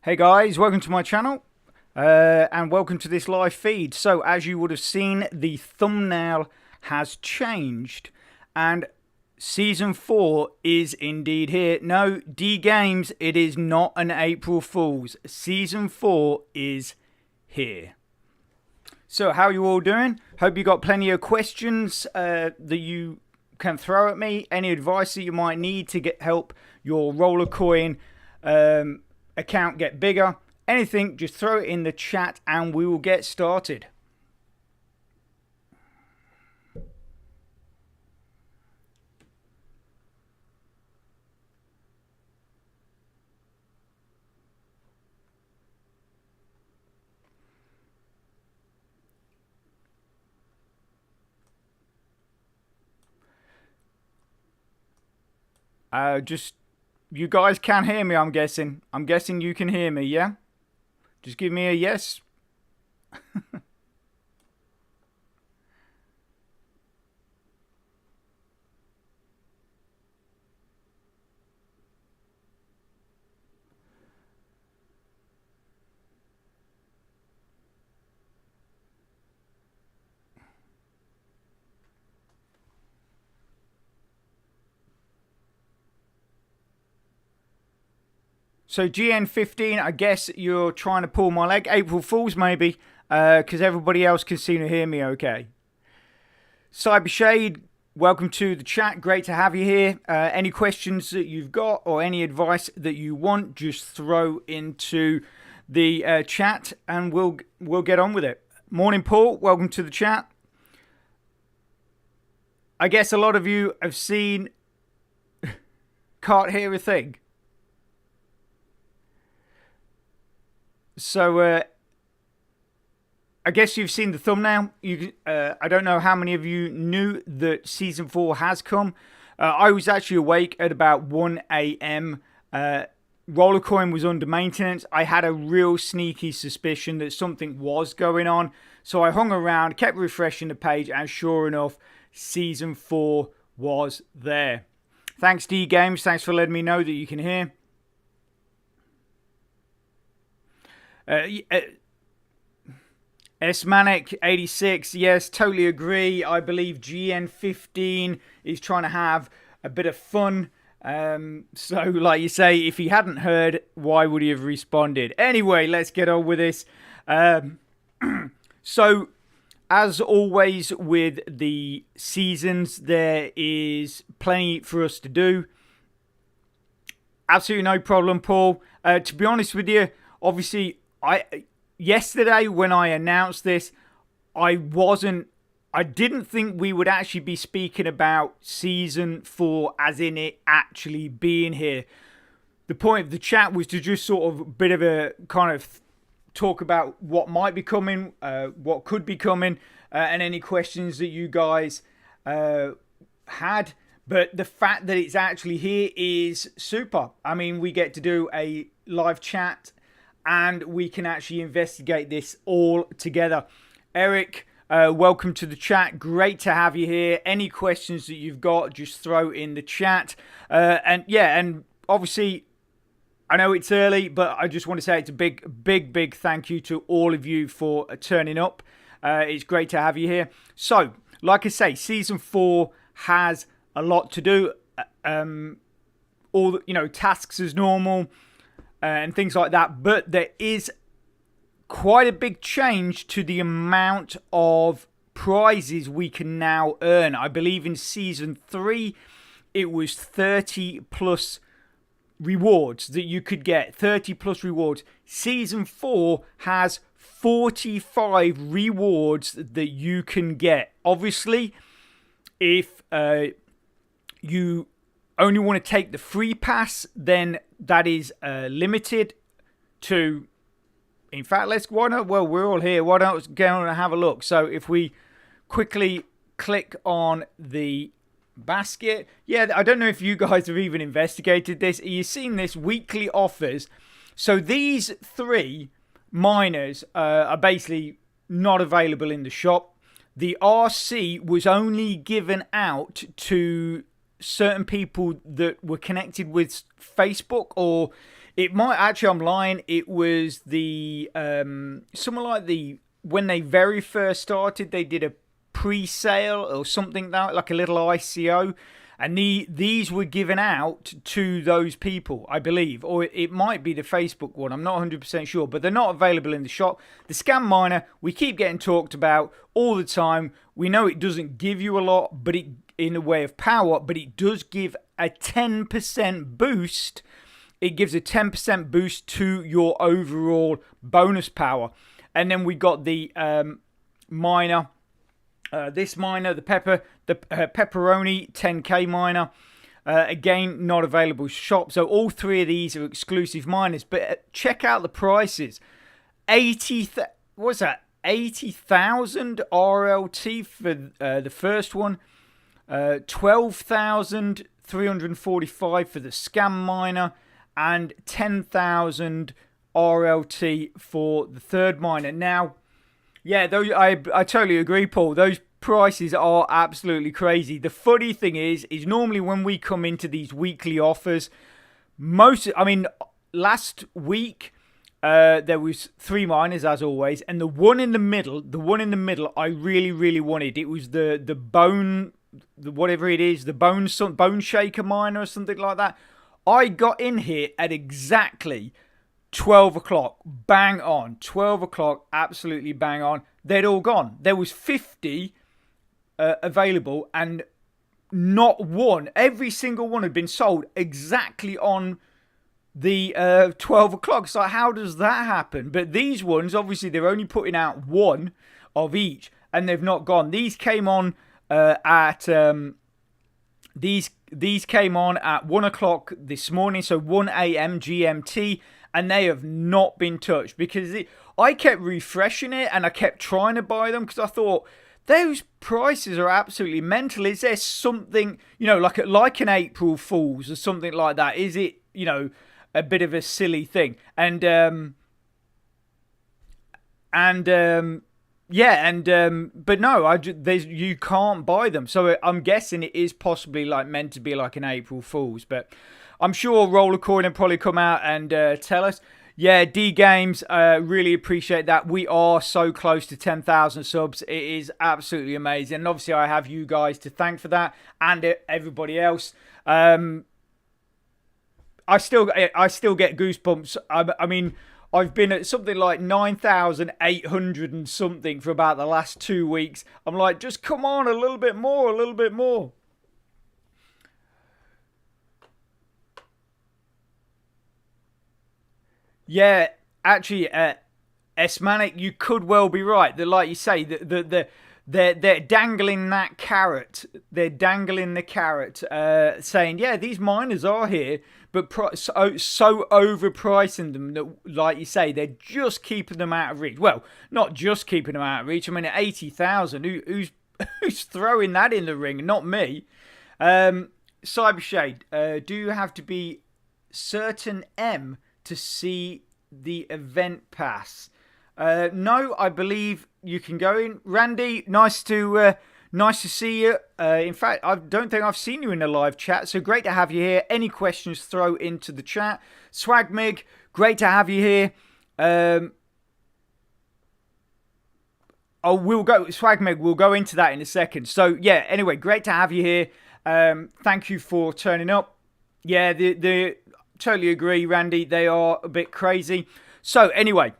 Hey guys, welcome to my channel and welcome to this live feed. So as you would have seen, the thumbnail has changed and Season 4 is indeed here. No, D Games, it is not an April Fool's. Season 4 is here. So how are you all doing? Hope you got plenty of questions that you can throw at me. Any advice that you might need to help your Rollercoin account get bigger. Anything, just throw it in the chat and we will get started. You guys can hear me, I'm guessing. I'm guessing you can hear me, yeah? Just give me a yes. So GN15, I guess you're trying to pull my leg. April Fools maybe, because everybody else can seem to hear me okay. Cybershade, welcome to the chat. Great to have you here. Any questions that you've got or any advice that you want, just throw into the chat and we'll get on with it. Morning, Paul. Welcome to the chat. I guess a lot of you have seen Can't Hear a Thing. So, I guess you've seen the thumbnail. I don't know how many of you knew that Season 4 has come. I was actually awake at about 1 a.m. Rollercoin was under maintenance. I had a real sneaky suspicion that something was going on. So I hung around, kept refreshing the page, and sure enough, Season 4 was there. Thanks, D Games. Thanks for letting me know that you can hear. S-Manic86, yes, totally agree. I believe GN15 is trying to have a bit of fun. So, like you say, if he hadn't heard, why would he have responded? Anyway, let's get on with this. So, as always with the seasons, there is plenty for us to do. Absolutely no problem, Paul. To be honest with you, obviously, yesterday when I announced this, I didn't think we would actually be speaking about Season 4 as in it actually being here. The point of the chat was to just sort of a bit of a kind of talk about what might be coming, what could be coming, and any questions that you guys had. But the fact that it's actually here is super. I mean, we get to do a live chat and we can actually investigate this all together. Eric, welcome to the chat. Great to have you here. Any questions that you've got, just throw in the chat. And obviously, I know it's early, but I just want to say it's a big thank you to all of you for turning up. It's great to have you here. So, like I say, Season 4 has a lot to do. All the, tasks as normal. And things like that, but there is quite a big change to the amount of prizes we can now earn. I believe in Season 3 it was 30 plus rewards that you could get. 30 plus rewards. Season 4 has 45 rewards that you can get. Obviously, if you only want to take the free pass, then that is limited to, in fact, why not, well, we're all here, why don't we go and have a look. So if we quickly click on the basket, yeah, I don't know if you guys have even investigated this. You've seen this weekly offers. So these 3 miners are basically not available in the shop. The RC was only given out to certain people that were connected with Facebook, or It might actually, I'm lying. It was the something like when they very first started, they did a pre-sale or something like a little ICO, and these were given out to those people, I believe, or it might be the Facebook one. I'm not 100% sure, but they're not available in the shop. The scam miner, we keep getting talked about all the time. We know it doesn't give you a lot, but it in the way of power, but it does give a 10% boost. It gives a 10% boost to your overall bonus power. And then we got the miner. This miner, the pepperoni 10k miner, again not available shop. So all three of these are exclusive miners. But check out the prices. 80,000 RLT for the first one. 12,345 for the scam miner, and 10,000 RLT for the third miner. Now, yeah, I totally agree, Paul. Those prices are absolutely crazy. The funny thing is normally when we come into these weekly offers, last week there was 3 miners as always, and the one in the middle, I really, really wanted. It was the bone, whatever it is, the bone shaker miner or something like that. I got in here at exactly 12 o'clock, bang on. 12 o'clock, absolutely bang on. They'd all gone. There was 50 available, and not one, every single one had been sold exactly on the 12 o'clock. So how does that happen? But these ones, obviously, they're only putting out one of each, and they've not gone. These came on These came on at 1 o'clock this morning, so 1 a.m. GMT, and they have not been touched because I kept refreshing it and I kept trying to buy them because I thought those prices are absolutely mental. Is there something, like an April Fool's or something like that? Is it, a bit of a silly thing? But no, you can't buy them. So I'm guessing it is possibly meant to be like an April Fool's. But I'm sure Rollercoin will probably come out and tell us. Yeah, D Games, really appreciate that. We are so close to 10,000 subs. It is absolutely amazing. And obviously, I have you guys to thank for that, and everybody else. I still get goosebumps. I've been at something like 9,800 and something for about the last 2 weeks. I'm like, just come on, a little bit more. Yeah, actually, Esmanic, you could well be right. That, like you say, they're dangling that carrot. They're dangling the carrot, saying, yeah, these miners are here, but so overpricing them that, like you say, they're just keeping them out of reach. Well, not just keeping them out of reach. At 80,000, who's throwing that in the ring? Not me. Cybershade, do you have to be certain M to see the event pass? No, I believe you can go in. Randy, nice to see you. In fact, I don't think I've seen you in a live chat, so great to have you here. Any questions, throw into the chat. Swagmig, great to have you here. Swagmig, we'll go into that in a second. So yeah, anyway, great to have you here. Thank you for turning up. Yeah, the totally agree, Randy. They are a bit crazy. So anyway,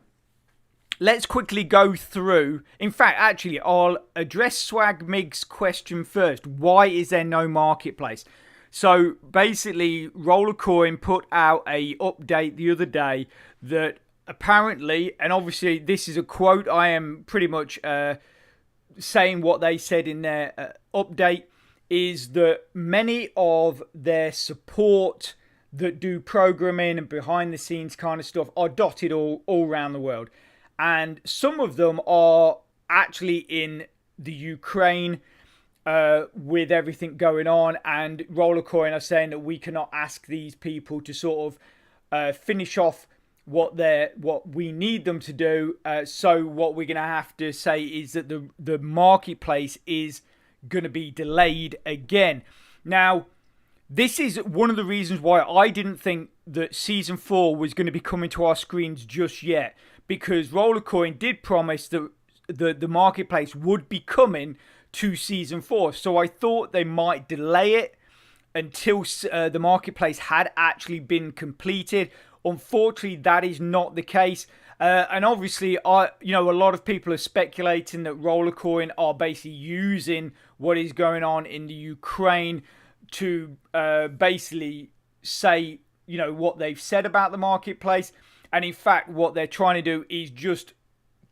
let's quickly go through. In fact, actually, I'll address Swagmig's question first. Why is there no marketplace? So basically, Rollercoin put out a update the other day that apparently, and obviously this is a quote, I am pretty much saying what they said in their update, is that many of their support that do programming and behind the scenes kind of stuff are dotted all around the world. And some of them are actually in the Ukraine with everything going on. And Rollercoin are saying that we cannot ask these people to sort of finish off what we need them to do. So what we're going to have to say is that the marketplace is going to be delayed again. Now, this is one of the reasons why I didn't think that Season 4 was going to be coming to our screens just yet, because Rollercoin did promise that the marketplace would be coming to Season 4. So I thought they might delay it until the marketplace had actually been completed. Unfortunately, that is not the case. And obviously, a lot of people are speculating that Rollercoin are basically using what is going on in the Ukraine to basically say, what they've said about the marketplace. And in fact, what they're trying to do is just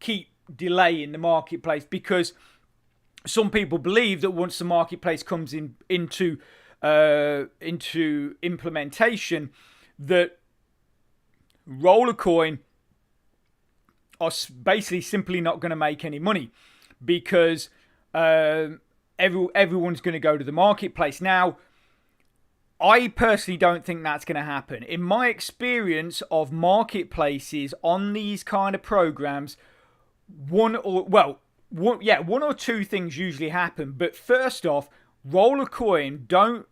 keep delaying the marketplace, because some people believe that once the marketplace comes into implementation, that Rollercoin are basically simply not going to make any money, because everyone's going to go to the marketplace. Now, I personally don't think that's going to happen. In my experience of marketplaces on these kind of programs, one or two things usually happen. But first off, Rollercoin don't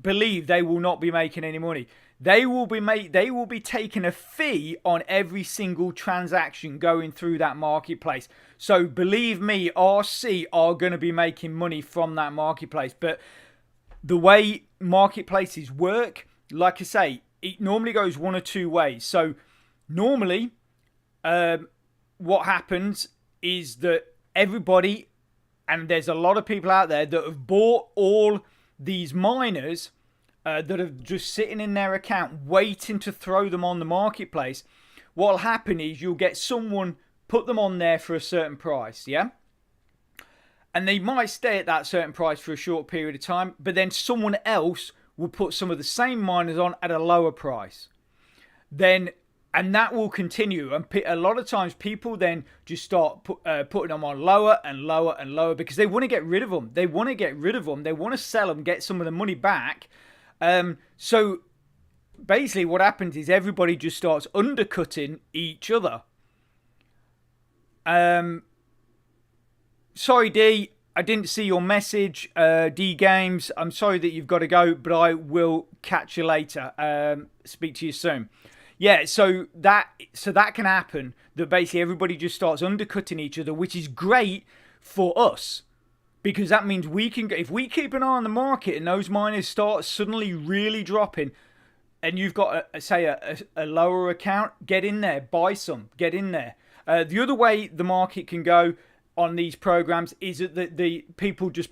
believe they will not be making any money. They will be taking a fee on every single transaction going through that marketplace. So believe me, RC are going to be making money from that marketplace. But the way marketplaces work, like I say, it normally goes one or two ways. So normally, what happens is that everybody, and there's a lot of people out there that have bought all these miners that are just sitting in their account waiting to throw them on the marketplace. What'll happen is you'll get someone put them on there for a certain price, yeah? And they might stay at that certain price for a short period of time, but then someone else will put some of the same miners on at a lower price. And that will continue. And a lot of times people then just start putting them on lower and lower and lower, because they want to get rid of them. They want to sell them, get some of the money back. So basically what happens is everybody just starts undercutting each other. Sorry, D, I didn't see your message. D Games, I'm sorry that you've got to go, but I will catch you later. Speak to you soon. Yeah, so that can happen, that basically everybody just starts undercutting each other, which is great for us, because that means we can, if we keep an eye on the market and those miners start suddenly really dropping, and you've got a lower account, get in there, buy some, get in there. The other way the market can go on these programs is that the people just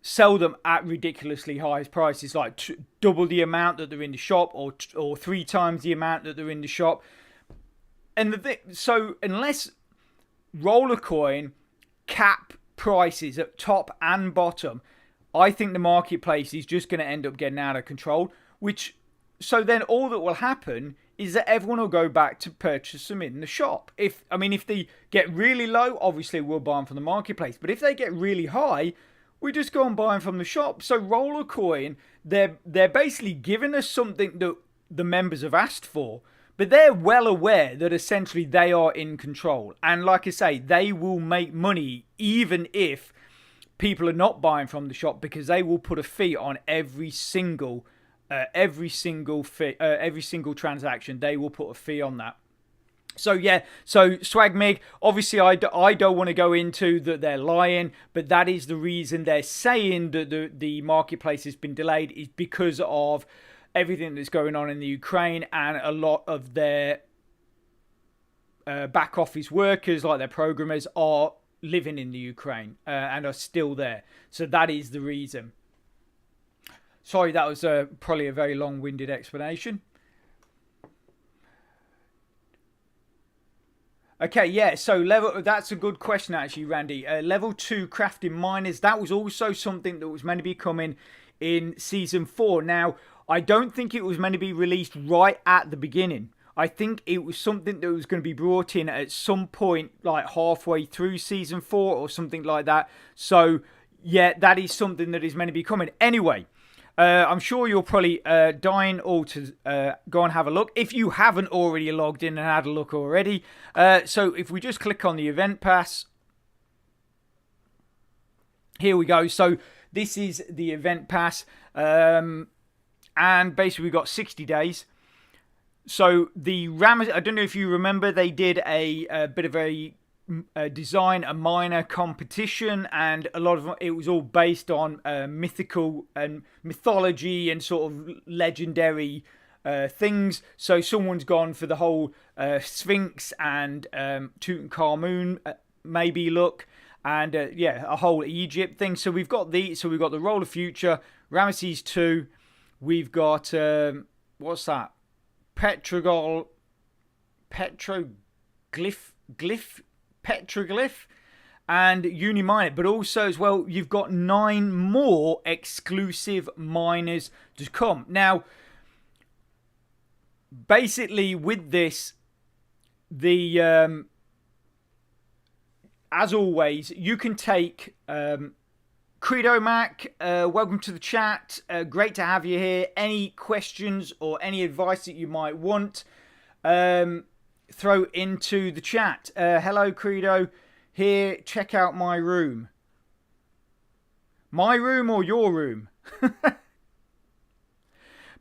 sell them at ridiculously high prices, like double the amount that they're in the shop, or 3 times the amount that they're in the shop. And so unless Rollercoin cap prices at top and bottom, I think the marketplace is just going to end up getting out of control. So then all that will happen is that everyone will go back to purchase them in the shop. If they get really low, obviously we'll buy them from the marketplace. But if they get really high, we just go and buy them from the shop. So Rollercoin, they're basically giving us something that the members have asked for, but they're well aware that essentially they are in control. And like I say, they will make money even if people are not buying from the shop, because they will put a fee on every single transaction. They will put a fee on that. So yeah, so Swagmig, obviously I don't want to go into that they're lying, but that is the reason they're saying that the marketplace has been delayed, is because of everything that's going on in the Ukraine, and a lot of their back office workers, like their programmers, are living in the Ukraine and are still there. So that is the reason. Sorry, that was probably a very long-winded explanation. Okay, yeah, so that's a good question actually, Randy. Level 2 crafting miners, that was also something that was meant to be coming in Season 4. Now, I don't think it was meant to be released right at the beginning. I think it was something that was going to be brought in at some point, like halfway through Season 4 or something like that. So, yeah, that is something that is meant to be coming. Anyway, I'm sure you're probably dying all to go and have a look, if you haven't already logged in and had a look already. So if we just click on the event pass, here we go. So this is the event pass, and and basically we've got 60 days. So the Ramesses, I don't know if you remember, they did a bit of a design a miner competition, and a lot of it was all based on mythical and mythology and sort of legendary things. So someone's gone for the whole Sphinx and Tutankhamun maybe look, and a whole Egypt thing. So we've got the Roller Future, Ramesses 2. We've got what's that? Petroglyph, and Unimine. But also as well, you've got 9 more exclusive miners to come. Now, basically with this, the as always, you can take Credo Mac, welcome to the chat. Great to have you here. Any questions or any advice that you might want, throw into the chat. Hello, Credo. Here, check out my room. My room or your room?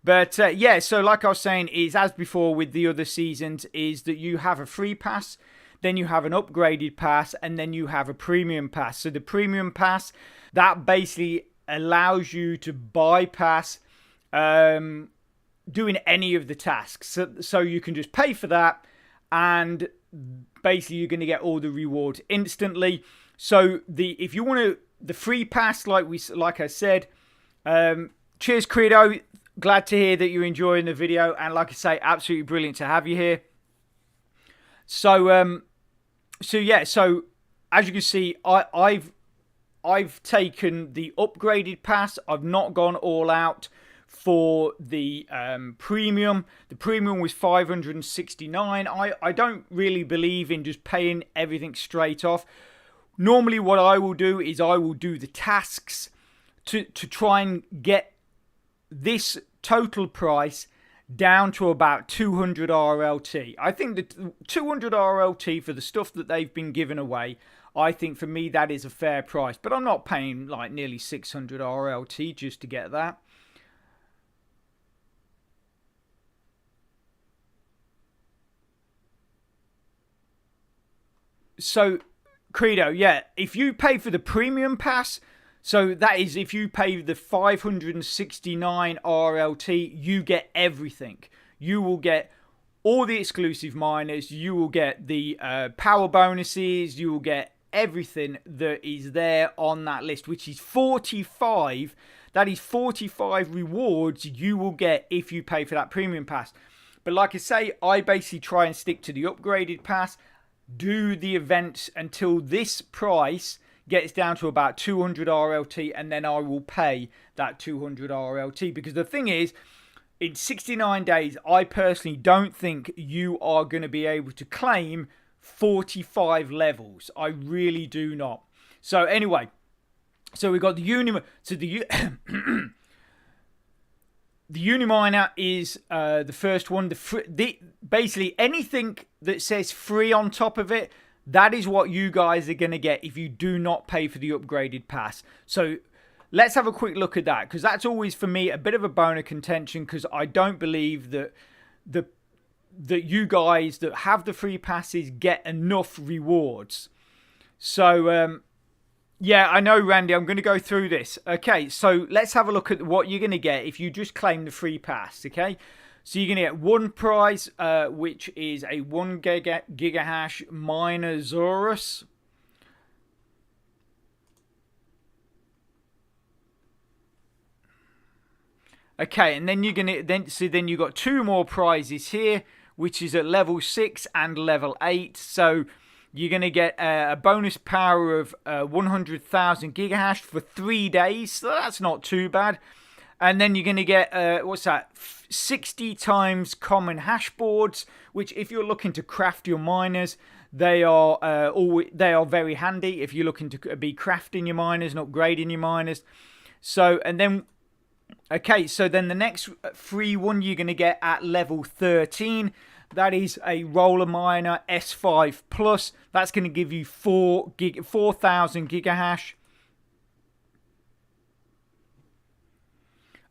But yeah, so like I was saying, is as before with the other seasons, is that you have a free pass, then you have an upgraded pass, and then you have a premium pass. So the premium pass, that basically allows you to bypass doing any of the tasks. So you can just pay for that, and basically you're going to get all the rewards instantly. So if you want the free pass, like I said, cheers, Credo. Glad to hear that you're enjoying the video, and like I say, absolutely brilliant to have you here. So yeah, so as you can see, I've taken the upgraded pass. I've not gone all out for the premium. The premium was $569. I don't really believe in just paying everything straight off. Normally what I will do is I will do the tasks to try and get this total price down to about 200 RLT. I think that 200 RLT for the stuff that they've been giving away, I think for me that is a fair price. But I'm not paying like nearly 600 RLT just to get that. So, Credo, yeah, if you pay for the premium pass, so that is if you pay the 569 RLT, you get everything. You will get all the exclusive miners, you will get the power bonuses, you will get everything that is there on that list, which is 45. That is 45 rewards you will get if you pay for that premium pass. But like I say, I basically try and stick to the upgraded pass, do the events until this price gets down to about 200 RLT, and then I will pay that 200 RLT. Because the thing is, in 69 days, I personally don't think you are going to be able to claim 45 levels. I really do not. So anyway, so we've got the the Uniminer is the first one. Basically anything that says free on top of it, that is what you guys are going to get if you do not pay for the upgraded pass. So let's have a quick look at that, because that's always for me a bit of a bone of contention, because I don't believe that that you guys that have the free passes get enough rewards. So yeah, I know, Randy, I'm going to go through this. Okay, so let's have a look at what you're going to get if you just claim the free pass. Okay, so you're going to get one prize, which is a 1 gigahash Minosaurus. Okay, and then you're going to then you got 2 more prizes here, which is at level 6 and level 8. So you're going to get a bonus power of 100,000 gigahash for 3 days. So that's not too bad. And then you're going to get, what's that, 60 times common hash boards, which if you're looking to craft your miners, they are very handy if you're looking to be crafting your miners and upgrading your miners. So, and then, okay, so then the next free one you're going to get at level 13. That is a Roller Miner S5 Plus. That's going to give you 4,000 gigahash.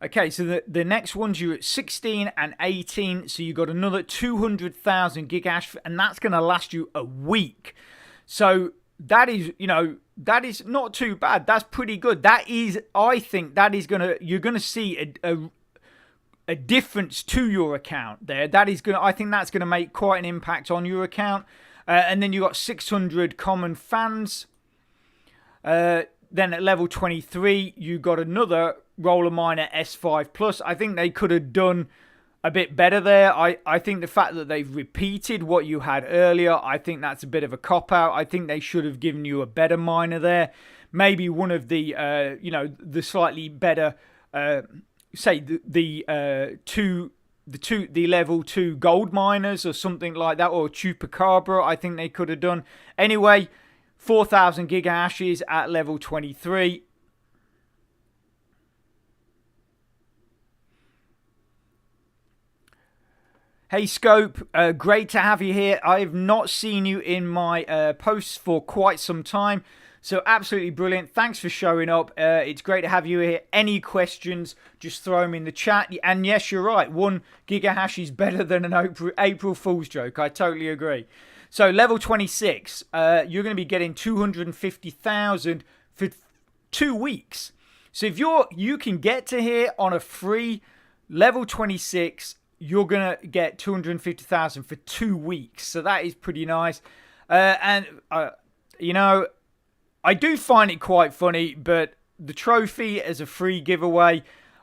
Okay, so the next ones you're at 16 and 18, so you got another 200,000 gig hash, and that's going to last you a week. So that is, that is not too bad. That's pretty good. That is, I think that is you're gonna see a difference to your account there. That is I think that's gonna make quite an impact on your account. And then you got 600 common fans. Then at level 23, you got another Roller Miner S5 Plus. I think they could have done a bit better there. I think the fact that they've repeated what you had earlier, I think that's a bit of a cop-out. I think they should have given you a better miner there. Maybe one of the, the slightly better, say, the level 2 gold miners or something like that, or Chupacabra, I think they could have done. Anyway, 4,000 gigahashes at level 23. Hey Scope, great to have you here. I have not seen you in my posts for quite some time, so absolutely brilliant. Thanks for showing up. It's great to have you here. Any questions, just throw them in the chat. And yes, you're right, 1 gigahash is better than an April Fool's joke. I totally agree. So level 26, you're going to be getting 250,000 for 2 weeks. So if you can get to here on a free level 26, you're going to get 250,000 for 2 weeks. So that is pretty nice. I do find it quite funny, but the trophy as a free giveaway,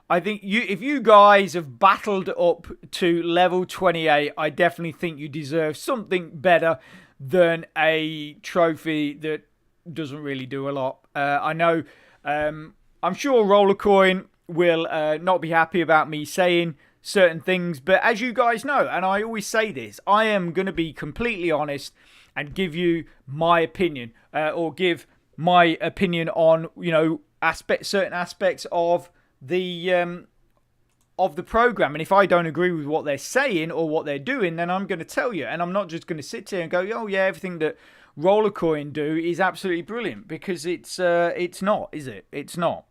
I think if you guys have battled up to level 28, I definitely think you deserve something better than a trophy that doesn't really do a lot. I know, I'm sure Rollercoin will not be happy about me saying certain things, but as you guys know, and I always say this, I am going to be completely honest and give you my opinion, or give my opinion on certain aspects of the program. And if I don't agree with what they're saying or what they're doing, then I'm going to tell you, and I'm not just going to sit here and go, oh yeah, everything that Rollercoin do is absolutely brilliant, because it's not, is it? It's not.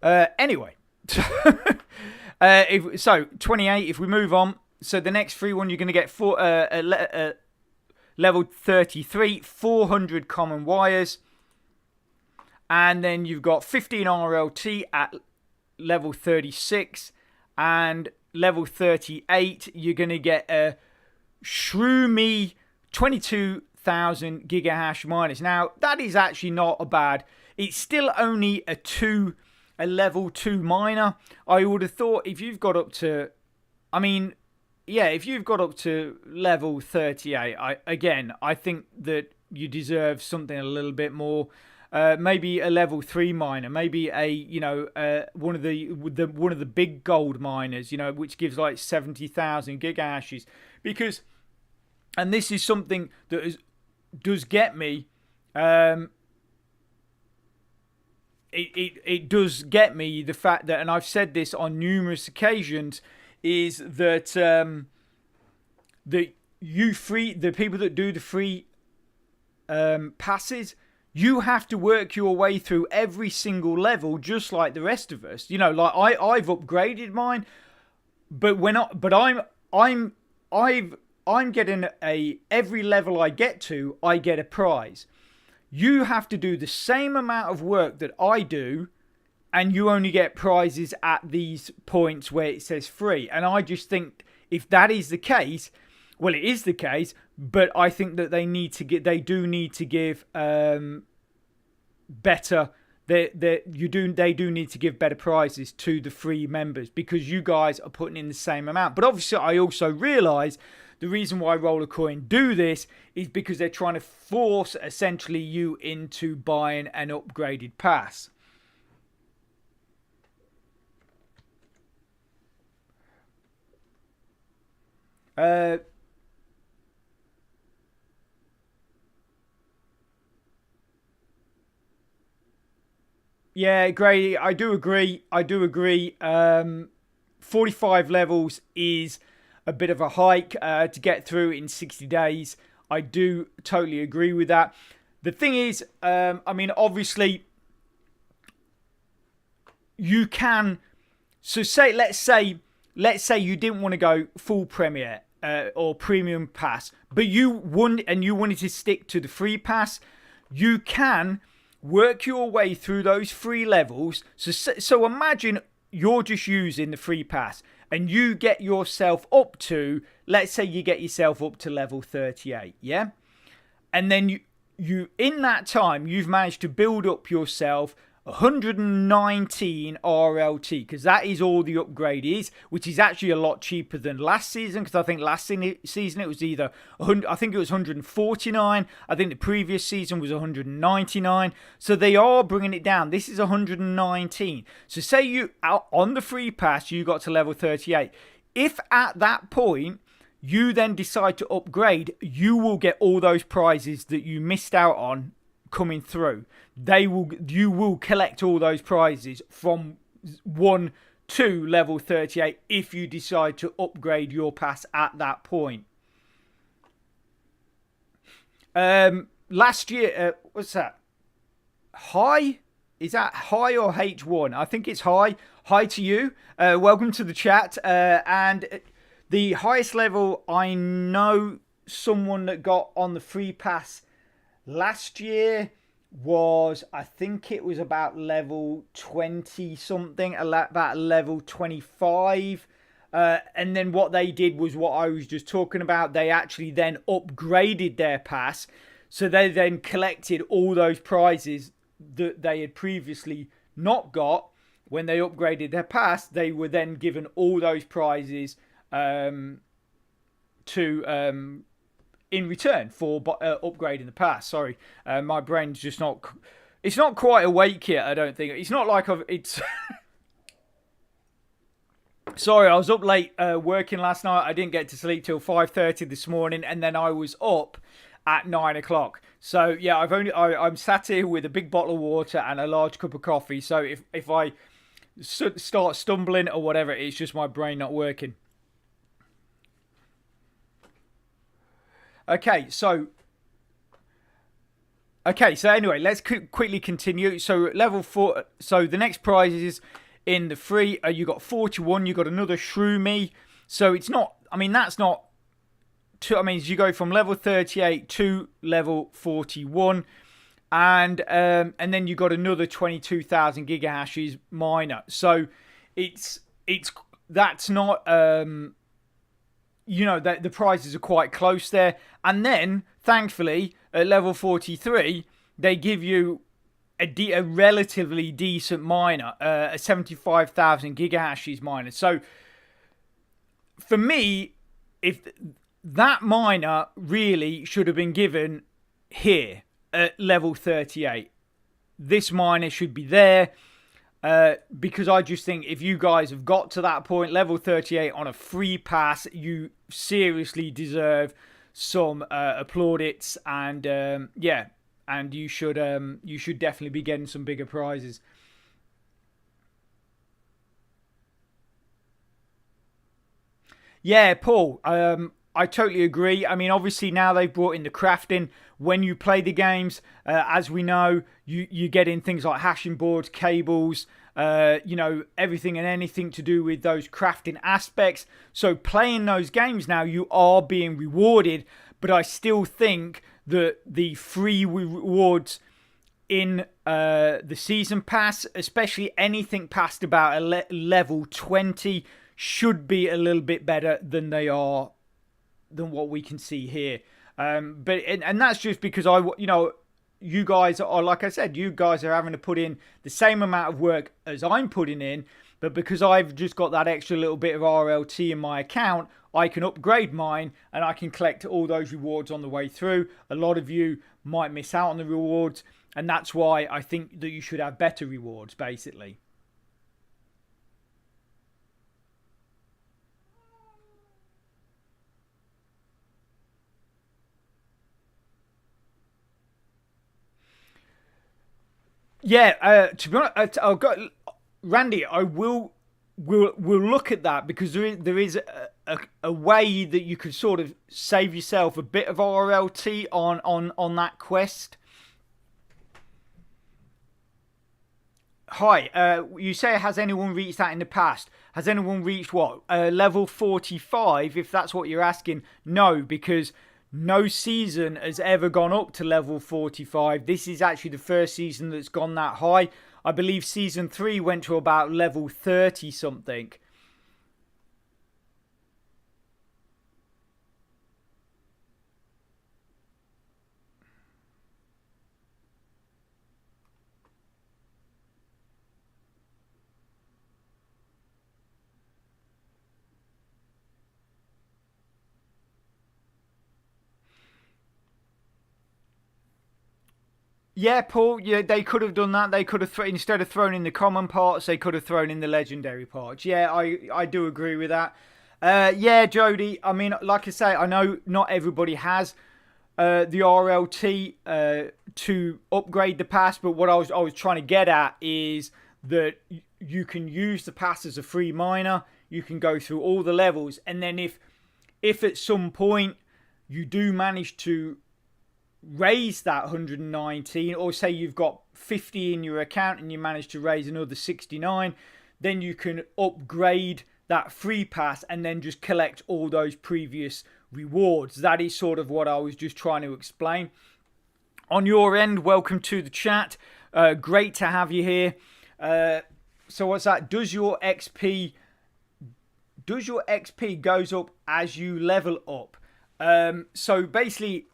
Anyway, so 28. If we move on, so the next free one you're going to get for level 33, 400 common wires, and then you've got 15 RLT at level 36, and level 38 you're going to get a Shroomy 22,000 gigahash miners. Now that is actually not a bad. It's still only a level 2 miner. I would have thought if you've got up to, if you've got up to level 38, I think that you deserve something a little bit more. Maybe a level 3 miner, maybe one of the big gold miners, which gives like 70,000 gigahashes, because, and this is something that does get me. It does get me, the fact that, and I've said this on numerous occasions, is that the people that do the free passes, you have to work your way through every single level, just like the rest of us. Like I've upgraded mine, but I'm getting every level I get to, I get a prize. You have to do the same amount of work that I do, and you only get prizes at these points where it says free. And I just think if that is the case, well, it is the case, but I think that they do need to give better. They do need to give better prizes to the free members, because you guys are putting in the same amount. But obviously, I also realise the reason why Rollercoin do this is because they're trying to force essentially you into buying an upgraded pass. Yeah, Grady, I do agree. 45 levels is a bit of a hike to get through in 60 days. I do totally agree with that. The thing is, I mean, obviously, you can. So let's say you didn't want to go full Premier or Premium Pass, but you wanted to stick to the free pass. You can work your way through those 3 levels. So imagine you're just using the free pass and you get yourself up to, let's say you get yourself up to level 38, yeah? And then you in that time, you've managed to build up yourself 119 RLT, because that is all the upgrade is, which is actually a lot cheaper than last season, because I think last season it was either 100, I think it was 149, I think the previous season was 199, so they are bringing it down. This is 119. So say you out on the free pass you got to level 38. If at that point you then decide to upgrade, you will get all those prizes that you missed out on coming through. You will collect all those prizes from 1 to level 38 if you decide to upgrade your pass at that point. Last year, what's that? High? Is that high or H1? I think it's high. Hi to you. Welcome to the chat. And the highest level I know someone that got on the free pass last year was, I think it was about level 20 something, about level 25. And then what they did was what I was just talking about. They actually then upgraded their pass. So they then collected all those prizes that they had previously not got. When they upgraded their pass, they were then given all those prizes in return for upgrading the pass. Sorry, my brain's just not. It's not quite awake yet. I don't think it's not like it's. Sorry, I was up late working last night. I didn't get to sleep till 5:30 this morning, and then I was up at 9 o'clock. So yeah, I'm sat here with a big bottle of water and a large cup of coffee. So if I start stumbling or whatever, it's just my brain not working. Okay, so anyway, let's quickly continue. So level 4. So the next prizes in the free, you got 41. You got another Shroomy. So it's not. I mean, that's not. You go from level 38 to level 41, and then you got another 22,000 gigahashes miner. So that's not. The prizes are quite close there. And then, thankfully, at level 43, they give you a relatively decent miner, a 75,000 gigahashes miner. So, for me, if that miner really should have been given here at level 38. This miner should be there. Because I just think if you guys have got to that point, level 38 on a free pass, you seriously deserve some plaudits, and and you should definitely be getting some bigger prizes. Yeah, Paul. I totally agree. I mean, obviously now they've brought in the crafting. When you play the games, as we know, you get in things like hashing boards, cables, everything and anything to do with those crafting aspects. So playing those games now, you are being rewarded. But I still think that the free rewards in the season pass, especially anything past about level 20, should be a little bit better than they are. Than what we can see here, but that's just because you guys are, like I said, you guys are having to put in the same amount of work as I'm putting in, but because I've just got that extra little bit of RLT in my account, I can upgrade mine and I can collect all those rewards on the way through. A lot of you might miss out on the rewards, and that's why I think that you should have better rewards, basically. Yeah, to be honest, I've got Randy. I will look at that, because there is a way that you could sort of save yourself a bit of RLT on that quest. Hi, you say has anyone reached that in the past? Has anyone reached what? Level 45, if that's what you're asking? No, because no season has ever gone up to level 45. This is actually the first season that's gone that high. I believe season 3 went to about level 30 something. Yeah, Paul. Yeah, they could have done that. They could have instead of throwing in the common parts, they could have thrown in the legendary parts. Yeah, I do agree with that. Yeah, Jody. I mean, like I say, I know not everybody has the RLT to upgrade the pass, but what I was trying to get at is that you can use the pass as a free miner. You can go through all the levels, and then if at some point you do manage to raise that 119, or say you've got 50 in your account and you manage to raise another 69, then you can upgrade that free pass and then just collect all those previous rewards. That is sort of what I was just trying to explain. On your end, welcome to the chat. Great to have you here. So what's that? Does your XP goes up as you level up? So basically,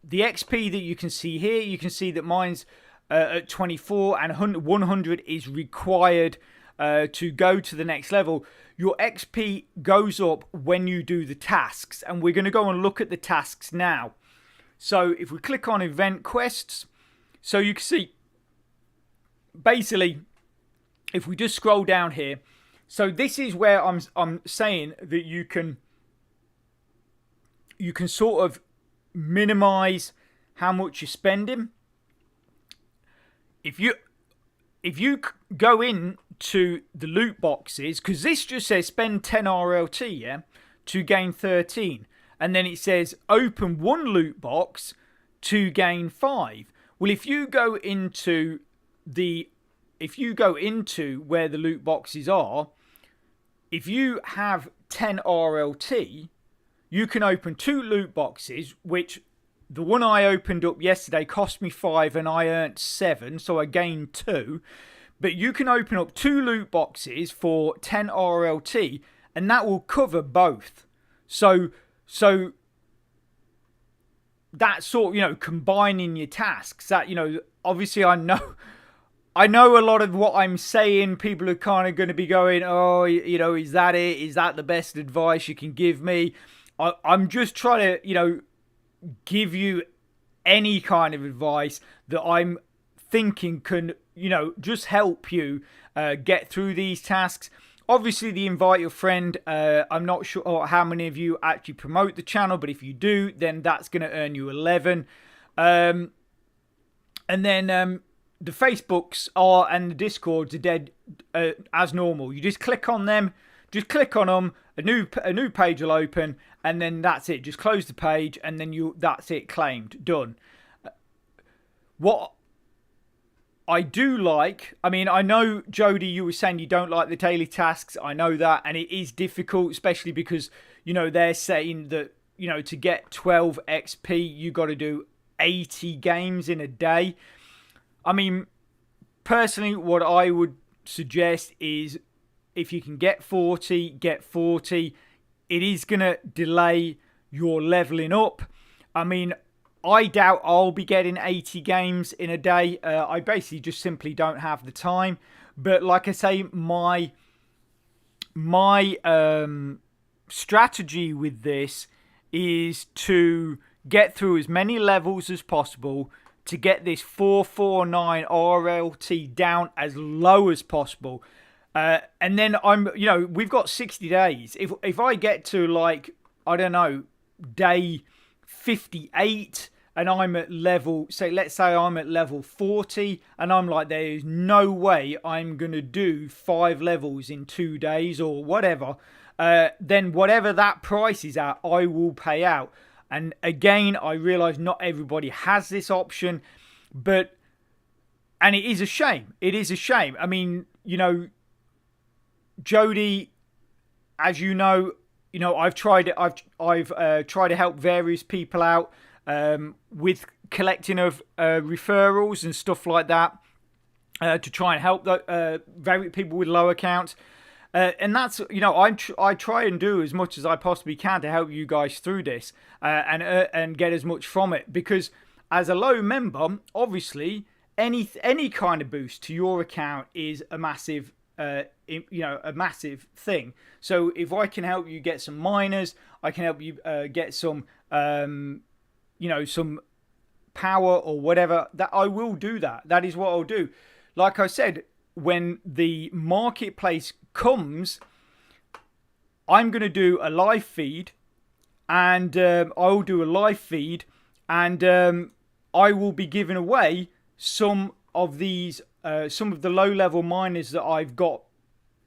the XP that you can see here, you can see that mine's at 24 and 100 is required to go to the next level. Your XP goes up when you do the tasks, and we're going to go and look at the tasks now. So if we click on event quests, so you can see basically if we just scroll down here, so this is where I'm saying that you can sort of minimize how much you're spending. If you go in to the loot boxes, because this just says spend 10 RLT, yeah, to gain 13, and then it says open one loot box to gain 5. Well, if you go into where the loot boxes are, if you have 10 RLT, you can open 2 loot boxes, which the one I opened up yesterday cost me 5 and I earned 7, so I gained 2. But you can open up 2 loot boxes for 10 RLT, and that will cover both. So that sort of, combining your tasks, that, obviously I know a lot of what I'm saying, people are kind of going to be going, oh, is that it? Is that the best advice you can give me? I'm just trying to, give you any kind of advice that I'm thinking can, just help you get through these tasks. Obviously, the invite your friend, I'm not sure how many of you actually promote the channel, but if you do, then that's going to earn you 11. And then the Facebooks and the Discords are dead as normal. You just click on them. A new page will open, and then that's it. Just close the page, and then that's it, claimed, done. What I do like, I mean, I know, Jody, you were saying you don't like the daily tasks. I know that, and it is difficult, especially because, they're saying that, to get 12 XP, you got to do 80 games in a day. I mean, personally, what I would suggest is if you can get 40, get 40. It is going to delay your leveling up. I mean, I doubt I'll be getting 80 games in a day. I basically just simply don't have the time. But like I say, my strategy with this is to get through as many levels as possible to get this 449 RLT down as low as possible. And then we've got 60 days. If I get to day 58 and I'm at level, let's say I'm at level 40 and I'm like, there's no way I'm going to do 5 levels in 2 days or whatever, then whatever that price is at, I will pay out. And again, I realise not everybody has this option, but And it is a shame. It is a shame. I mean, Jody, as I've tried it. I've tried to help various people out with collecting of referrals and stuff like that to try and help very people with low accounts. And that's I try and do as much as I possibly can to help you guys through this and get as much from it, because as a low member, obviously any kind of boost to your account is a massive a massive thing. So if I can help you get some miners, I can help you get some some power or whatever, that I will do that. That is what I'll do. Like I said, when the marketplace comes, I'm going to do a live feed, and I'll do a live feed, and I will be giving away some of these, some of the low-level miners that I've got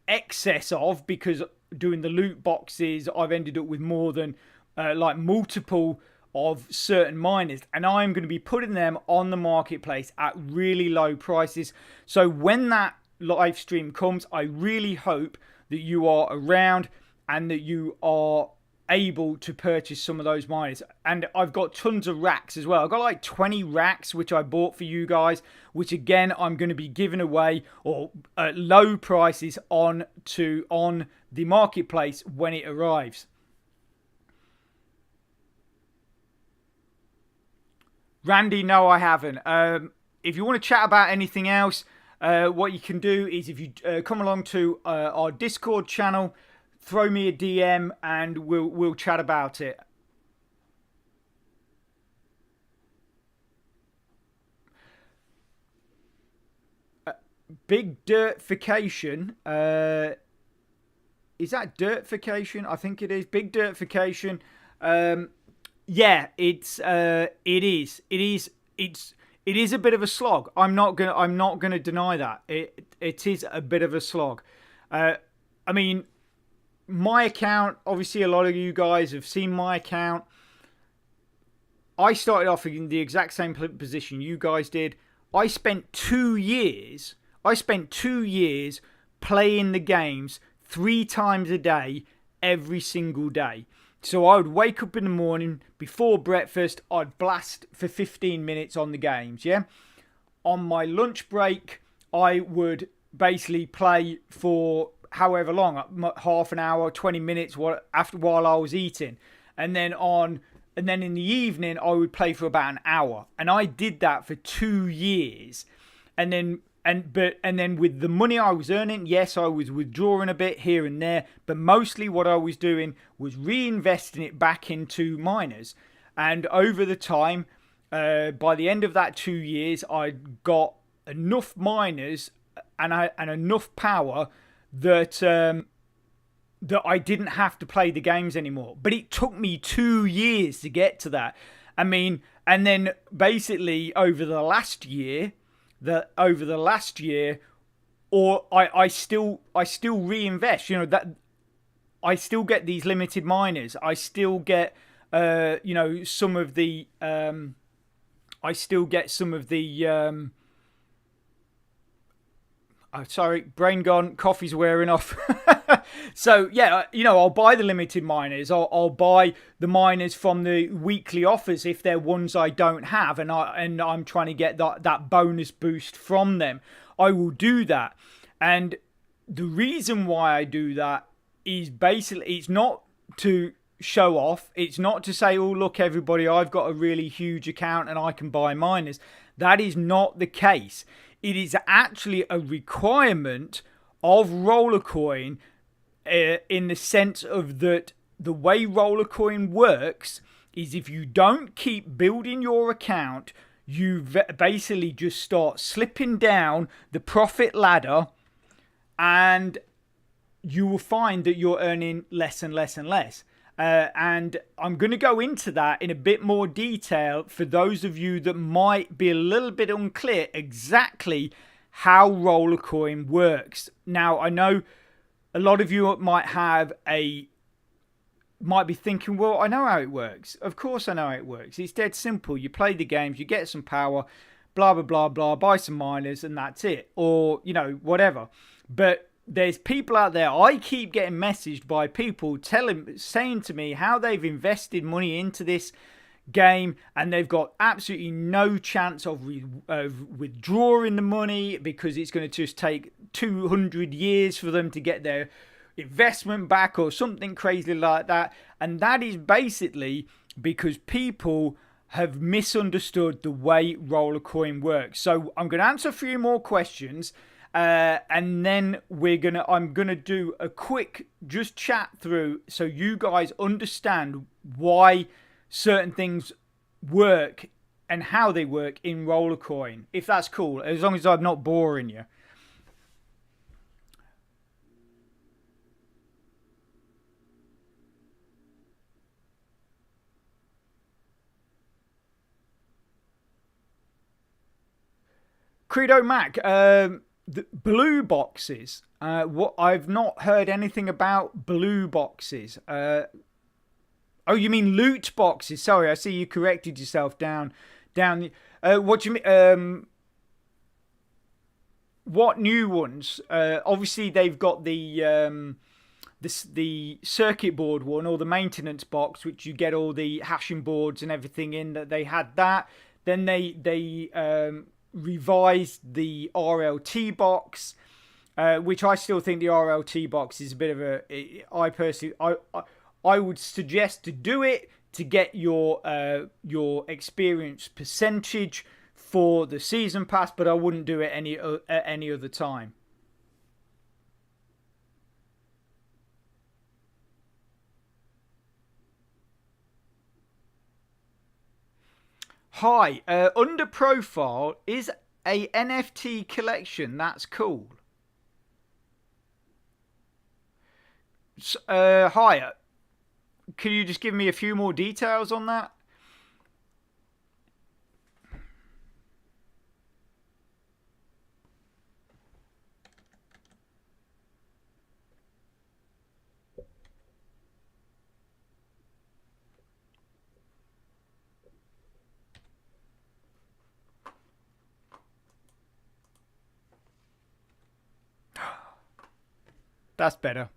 excess of, because doing the loot boxes, I've ended up with more than multiple of certain miners, and I'm going to be putting them on the marketplace at really low prices. So when that live stream comes, I really hope that you are around and that you are able to purchase some of those miners. And I've got tons of racks as well. I've got like 20 racks which I bought for you guys, which again I'm going to be giving away or at low prices on the marketplace when it arrives. Randy, no, I haven't. If you want to chat about anything else, what you can do is, if you come along to our Discord channel, throw me a DM and we'll chat about it. Big Dirtification. Is that Dirtification? I think it is. Big Dirtification. Yeah, it is a bit of a slog. I'm not gonna deny that. It is a bit of a slog. I mean, my account, obviously a lot of you guys have seen my account. I started off in the exact same position you guys did. I spent 2 years playing the games 3 times a day, every single day. So I would wake up in the morning, before breakfast, I'd blast for 15 minutes on the games, yeah? On my lunch break, I would basically play for however long, half an hour, 20 minutes while I was eating. And then in the evening, I would play for about an hour. And I did that for 2 years. And then with the money I was earning, yes, I was withdrawing a bit here and there, but mostly what I was doing was reinvesting it back into miners. And over the time, by the end of that 2 years, I got enough miners and enough power that I didn't have to play the games anymore. But it took me 2 years to get to that. I mean, and then basically over the last year, or I still reinvest, that I still get these limited miners. I still get some of the sorry, brain gone, coffee's wearing off. So yeah, I'll buy the limited miners. I'll buy the miners from the weekly offers if they're ones I don't have, and I'm trying to get that bonus boost from them. I will do that, and the reason why I do that is basically, it's not to show off. It's not to say, oh look everybody, I've got a really huge account and I can buy miners. That is not the case. It is actually a requirement of Rollercoin, in the sense of that the way Rollercoin works is, if you don't keep building your account, you basically just start slipping down the profit ladder, and you will find that you're earning less and less and less. And I'm going to go into that in a bit more detail for those of you that might be a little bit unclear exactly how Rollercoin works. Now, I know a lot of you might be thinking, well, I know how it works. Of course I know how it works. It's dead simple. You play the games, you get some power, blah blah blah blah, buy some miners and that's it, or whatever. But there's people out there. I keep getting messaged by people saying to me how they've invested money into this game and they've got absolutely no chance of withdrawing the money because it's going to just take 200 years for them to get their investment back or something crazy like that. And that is basically because people have misunderstood the way Rollercoin works. So I'm going to answer a few more questions, and then I'm gonna do a quick just chat through so you guys understand why certain things work and how they work in Rollercoin. If that's cool, as long as I'm not boring you. Credo Mac, the blue boxes. What I've not heard anything about blue boxes. Oh, you mean loot boxes? Sorry, I see you corrected yourself down. What do you mean? What new ones? Obviously, they've got the circuit board one or the maintenance box, which you get all the hashing boards and everything in. That they had that. Then they revised the RLT box, which I still think the RLT box is a bit of a. I personally, I would suggest to do it to get your experience percentage for the season pass, but I wouldn't do it at any other time. Hi, under profile is a NFT collection. That's cool. Hi, can you just give me a few more details on that? That's better.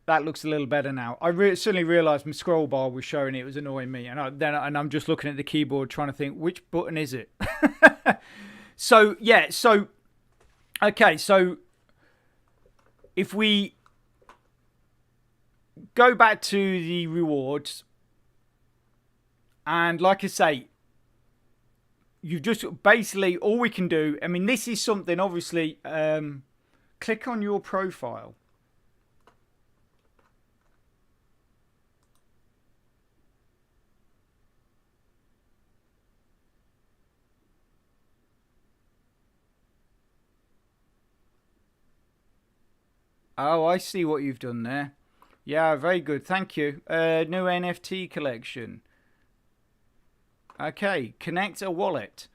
That looks a little better now. I suddenly realised my scroll bar was showing it was annoying me, and I'm just looking at the keyboard trying to think which button is it. So yeah, okay, so if we go back to the rewards, and like I say, you just basically all we can do. I mean, this is something obviously. Click on your profile. Oh, I see what you've done there. Yeah, very good. Thank you. New NFT collection. Okay, connect a wallet.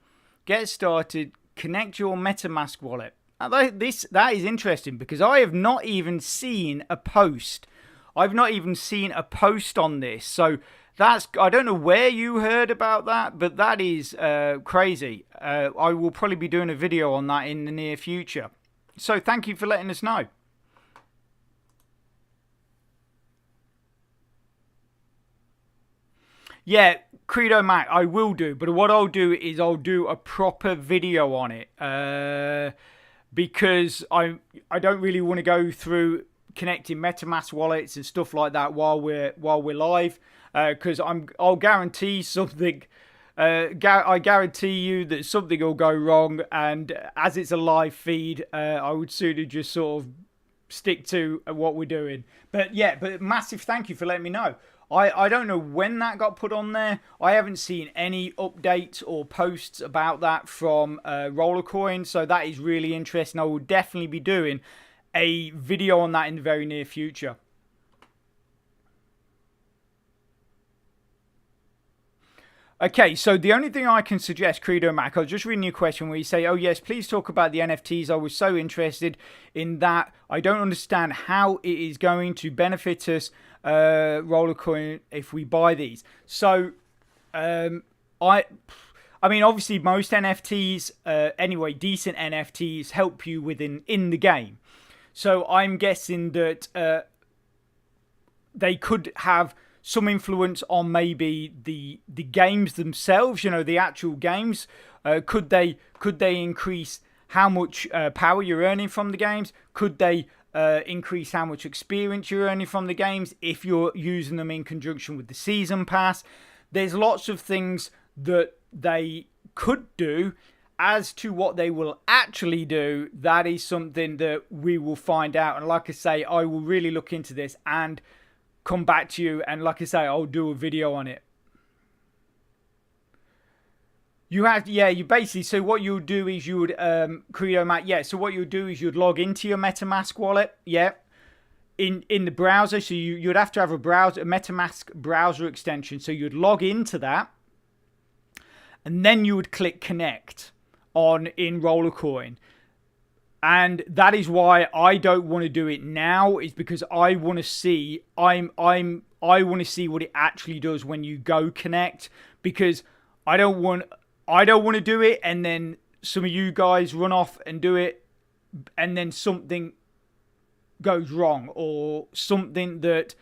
Get started. Connect your MetaMask wallet. That is interesting because I have not even seen a post. I've not even seen a post on this. So I don't know where you heard about that, but that is crazy. I will probably be doing a video on that in the near future. So thank you for letting us know. Yeah, Credo Mac, I will do. But what I'll do is I'll do a proper video on it. Because I don't really want to go through connecting MetaMask wallets and stuff like that while we're live, because I'll guarantee something. I guarantee you that something will go wrong, and as it's a live feed, I would sooner just sort of stick to what we're doing. But yeah, but massive thank you for letting me know. I don't know when that got put on there. I haven't seen any updates or posts about that from Rollercoin, so that is really interesting. I will definitely be doing a video on that in the very near future. Okay, so the only thing I can suggest, Credo Mac, I was just reading your question where you say, oh yes, please talk about the NFTs. I was so interested in that. I don't understand how it is going to benefit us, Rollercoin, if we buy these. So, I mean, obviously, most NFTs, anyway, decent NFTs help you in the game. So I'm guessing that they could have some influence on maybe the games themselves. You know, the actual games. Could they increase how much power you're earning from the games? Could they increase how much experience you're earning from the games if you're using them in conjunction with the season pass? There's lots of things that they could do. As to what they will actually do, that is something that we will find out. And like I say, I will really look into this and come back to you. And like I say, I'll do a video on it. You basically, so what you would do is you would, Credo Matt, so what you would do is you'd log into your MetaMask wallet, in the browser. So you'd have to have a MetaMask browser extension. So you'd log into that, and then you would click connect in Rollercoin. And that is why I don't want to do it now, is because I want to see I want to see what it actually does when you go connect, because I don't want to do it and then some of you guys run off and do it and then something goes wrong, or something that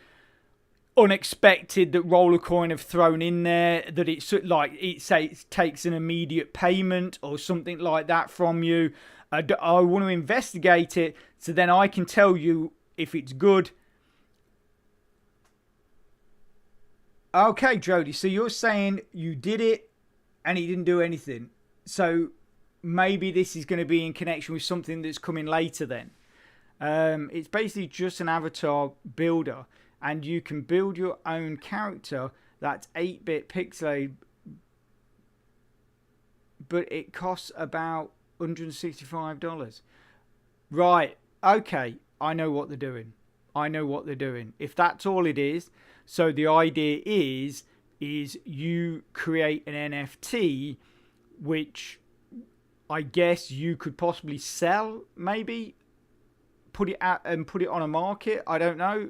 unexpected that Rollercoin have thrown in there, that it's like it takes an immediate payment or something like that from you. I want to investigate it so then I can tell you if it's good. Okay, Jody, so you're saying you did it and it didn't do anything. So maybe this is going to be in connection with something that's coming later then. It's basically just an avatar builder, and you can build your own character that's 8-bit pixelated, but it costs about $165. Right, okay, I know what they're doing. If that's all it is, so the idea is you create an NFT, which I guess you could possibly sell, maybe put it out and put it on a market. I don't know.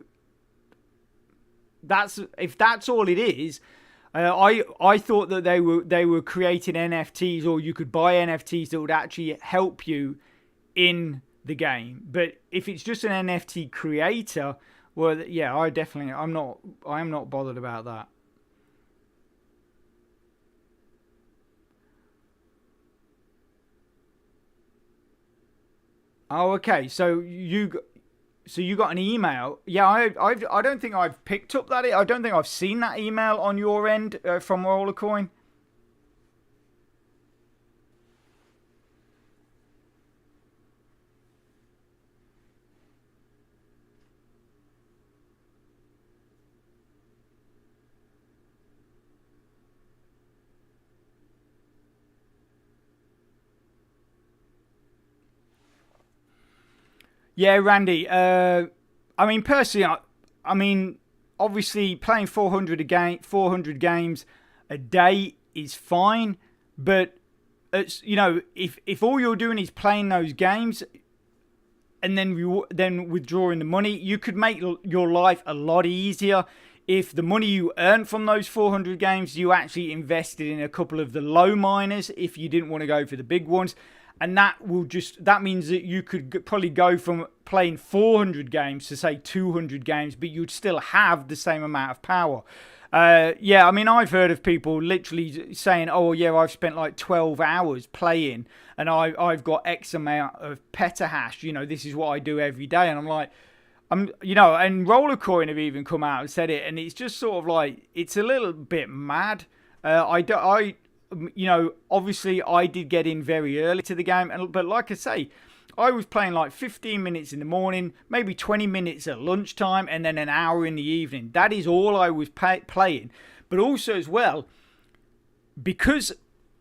If that's all it is. I thought that they were creating NFTs, or you could buy NFTs that would actually help you in the game. But if it's just an NFT creator, well, yeah, I am not bothered about that. Oh, okay. So you got an email. Yeah, I don't think I've picked up that. I don't think I've seen that email on your end from Rollercoin. Yeah, Randy. I mean, personally, I mean, obviously, playing 400 games a day is fine. But it's, if all you're doing is playing those games and then withdrawing the money, you could make your life a lot easier if the money you earn from those 400 games you actually invested in a couple of the low miners if you didn't want to go for the big ones. And that means that you could probably go from playing 400 games to say 200 games, but you'd still have the same amount of power. Yeah, I mean, I've heard of people literally saying, oh, yeah, I've spent like 12 hours playing and I've got X amount of petahash. This is what I do every day. And I'm like, and Rollercoin have even come out and said it. And it's just sort of like, it's a little bit mad. Obviously I did get in very early to the game, but like I say, I was playing like 15 minutes in the morning, maybe 20 minutes at lunchtime, and then an hour in the evening. That is all I was playing. But also as well, because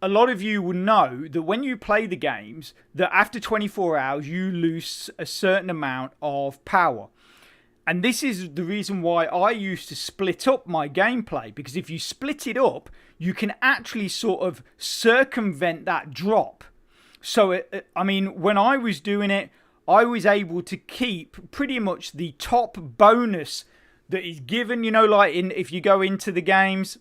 a lot of you will know that when you play the games, that after 24 hours, you lose a certain amount of power. And this is the reason why I used to split up my gameplay, because if you split it up, you can actually sort of circumvent that drop. So, when I was doing it, I was able to keep pretty much the top bonus that is given, if you go into the games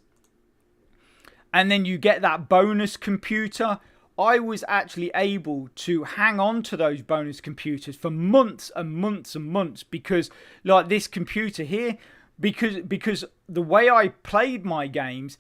and then you get that bonus computer. I was actually able to hang on to those bonus computers for months and months and months, because like this computer here, because the way I played my games,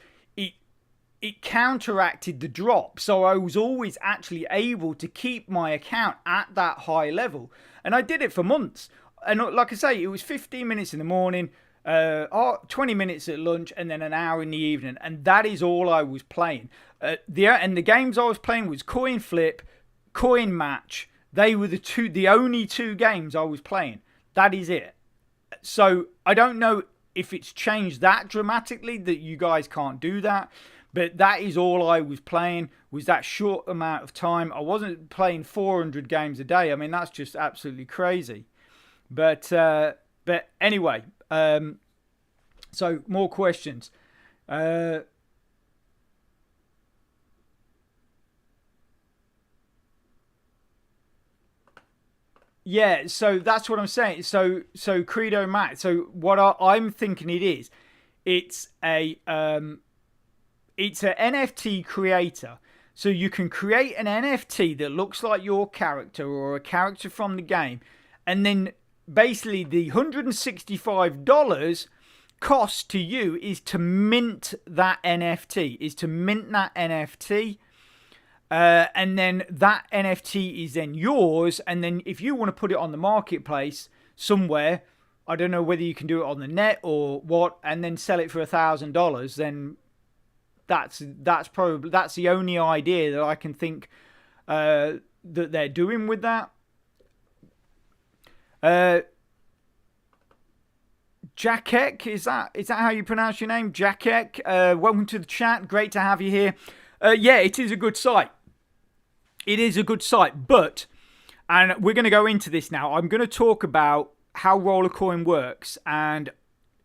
it counteracted the drop. So I was always actually able to keep my account at that high level. And I did it for months. And like I say, it was 15 minutes in the morning, 20 minutes at lunch, and then an hour in the evening. And that is all I was playing. And the games I was playing was Coin Flip, Coin Match. They were the only two games I was playing. That is it. So I don't know if it's changed that dramatically that you guys can't do that. But that is all I was playing, was that short amount of time. I wasn't playing 400 games a day. I mean, that's just absolutely crazy. But anyway, so more questions. Yeah, so that's what I'm saying. So Credo Mac. So what I'm thinking it's it's an NFT creator. So you can create an NFT that looks like your character or a character from the game. And then basically the $165 cost to you is to mint that NFT, and then that NFT is then yours. And then if you want to put it on the marketplace somewhere, I don't know whether you can do it on the net or what, and then sell it for $1,000, then that's the only idea that I can think that they're doing with that. Jackek, is that how you pronounce your name? Jackek, welcome to the chat. Great to have you here. Yeah, it is a good site. It is a good site, and we're going to go into this now. I'm going to talk about how Rollercoin works, and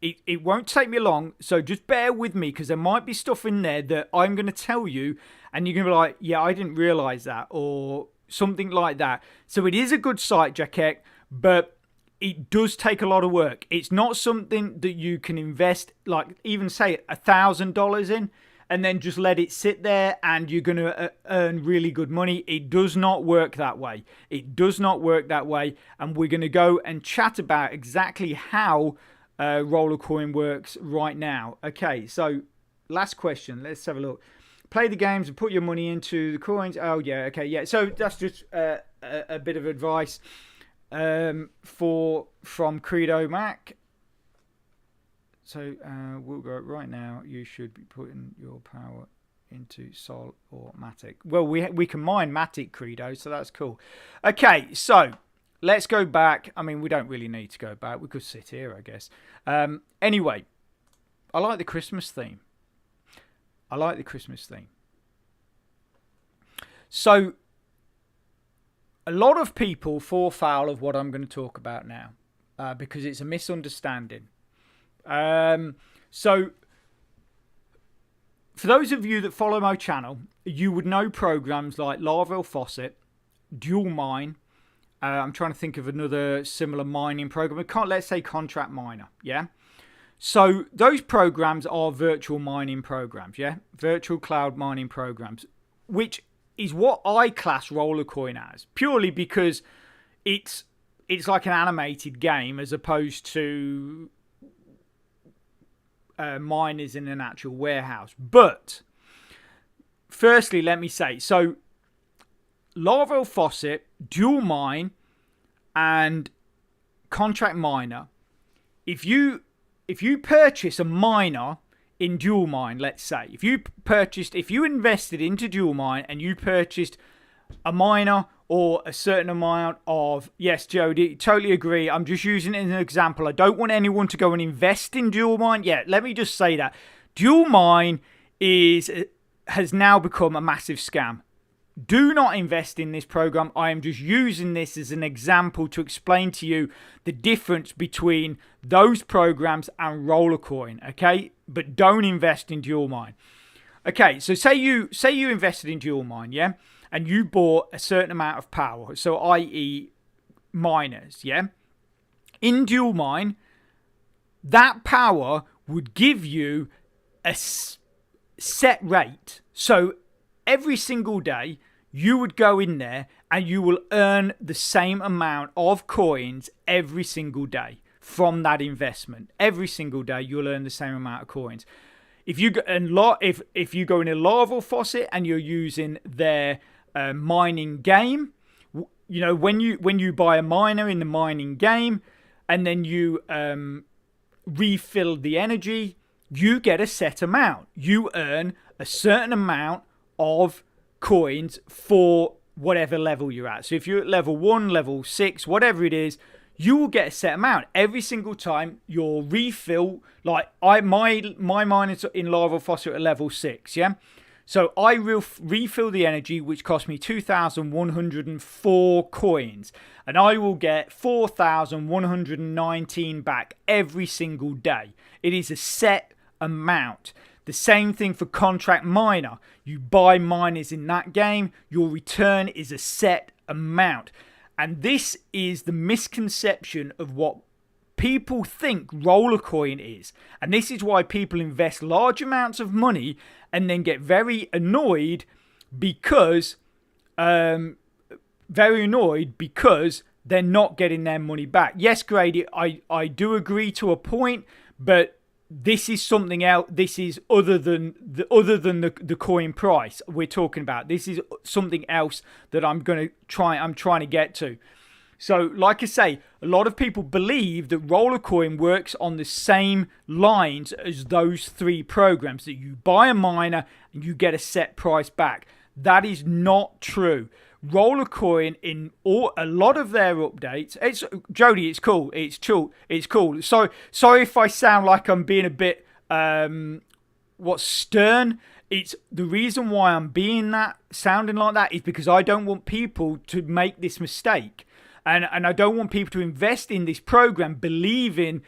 it won't take me long, so just bear with me, because there might be stuff in there that I'm going to tell you, and you're going to be like, yeah, I didn't realize that, or something like that. So it is a good site, Jackek, but it does take a lot of work. It's not something that you can invest, like even say $1,000 in, and then just let it sit there and you're going to earn really good money. It does not work that way. And we're going to go and chat about exactly how Rollercoin works right now. Okay, so last question. Let's have a look. Play the games and put your money into the coins. Oh, yeah, okay, yeah. So that's just a bit of advice from Credo Mac. So we'll go right now. You should be putting your power into Sol or Matic. Well, we can mine Matic, Credo, so that's cool. Okay, so let's go back. I mean, we don't really need to go back. We could sit here, I guess. Anyway, I like the Christmas theme. So a lot of people fall foul of what I'm going to talk about now because it's a misunderstanding. So for those of you that follow my channel, you would know programs like Laravel Faucet, Dual Mine. I'm trying to think of another similar mining program. Let's say Contract Miner, yeah? So those programs are virtual mining programs, yeah? Virtual cloud mining programs, which is what I class Rollercoin as, purely because it's like an animated game as opposed to miners in an actual warehouse. But firstly, let me say, so Laravel Faucet, Dual Mine, and Contract Miner, if you purchase a miner in Dual Mine, let's say, if you invested into Dual Mine and you purchased a miner or a certain amount of, yes, Jody, totally agree. I'm just using it as an example. I don't want anyone to go and invest in Dual Mine. Yeah, let me just say that Dual Mine has now become a massive scam. Do not invest in this program. I am just using this as an example to explain to you the difference between those programs and Rollercoin, okay? But don't invest in Dual Mine. Okay, so say you invested in Dual Mine, yeah? And you bought a certain amount of power, so i.e. miners, yeah? In Dual Mine, that power would give you set rate. So every single day you would go in there and you will earn the same amount of coins every single day from that investment. Every single day you'll earn the same amount of coins. If you go if you go in a lava faucet and you're using their mining game, when you buy a miner in the mining game and then you refill the energy, you get a set amount. You earn a certain amount of coins for whatever level you're at. So if you're at level 1, level 6, whatever it is, you will get a set amount every single time your refill. Like my miners in lava faucet at level 6, yeah. So I refill the energy, which cost me 2,104 coins, and I will get 4,119 back every single day. It is a set amount. The same thing for contract miner. You buy miners in that game, your return is a set amount. And this is the misconception of what people think Rollercoin is. And this is why people invest large amounts of money and then get very annoyed because they're not getting their money back. Yes, Grady, I do agree to a point, but this is something else. This is other than the coin price we're talking about. This is something else that I'm trying to get to. So, like I say, a lot of people believe that Rollercoin works on the same lines as those three programs, that you buy a miner and you get a set price back. That is not true. Rollercoin, in a lot of their updates, Jody, it's cool. It's cool. So sorry if I sound like I'm being a bit stern. It's the reason why I'm sounding like that is because I don't want people to make this mistake, and I don't want people to invest in this program believing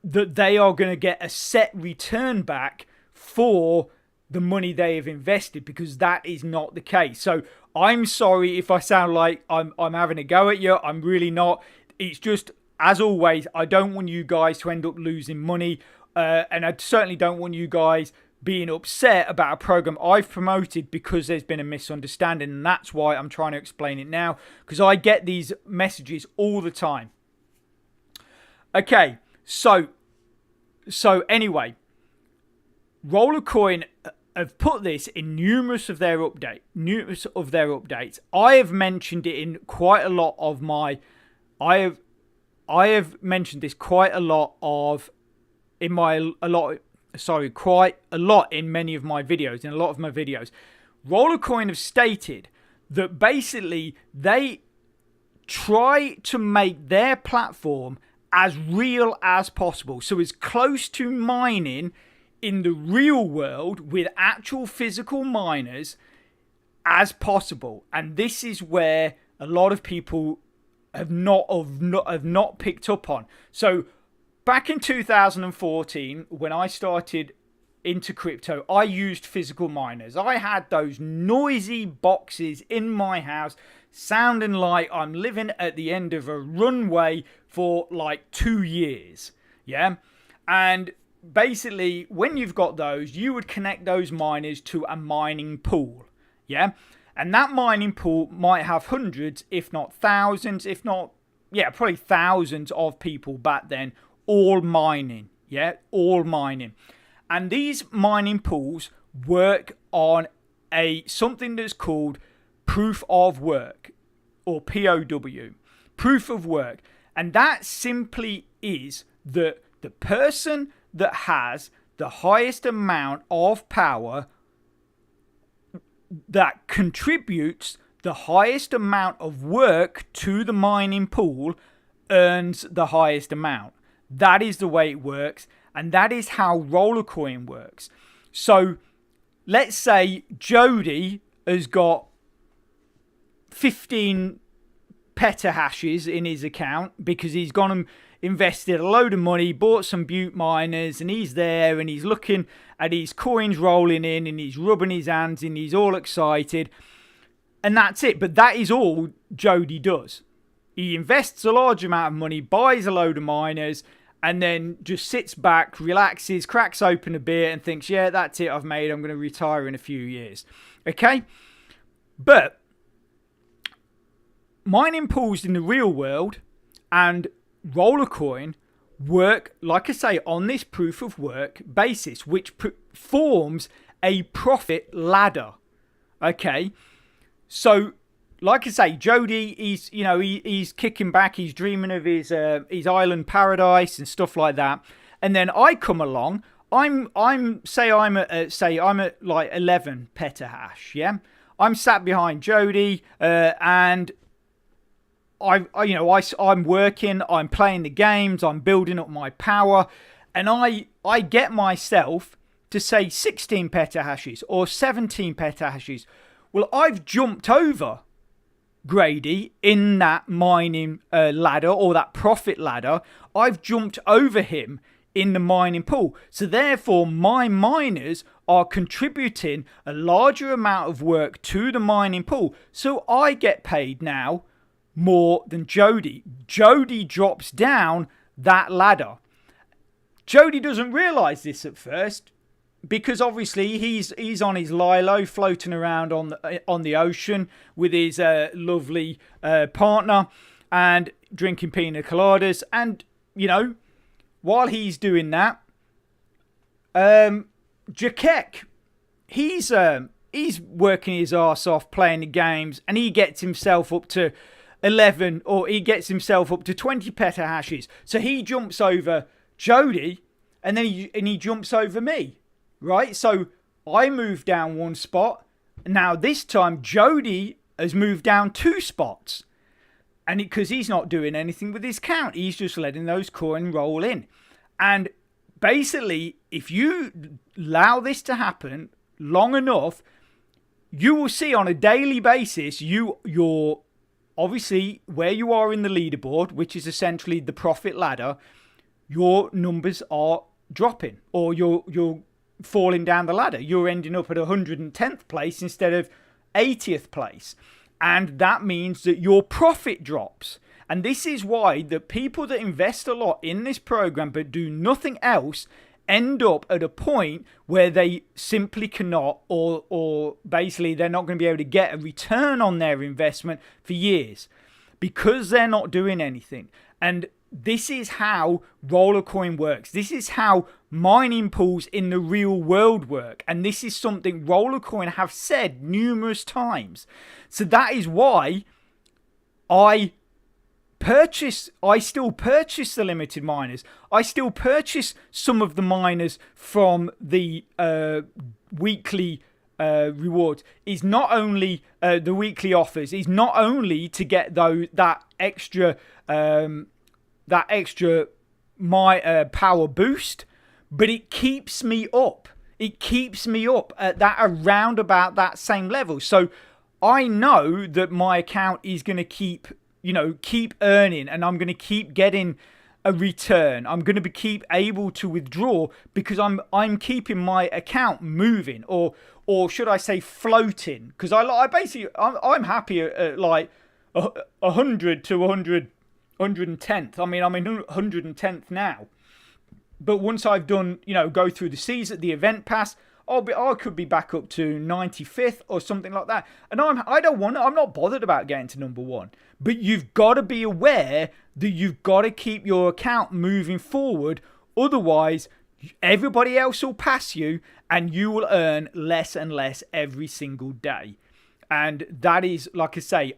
that they are going to get a set return back for the money they have invested, because that is not the case. So I'm sorry if I sound like I'm having a go at you. I'm really not. It's just, as always, I don't want you guys to end up losing money, and I certainly don't want you guys being upset about a program I've promoted because there's been a misunderstanding, and that's why I'm trying to explain it now, because I get these messages all the time. Okay, so anyway, Rollercoin have put this in numerous of their updates. I have mentioned it in quite a lot of my. I have mentioned this quite a lot in many of my videos. In a lot of my videos, Rollercoin have stated that basically they try to make their platform as real as possible, so as close to mining in the real world with actual physical miners as possible. And this is where a lot of people have not picked up on. So back in 2014, when I started into crypto, I used physical miners. I had those noisy boxes in my house sounding like I'm living at the end of a runway for like 2 years. Yeah. And basically, when you've got those, you would connect those miners to a mining pool, yeah? And that mining pool might have hundreds, if not thousands, probably thousands of people back then, all mining, yeah? All mining. And these mining pools work on something that's called proof of work, or POW, proof of work. And that simply is that the person that has the highest amount of power, that contributes the highest amount of work to the mining pool, earns the highest amount. That is the way it works, and that is how Rollercoin works. So let's say Jody has got 15 petahashes in his account because he's gone and invested a load of money, bought some Butte miners, and he's there and he's looking at his coins rolling in and he's rubbing his hands and he's all excited, and that's it. But that is all Jody does. He invests a large amount of money, buys a load of miners, and then just sits back, relaxes, cracks open a beer and thinks, yeah, that's it, I've made, I'm going to retire in a few years. Okay? But mining pools in the real world and Rollercoin work, like I say, on this proof of work basis, which forms a profit ladder. Okay? So, like I say, Jody, he's kicking back, he's dreaming of his island paradise and stuff like that. And then I come along, I'm at like 11 petahash, yeah? I'm sat behind Jody, and I'm working, I'm playing the games, I'm building up my power, and I get myself to say 16 petahashes or 17 petahashes. Well, I've jumped over Grady in that mining ladder or that profit ladder. I've jumped over him in the mining pool. So therefore, my miners are contributing a larger amount of work to the mining pool. So I get paid now more than Jody. Jody drops down that ladder. Jody doesn't realise this at first, because obviously he's on his lilo floating around on the ocean with his lovely partner and drinking pina coladas. And, while he's doing that, Jakek, he's working his arse off playing the games, and he gets himself up to 11, or he gets himself up to 20 petahashes. So he jumps over Jody, and then he jumps over me. Right, so I moved down one spot. Now this time Jody has moved down 2 spots, and because he's not doing anything with his count, he's just letting those coins roll in. And basically, if you allow this to happen long enough, you will see on a daily basis you're obviously where you are in the leaderboard, which is essentially the profit ladder. Your numbers are dropping, or you're falling down the ladder. You're ending up at 110th place instead of 80th place. And that means that your profit drops. And this is why the people that invest a lot in this program but do nothing else end up at a point where they simply cannot, or basically they're not going to be able to get a return on their investment for years because they're not doing anything. And this is how Rollercoin works. This is how mining pools in the real world work. And this is something Rollercoin have said numerous times. So that is why I still purchase the limited miners. I still purchase some of the miners from the weekly rewards. Is not only the weekly offers. Is not only to get that extra power boost, but it keeps me up. It keeps me up at that around about that same level. So I know that my account is going to keep earning, and I'm going to keep getting a return. I'm going to keep able to withdraw because I'm keeping my account moving, or should I say floating? Because I'm happy at like 100 to 110th. I mean, I'm in 110th now. But once I've done, go through the season, the event pass, I could be back up to 95th or something like that. And I'm not bothered about getting to number 1. But you've got to be aware that you've got to keep your account moving forward. Otherwise, everybody else will pass you and you will earn less and less every single day. And that is, like I say,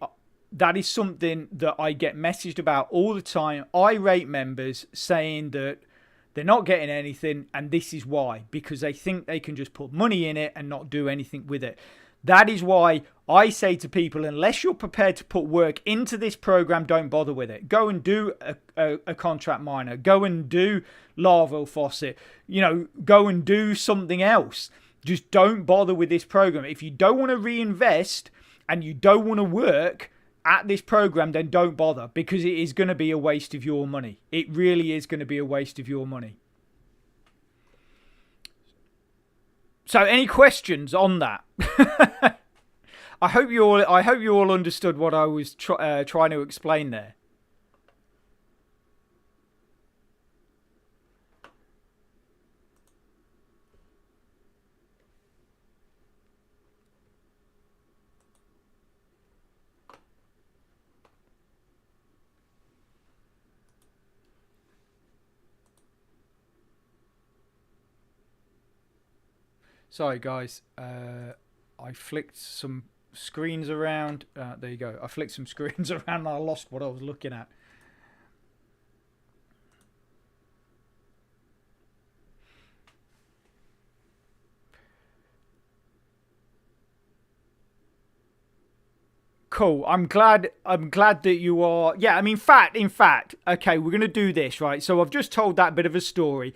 that is something that I get messaged about all the time. Irate members saying that they're not getting anything, and this is why. Because they think they can just put money in it and not do anything with it. That is why I say to people, unless you're prepared to put work into this program, don't bother with it. Go and do a contract miner. Go and do larval faucet. Go and do something else. Just don't bother with this program. If you don't want to reinvest and you don't want to work at this program, then don't bother, because it is going to be a waste of your money. It really is going to be a waste of your money. So, any questions on that? I hope you all understood what I was trying to explain there. Sorry, guys. I flicked some screens around. There you go. I flicked some screens around and I lost what I was looking at. Cool. I'm glad that you are. Yeah, I mean, in fact, okay, we're gonna do this, right? So I've just told that bit of a story.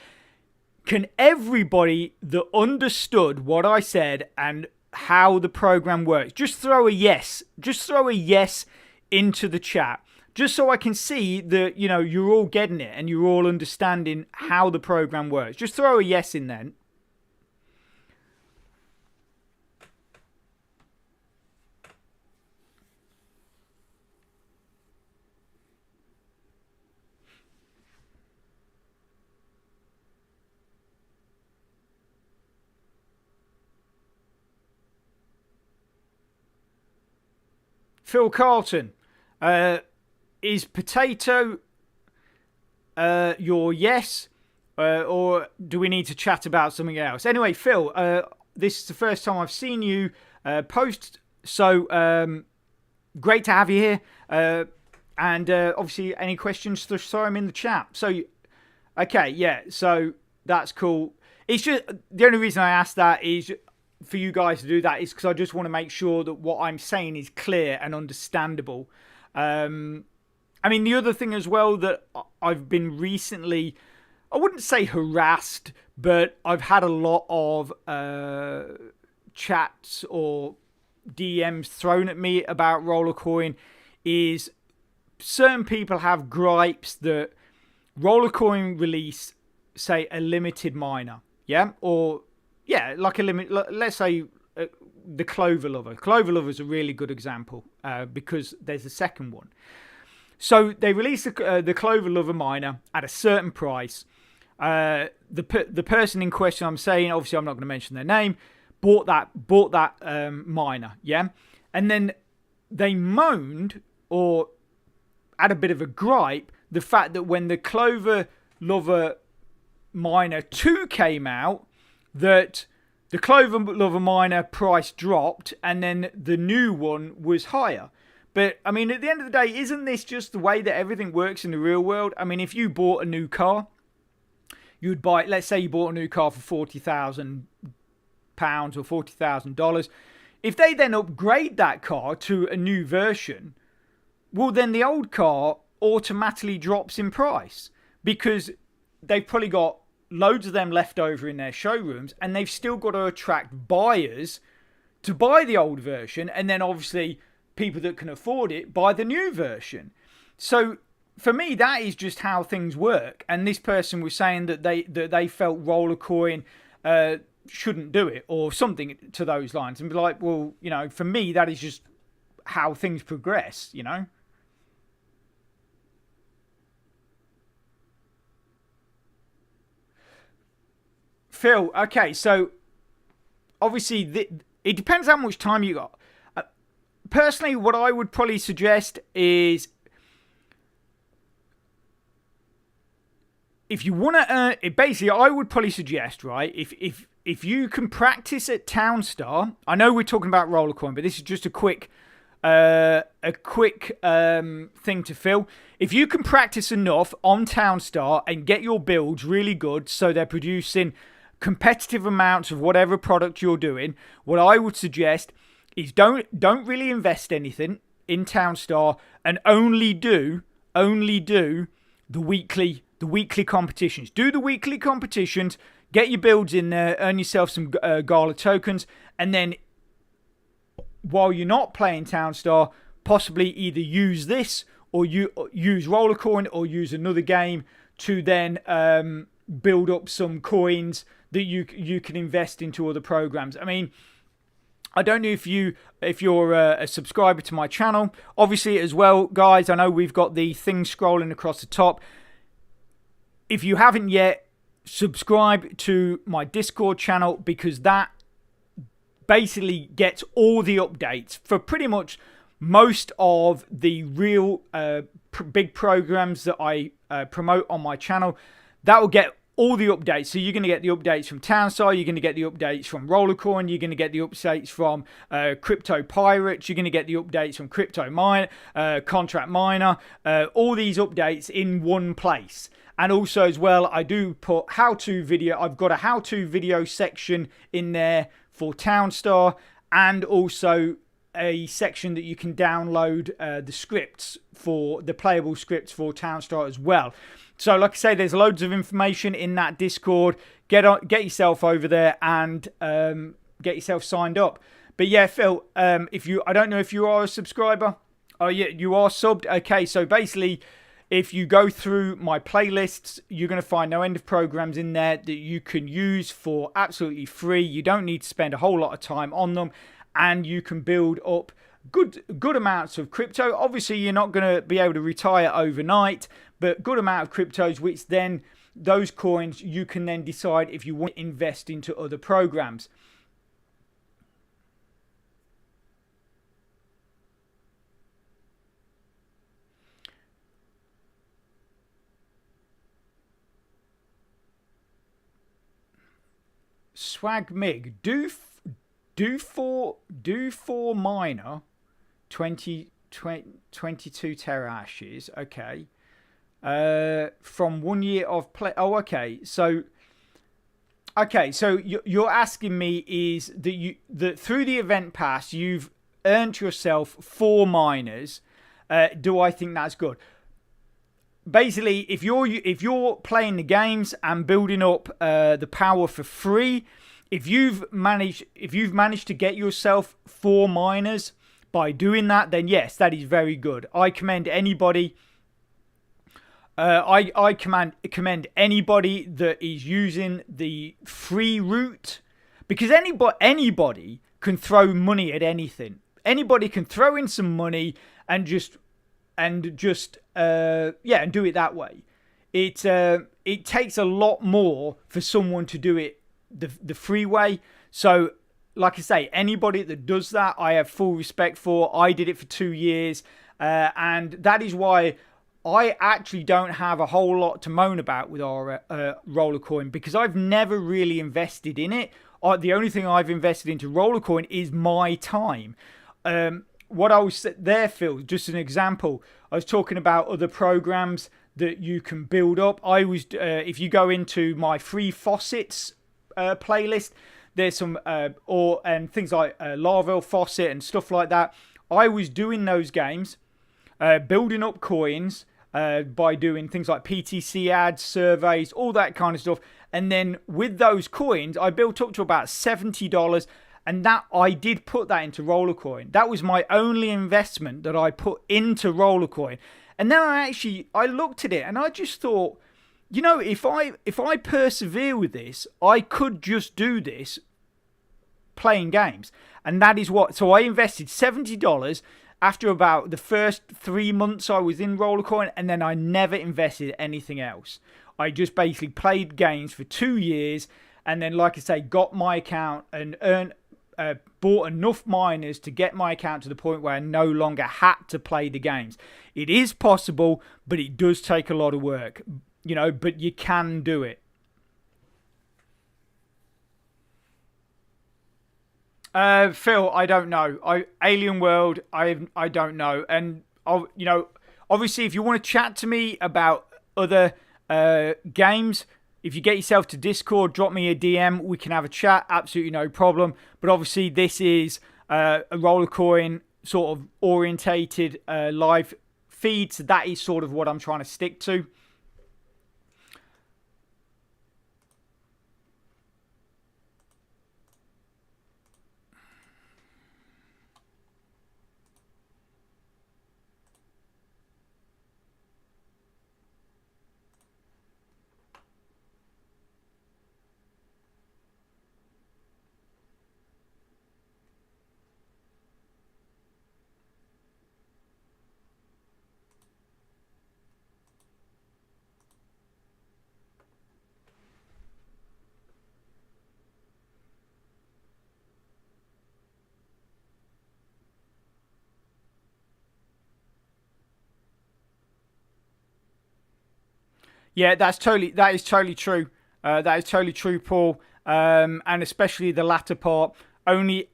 Can everybody that understood what I said and how the program works just throw a yes? Just throw a yes into the chat. Just so I can see that, you're all getting it and you're all understanding how the program works. Just throw a yes in then. Phil Carlton, is potato your yes, or do we need to chat about something else? Anyway, Phil, this is the first time I've seen you post, so great to have you here. And obviously, any questions, just throw them in the chat. So, okay, yeah, so that's cool. It's just the only reason I asked that is for you guys to do that is because I just want to make sure that what I'm saying is clear and understandable. I mean, the other thing as well that I've been recently, I wouldn't say harassed, but I've had a lot of chats or DMs thrown at me about Rollercoin is certain people have gripes that Rollercoin release, say, a limited miner, yeah? Or, yeah, like a limit, let's say the Clover Lover. Clover Lover is a really good example because there's a second one. So they released the Clover Lover miner at a certain price. The person in question, I'm saying, obviously I'm not going to mention their name, bought that miner, yeah? And then they moaned or had a bit of a gripe the fact that when the Clover Lover miner 2 came out, that the Clover Lover miner price dropped and then the new one was higher. But, I mean, at the end of the day, isn't this just the way that everything works in the real world? I mean, if you bought a new car, you'd buy, let's say you bought a new car for £40,000 or $40,000. If they then upgrade that car to a new version, well, then the old car automatically drops in price because they've probably got loads of them left over in their showrooms and they've still got to attract buyers to buy the old version, and then obviously people that can afford it buy the new version. So for me, that is just how things work. And this person was saying that they felt Rollercoin shouldn't do it or something to those lines, and be like, well, for me that is just how things progress, Phil, okay, so obviously it depends how much time you got. Personally, what I would probably suggest is if you want to earn it, basically, I would probably suggest, right, if you can practice at Townstar. I know we're talking about Rollercoin, but this is just a quick thing to fill. If you can practice enough on Townstar and get your builds really good so they're producing competitive amounts of whatever product you're doing, what I would suggest is don't really invest anything in Townstar and only do the weekly competitions. Do the weekly competitions, get your builds in there, earn yourself some Gala tokens, and then while you're not playing Townstar, possibly either use this or use Rollercoin or use another game to then build up some coins that you can invest into other programs. I mean, I don't know if you're a subscriber to my channel. Obviously, as well, guys, I know we've got the thing scrolling across the top. If you haven't yet, subscribe to my Discord channel because that basically gets all the updates for pretty much most of the real big programs that I promote on my channel. That will get all the updates. So you're going to get the updates from Townstar, you're going to get the updates from Rollercoin, you're going to get the updates from Crypto Pirates, you're going to get the updates from Crypto Mine, Contract Miner, all these updates in one place. And also as well, I do put how-to video. I've got a how-to video section in there for Townstar, and also a section that you can download the scripts for the playable scripts for Townstar as well. So like I say, there's loads of information in that Discord. Get yourself over there and get yourself signed up. But yeah, Phil, I don't know if you are a subscriber. Oh yeah, you are subbed. Okay, so basically, if you go through my playlists, you're going to find no end of programs in there that you can use for absolutely free. You don't need to spend a whole lot of time on them, and you can build up good amounts of crypto. Obviously, you're not going to be able to retire overnight, but good amount of cryptos, which then those coins you can then decide if you want to invest into other programs. Swag Mig, do for miner 22 terahashes. Okay. From 1 year of play. Oh, okay. So you're asking me is that through the event pass you've earned yourself 4 miners. Do I think that's good? Basically, if you're playing the games and building up the power for free, if you've managed to get yourself 4 miners by doing that, then yes, that is very good. I commend anybody. I commend anybody that is using the free route, because anybody can throw money at anything. Anybody can throw in some money and do it that way. It takes a lot more for someone to do it the free way. So like I say, anybody that does that, I have full respect for. I did it for 2 years, and that is why I actually don't have a whole lot to moan about with our Rollercoin, because I've never really invested in it. The only thing I've invested into Rollercoin is my time. What I was there, Phil, just an example. I was talking about other programs that you can build up. If you go into my free faucets playlist, there's some and things like Laravel faucet and stuff like that. I was doing those games, building up coins by doing things like PTC ads, surveys, all that kind of stuff. And then with those coins, I built up to about $70. And that I did put that into Rollercoin. That was my only investment that I put into Rollercoin. And then I looked at it and I just thought, you know, if I persevere with this, I could just do this playing games. And that is what. So I invested $70 after about the first 3 months I was in Rollercoin, and then I never invested anything else. I just basically played games for 2 years, and then, like I say, got my account and bought enough miners to get my account to the point where I no longer had to play the games. It is possible, but it does take a lot of work, you know, but you can do it. Phil, I don't know. Alien World, I don't know. And, you know, obviously if you want to chat to me about other games, if you get yourself to Discord, drop me a DM. We can have a chat. Absolutely no problem. But obviously, this is a Rollercoin sort of orientated live feed. So that is sort of what I'm trying to stick to. Yeah, that is totally true. That is totally true, Paul. And especially the latter part. It's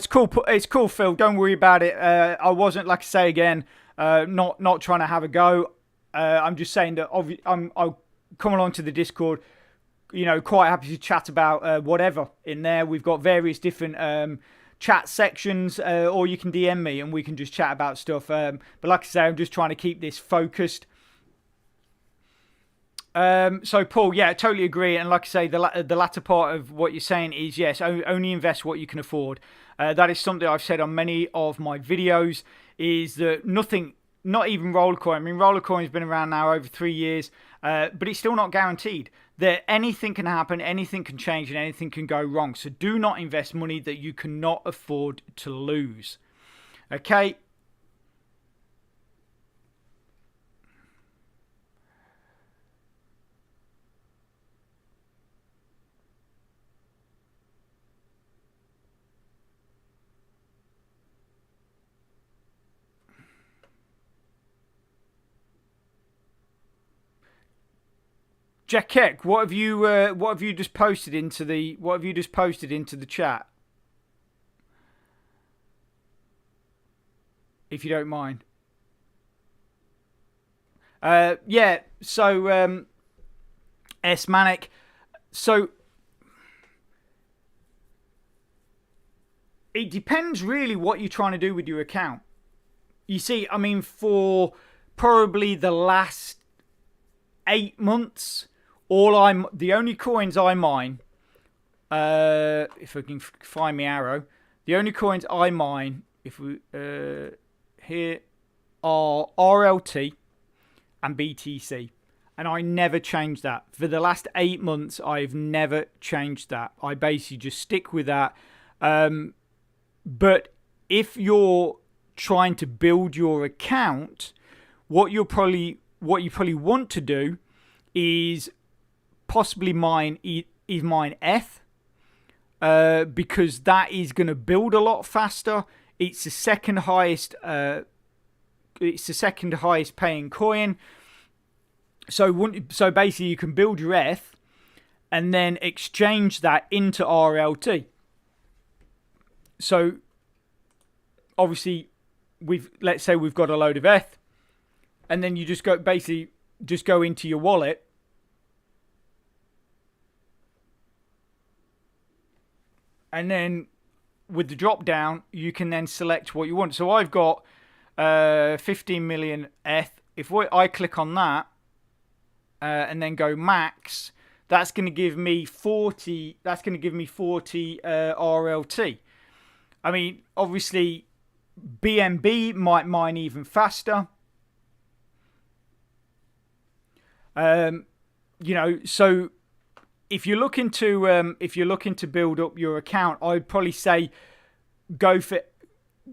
cool. It's cool, Phil. Don't worry about it. I wasn't, like I say again, not trying to have a go. I'm just saying that I'll come along to the Discord. Quite happy to chat about whatever in there. We've got various different chat sections, or you can DM me and we can just chat about stuff. But like I say, I'm just trying to keep this focused. So Paul, yeah, I totally agree. And like I say, the latter part of what you're saying is yes, only invest what you can afford. That is something I've said on many of my videos. Is that nothing? Not even Rollercoin. I mean, Rollercoin's been around now over 3 years, but it's still not guaranteed. That anything can happen, anything can change, and anything can go wrong. So do not invest money that you cannot afford to lose. Okay. Jackek, what have you just posted into the chat? If you don't mind. Yeah. So S Manic. So it depends really what you're trying to do with your account. You see, I mean, for probably the last 8 months. The only coins I mine, if I can find my arrow, the only coins I mine, if we here, are RLT and BTC, and I never changed that for the last 8 months. I've never changed that. I basically just stick with that. But if you're trying to build your account, what you probably want to do is possibly mine ETH, because that is going to build a lot faster. It's the second highest. It's the second highest paying coin. So basically, you can build your ETH and then exchange that into RLT. So obviously, let's say we've got a load of ETH, and then you just go into your wallet. And then with the drop down, you can then select what you want. So I've got 15 million ETH. If I click on that and then go max, that's going to give me 40. That's going to give me 40 RLT. I mean, obviously, BNB might mine even faster. So if you're looking to build up your account, I'd probably say go for it,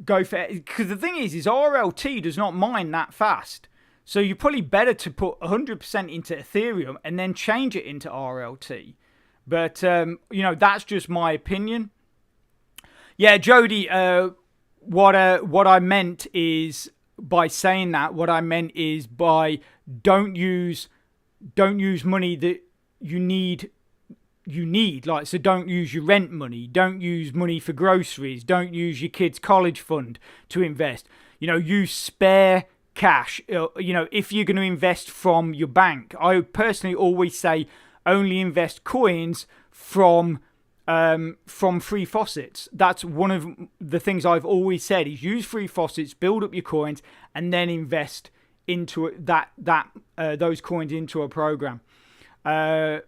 because the thing is RLT does not mine that fast. So you're probably better to put 100% into Ethereum and then change it into RLT. But that's just my opinion. Yeah, Jody. What I meant is by saying that. What I meant is by don't use money that you need. Like, so don't use your rent money, don't use money for groceries, don't use your kids' college fund to invest. Use spare cash. If you're going to invest from your bank, I personally always say only invest coins from free faucets. That's one of the things I've always said, is use free faucets, build up your coins, and then invest into those coins into a program. I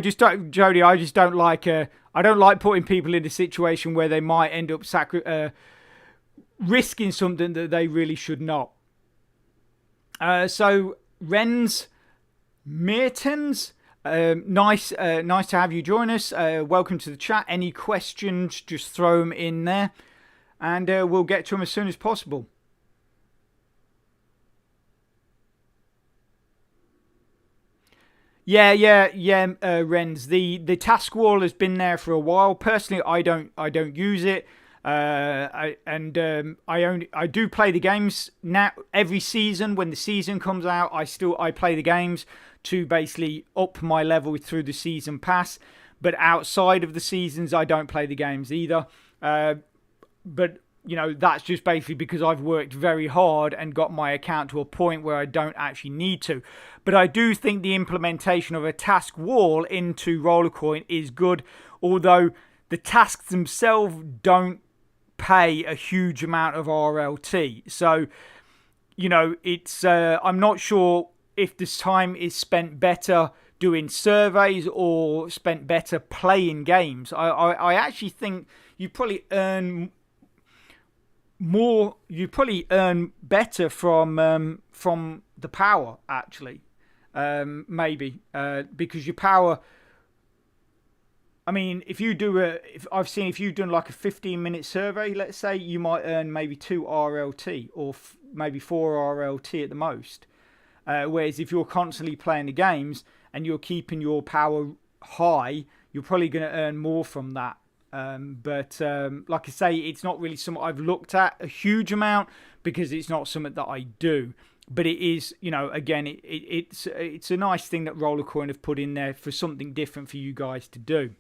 just don't, Jody. I just don't like. I don't like putting people in a situation where they might end up risking something that they really should not. So Renz Mertens, nice to have you join us. Welcome to the chat. Any questions? Just throw them in there, and we'll get to them as soon as possible. Yeah, Renz. The task wall has been there for a while. Personally, I don't use it. I do play the games now every season. When the season comes out, I play the games to basically up my level through the season pass. But outside of the seasons, I don't play the games either. But that's just basically because I've worked very hard and got my account to a point where I don't actually need to. But I do think the implementation of a task wall into Rollercoin is good, although the tasks themselves don't pay a huge amount of RLT. So, it's I'm not sure if this time is spent better doing surveys or spent better playing games. I actually think you probably earn more. You probably earn better from the power, actually. Maybe because your power. I mean, if you've done like a 15-minute survey, let's say, you might earn maybe 2 RLT or maybe 4 RLT at the most. Whereas if you're constantly playing the games and you're keeping your power high, you're probably going to earn more from that. But like I say, it's not really something I've looked at a huge amount because it's not something that I do. But it is, again, it's a nice thing that Rollercoin have put in there for something different for you guys to do.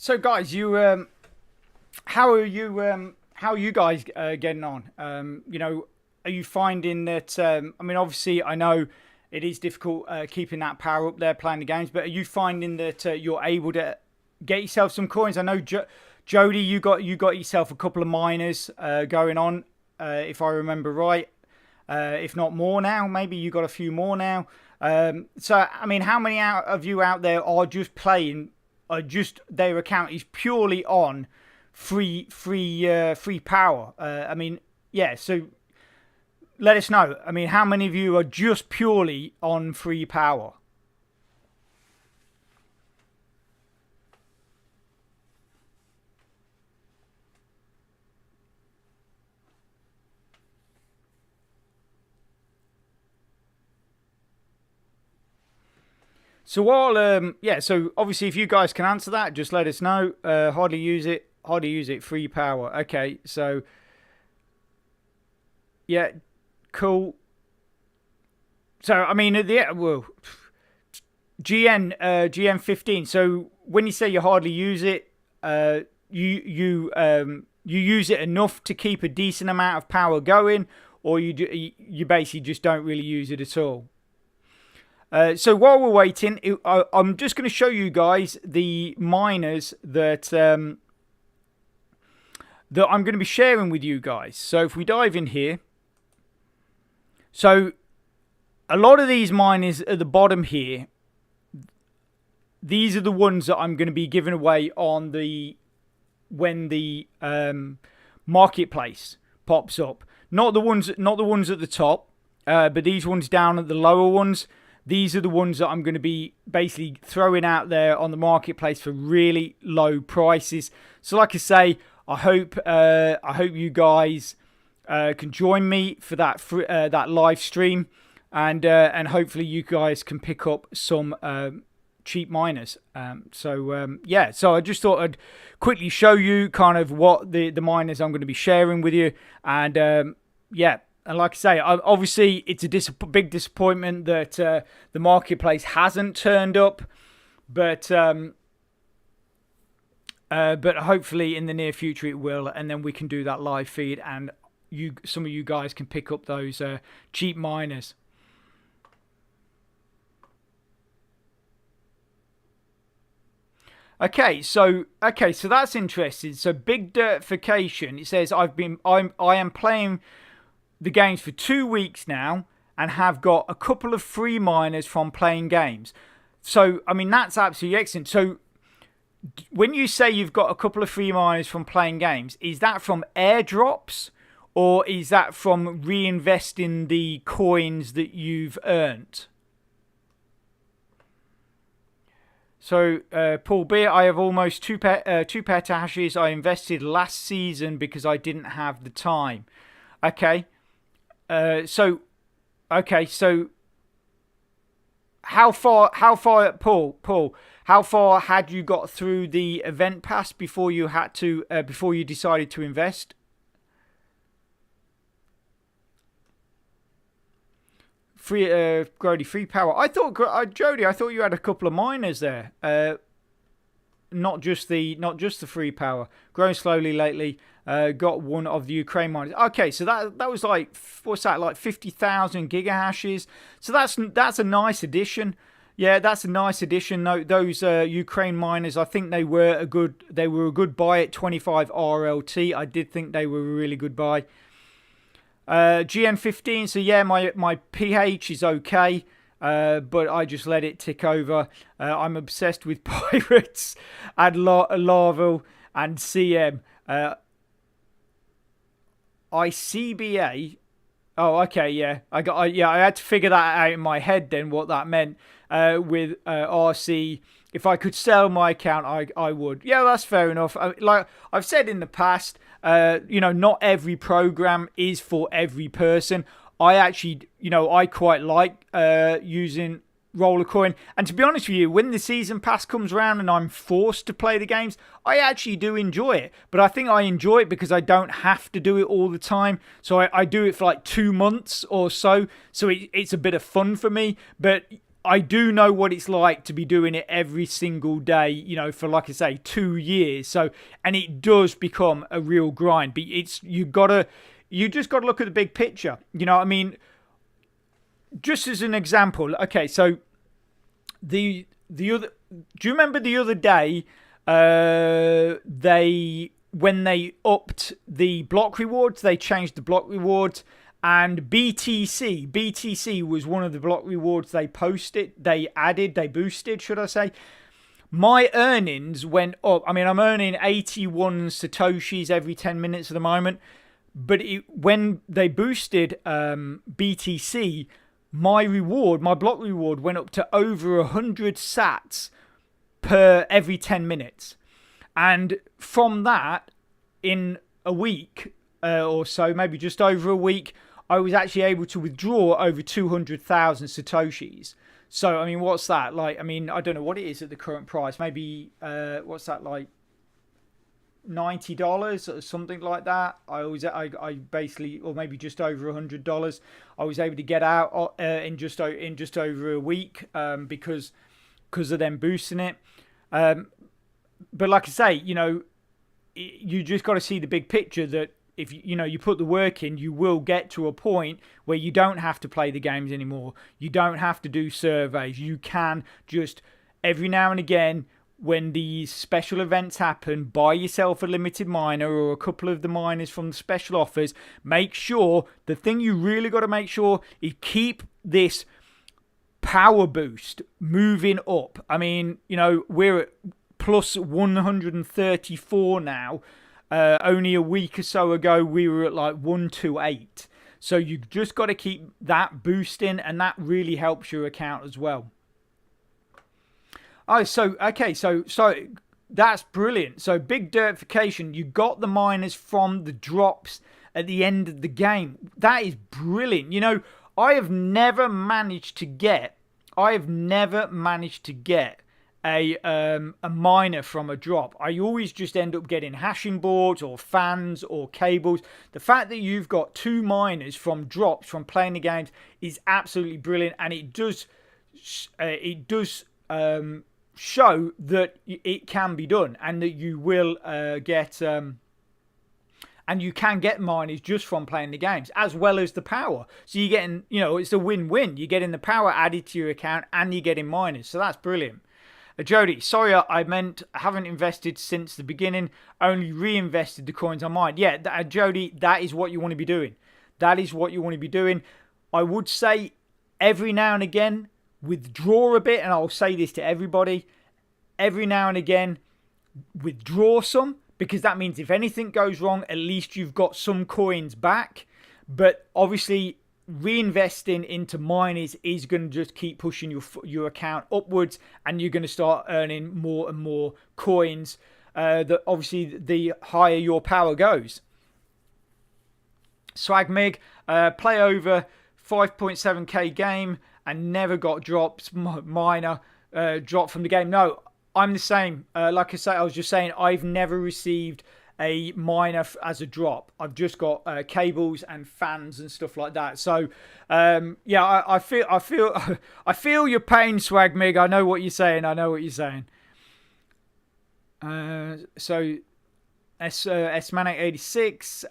So, guys, how are you guys getting on? Are you finding that? I mean, obviously, I know it is difficult keeping that power up there playing the games, but are you finding that you're able to get yourself some coins? I know, Jody, you got yourself a couple of miners going on, if I remember right. If not more now, maybe you got a few more now. So, I mean, how many of you out there are just playing? Just their account is purely on free power. I mean, yeah. So let us know. I mean, how many of you are just purely on free power? So so obviously if you guys can answer that, just let us know. Hardly use it, free power. Okay, so yeah, cool. So I mean, GN 15. So when you say you hardly use it, you use it enough to keep a decent amount of power going, or you basically just don't really use it at all. So while we're waiting, I'm just going to show you guys the miners that I'm going to be sharing with you guys. So if we dive in here, so a lot of these miners at the bottom here, these are the ones that I'm going to be giving away on when the marketplace pops up. Not the ones at the top, but these ones down at the lower ones. these are the ones that I'm going to be basically throwing out there on the marketplace for really low prices. So like I say, I hope you guys can join me for that live stream, and hopefully you guys can pick up some cheap miners. So I just thought I'd quickly show you kind of what the miners I'm going to be sharing with you, and and like I say, obviously it's a big disappointment that the marketplace hasn't turned up, but hopefully in the near future it will, and then we can do that live feed, and some of you guys can pick up those cheap miners. Okay, so that's interesting. So Big Dirtification, it says I am playing the games for 2 weeks now and have got a couple of free miners from playing games. So I mean that's absolutely excellent. So when you say you've got a couple of free miners from playing games, is that from airdrops or is that from reinvesting the coins that you've earned? So, Paul Beer, I have almost 2 petahashes I invested last season because I didn't have the time. Okay. So how far, Paul, how far had you got through the event pass before you decided to invest? Grody, free power. I thought, Jody, I thought you had a couple of miners there. Not just the free power. Growing slowly lately. Got one of the Ukraine miners. Okay, so that was like, what's that, like 50,000 gigahashes. So that's a nice addition. Yeah, that's a nice addition. Those Ukraine miners, I think they were a good buy at 25 RLT. I did think they were a really good buy. GN15, so yeah, my pH is okay, but I just let it tick over. I'm obsessed with Pirates and Larval and CM. ICBA. Oh, okay, yeah. I had to figure that out in my head then, what that meant with RC. If I could sell my account, I would. Yeah, that's fair enough. Like I've said in the past, not every program is for every person. I actually, I quite like using Rollercoin. And to be honest with you, when the season pass comes around and I'm forced to play the games, I actually do enjoy it. But I think I enjoy it because I don't have to do it all the time. So I do it for like 2 months or so. So it's a bit of fun for me. But I do know what it's like to be doing it every single day, for, like I say, 2 years. So, and it does become a real grind. But you just got to look at the big picture. You know what I mean? Just as an example, okay, so the other, do you remember the other day when they upped the block rewards, they changed the block rewards, and BTC was one of the block rewards they boosted, should I say. My earnings went up. I mean, I'm earning 81 Satoshis every 10 minutes at the moment, but when they boosted BTC, my block reward went up to over 100 sats per every 10 minutes. And from that, in a week or so, maybe just over a week, I was actually able to withdraw over 200,000 Satoshis. So, I mean, what's that? Like, I mean, I don't know what it is at the current price. Maybe, what's that, like $90 or something like that. I basically, or maybe just over $100. I was able to get out in just over a week because of them boosting it. But like I say, you just got to see the big picture that if you put the work in, you will get to a point where you don't have to play the games anymore. You don't have to do surveys. You can just every now and again, when these special events happen, buy yourself a limited miner or a couple of the miners from the special offers. Make sure, the thing you really got to make sure is keep this power boost moving up. I mean, we're at plus 134 now. Only a week or so ago, we were at like 128. So you've just got to keep that boosting, and that really helps your account as well. Oh, so okay, so that's brilliant. So big dirtification. You got the miners from the drops at the end of the game. That is brilliant. You know, I have never managed to get a miner from a drop. I always just end up getting hashing boards or fans or cables. The fact that you've got 2 miners from drops from playing the games is absolutely brilliant, and it does show that it can be done, and that you will get and you can get miners just from playing the games, as well as the power. So you're getting, it's a win-win. You're getting the power added to your account, and you're getting miners. So that's brilliant. Jody, sorry, I meant I haven't invested since the beginning. Only reinvested the coins I mined. Yeah, Jody, that is what you want to be doing. That is what you want to be doing. I would say every now and again, withdraw a bit, and I'll say this to everybody. Every now and again, withdraw some, because that means if anything goes wrong, at least you've got some coins back. But obviously, reinvesting into miners is going to just keep pushing your account upwards, and you're going to start earning more and more coins. That obviously, the higher your power goes. Swagmig, play over 5.7k game and never got drops. Miner dropped from the game. No, I'm the same. Like I was just saying, I've never received a miner as a drop. I've just got cables and fans and stuff like that. So yeah, I feel I feel your pain, Swagmig. I know what you're saying. So S-Manic 86.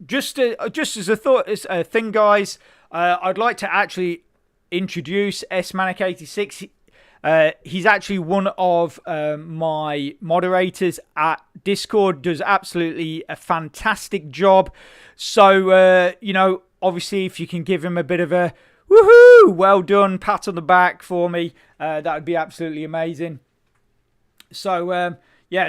Just as a thought, as a thing, guys, I'd like to actually introduce S-Manic 86. He's actually one of my moderators at Discord. Does absolutely a fantastic job. So, obviously, if you can give him a bit of a woohoo, well done, pat on the back for me, that would be absolutely amazing. So,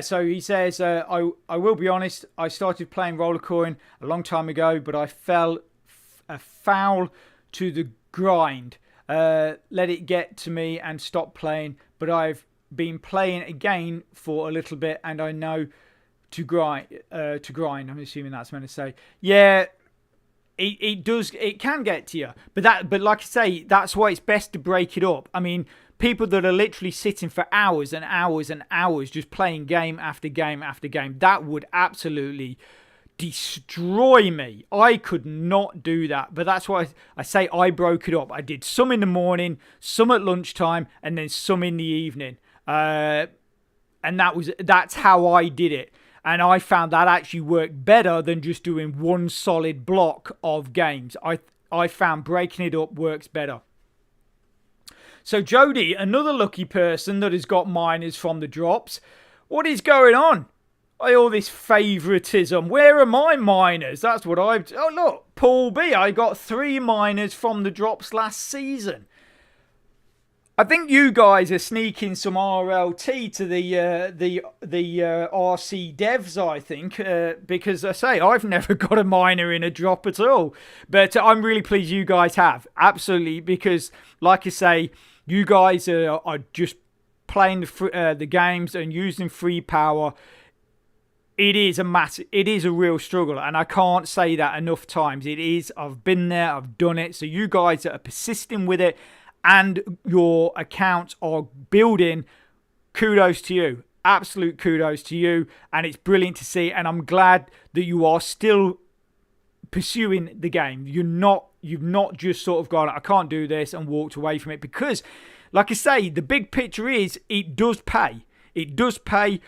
so he says, I will be honest, I started playing Rollercoin a long time ago, but I fell foul to the grind. Let it get to me and stop playing, but I've been playing again for a little bit, and I know to grind. I'm assuming that's meant to say. Yeah, it does. It can get to you, but like I say, that's why it's best to break it up. I mean, people that are literally sitting for hours and hours and hours just playing game after game after game, that would absolutely destroy me. I could not do that, but that's why I say I broke it up. I did some in the morning, some at lunchtime, and then some in the evening, and that's how I did it. And I found that actually worked better than just doing one solid block of games. I found breaking it up works better. So Jody, another lucky person that has got miners from the drops. What is going on? All this favoritism. Where are my miners? That's what I've... Oh, look. Paul B. I got 3 miners from the drops last season. I think you guys are sneaking some RLT to the RC devs, I think. Because I say, I've never got a miner in a drop at all. But I'm really pleased you guys have. Absolutely. Because, like I say, you guys are just playing the games and using free power. It is a real struggle, and I can't say that enough times. It is. I've been there, I've done it. So you guys that are persisting with it and your accounts are building, kudos to you. Absolute kudos to you, and it's brilliant to see, and I'm glad that you are still pursuing the game. You've not just sort of gone, I can't do this, and walked away from it, because, like I say, the big picture is it does pay. It does pay.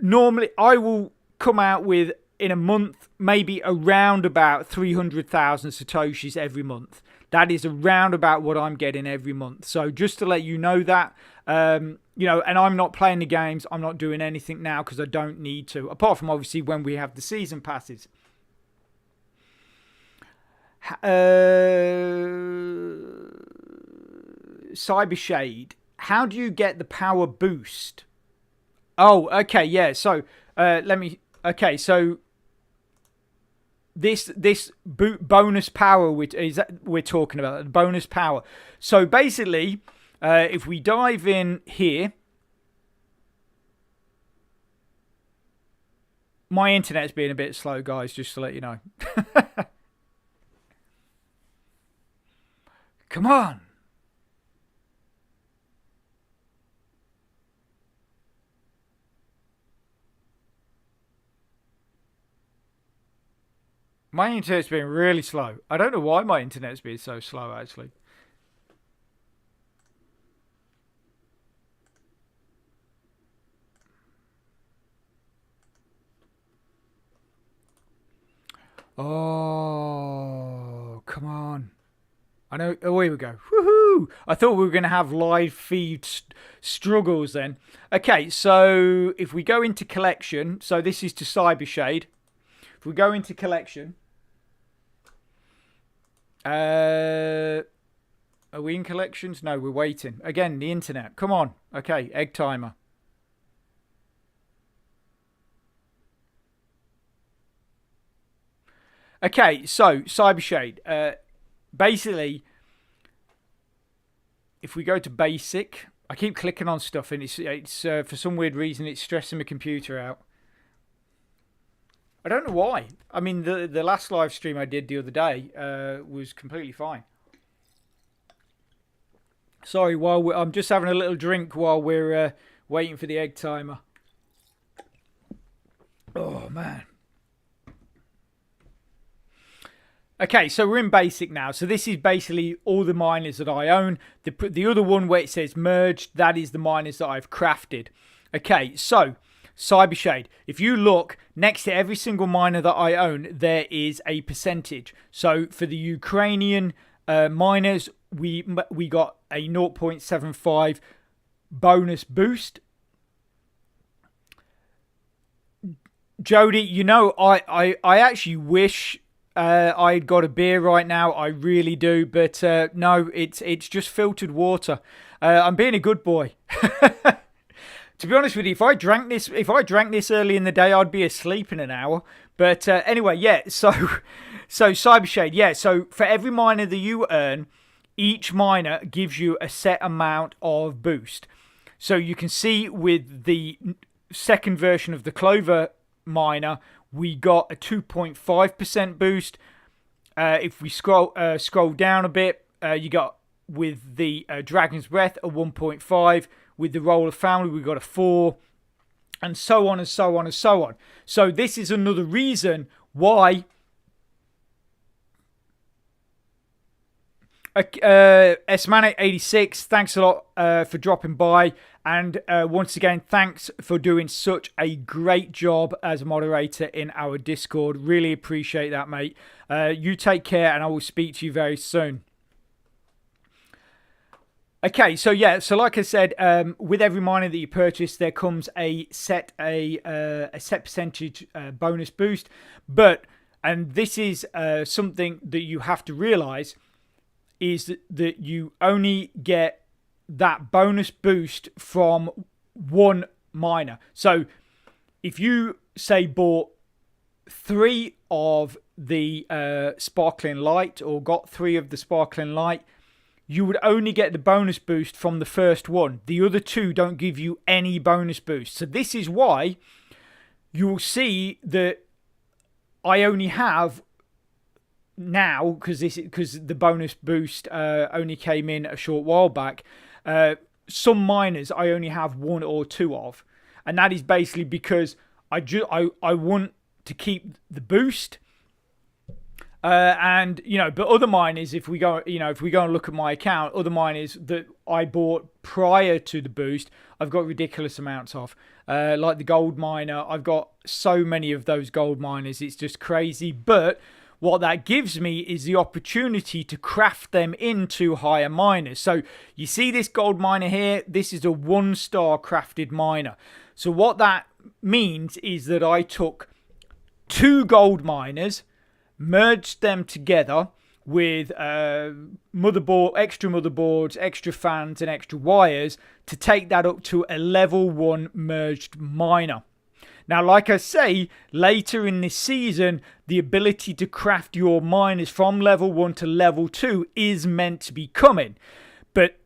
Normally, I will come out with, in a month, maybe around about 300,000 Satoshis every month. That is around about what I'm getting every month. So just to let you know that, and I'm not playing the games. I'm not doing anything now because I don't need to, apart from obviously when we have the season passes. Cybershade, how do you get the power boost? Oh, okay, yeah. So Let me. Okay, so this bonus power, which is that we're talking about, the bonus power. So basically, if we dive in here, my internet's being a bit slow, guys. Just to let you know. Come on. My internet's been really slow. I don't know why my internet's been so slow, actually. Oh, come on. I know. Oh, here we go. Woohoo! I thought we were going to have live feed struggles then. Okay, so if we go into collection, so this is to Cybershade. If we go into collection, are we in collections? No, we're waiting. Again, the internet. Come on. Okay, egg timer. Okay, so Cybershade. Basically, if we go to basic, I keep clicking on stuff and it's for some weird reason it's stressing my computer out. I don't know why. I mean, the last live stream I did the other day was completely fine. Sorry, I'm just having a little drink while we're waiting for the egg timer. Oh, man. Okay, so we're in basic now. So this is basically all the miners that I own. The other one where it says merged, that is the miners that I've crafted. Okay, so Cybershade. If you look next to every single miner that I own, there is a percentage. So for the Ukrainian miners, we got a 0.75 bonus boost. Jody, you know, I actually wish I'd got a beer right now. I really do, but no, it's just filtered water. I'm being a good boy. To be honest with you, if I drank this early in the day, I'd be asleep in an hour. But anyway, yeah. So Cybershade, yeah. So for every miner that you earn, each miner gives you a set amount of boost. So you can see with the second version of the Clover miner, we got a 2.5% boost. If we scroll down a bit, you got with the Dragon's Breath a 1.5. With the Roller Family, we got a 4, and so on and so on and so on. So this is another reason why Esmanic86, thanks a lot for dropping by. And once again, thanks for doing such a great job as a moderator in our Discord. Really appreciate that, mate. You take care, and I will speak to you very soon. Okay, so yeah, so like I said, with every miner that you purchase, there comes a set percentage bonus boost. And this is something that you have to realize, is that you only get that bonus boost from one miner. So if you say bought 3 of the sparkling light, or got 3 of the sparkling light, you would only get the bonus boost from the first one. The other 2 don't give you any bonus boost. So this is why you'll see that I only have now, because the bonus boost only came in a short while back. Some miners I only have 1 or 2 of, and that is basically because I want to keep the boost. And but other miners, if we go and look at my account, other miners that I bought prior to the boost, I've got ridiculous amounts of. Like the gold miner, I've got so many of those gold miners, it's just crazy. But what that gives me is the opportunity to craft them into higher miners. So you see this gold miner here, this is a 1-star crafted miner. So what that means is that I took 2 gold miners, merged them together with extra motherboards, extra fans, and extra wires to take that up to a level 1 merged miner. Now, like I say, later in this season, the ability to craft your miners from level 1 to level 2 is meant to be coming. But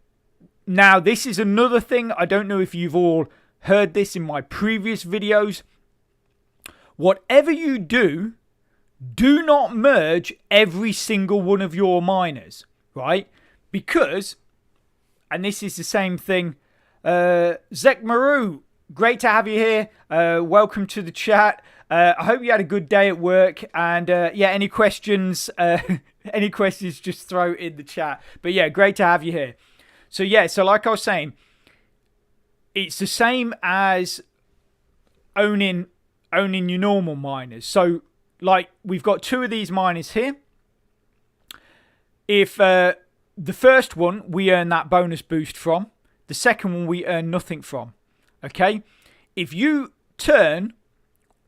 now this is another thing. I don't know if you've all heard this in my previous videos. Whatever you do, do not merge every single one of your miners, right? Because, and this is the same thing, Zek Maru, great to have you here. Welcome to the chat. I hope you had a good day at work. And yeah, any questions, just throw in the chat. But yeah, great to have you here. So yeah, so like I was saying, it's the same as owning your normal miners. So like we've got 2 of these miners here. If the first one we earn that bonus boost from, the second one we earn nothing from. Okay, if you turn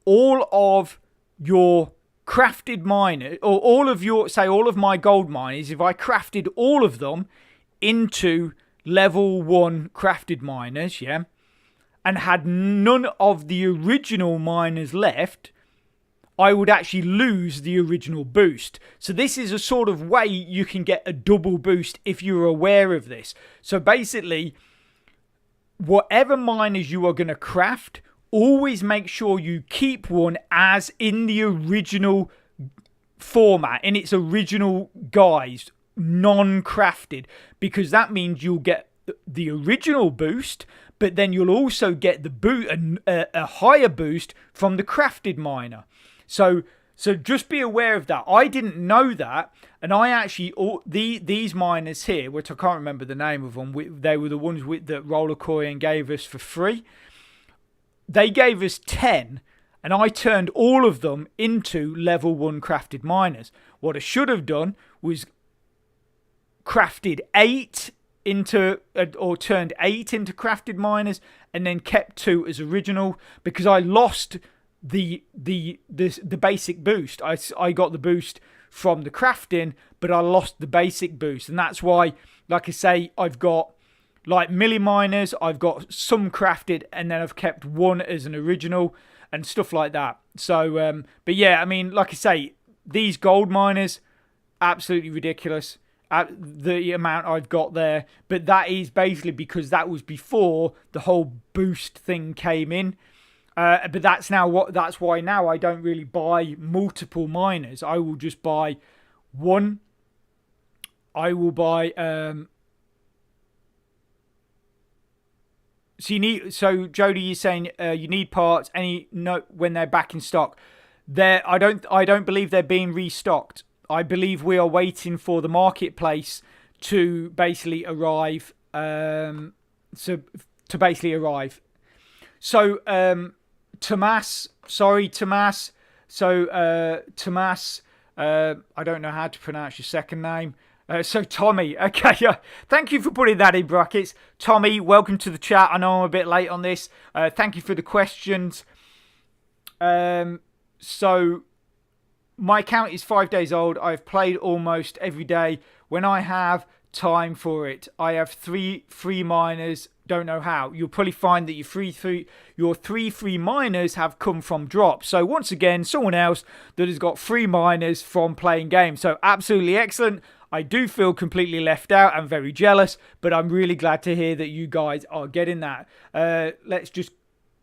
all of your crafted miners, or all of my gold miners, if I crafted all of them into level 1 crafted miners, yeah, and had none of the original miners left, I would actually lose the original boost. So this is a sort of way you can get a double boost if you're aware of this. So basically, whatever miners you are going to craft, always make sure you keep one as in the original format, in its original guise, non-crafted, because that means you'll get the original boost, but then you'll also get a higher boost from the crafted miner. So just be aware of that. I didn't know that, and I actually these miners here, which I can't remember the name of them, they were the ones that Rollercoin gave us for free. They gave us 10, and I turned all of them into level 1 crafted miners. What I should have done was crafted 8 into, or turned 8 into crafted miners, and then kept 2 as original, because I lost the basic boost. I got the boost from the crafting, but I lost the basic boost, and that's why, like I say, I've got like milli miners, I've got some crafted, and then I've kept 1 as an original and stuff like that. So but yeah, I mean, like I say, these gold miners, absolutely ridiculous, the amount I've got there, but that is basically because that was before the whole boost thing came in. But that's why now I don't really buy multiple miners. I will just buy 1. I will buy so Jody, you're saying you need parts when they're back in stock. I don't believe they're being restocked. I believe we are waiting for the marketplace to basically arrive. So Tomas. So Tomas, I don't know how to pronounce your second name. So Tommy, okay, thank you for putting that in brackets. Tommy, welcome to the chat. I know I'm a bit late on this. Thank you for the questions. So my account is 5 days old. I've played almost every day when I have time for it. I have 3 free miners. Don't know how. You'll probably find that your 3 free miners have come from drops. So once again, someone else that has got 3 miners from playing games. So absolutely excellent. I do feel completely left out. I'm very jealous, but I'm really glad to hear that you guys are getting that. Let's just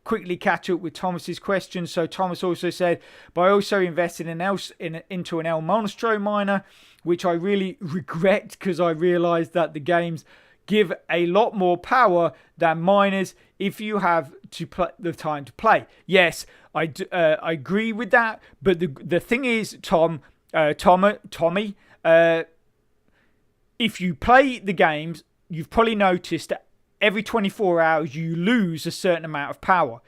quickly catch up with Thomas's question. So Thomas also said, but I also invested into an El Monstro miner, which I really regret because I realized that the games give a lot more power than miners if you have the time to play. Yes, I agree with that. But the thing is, Tommy, if you play the games, you've probably noticed that every 24 hours you lose a certain amount of power.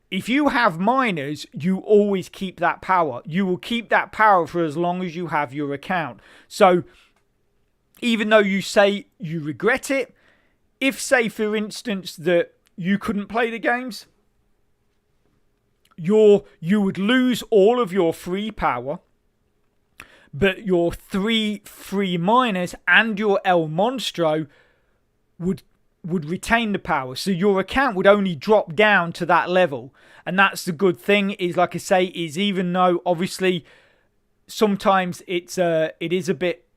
If you have miners, you always keep that power. You will keep that power for as long as you have your account. So even though you say you regret it, if, say, for instance, that you couldn't play the games, you would lose all of your free power, but your 3 free miners and your El Monstro would would retain the power. So your account would only drop down to that level. And that's the good thing, is like I say, is even though obviously sometimes it is a bit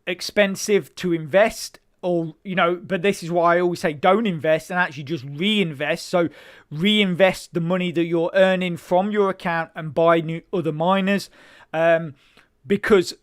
expensive to invest, or but this is why I always say don't invest and actually just reinvest. So reinvest the money that you're earning from your account and buy other miners, because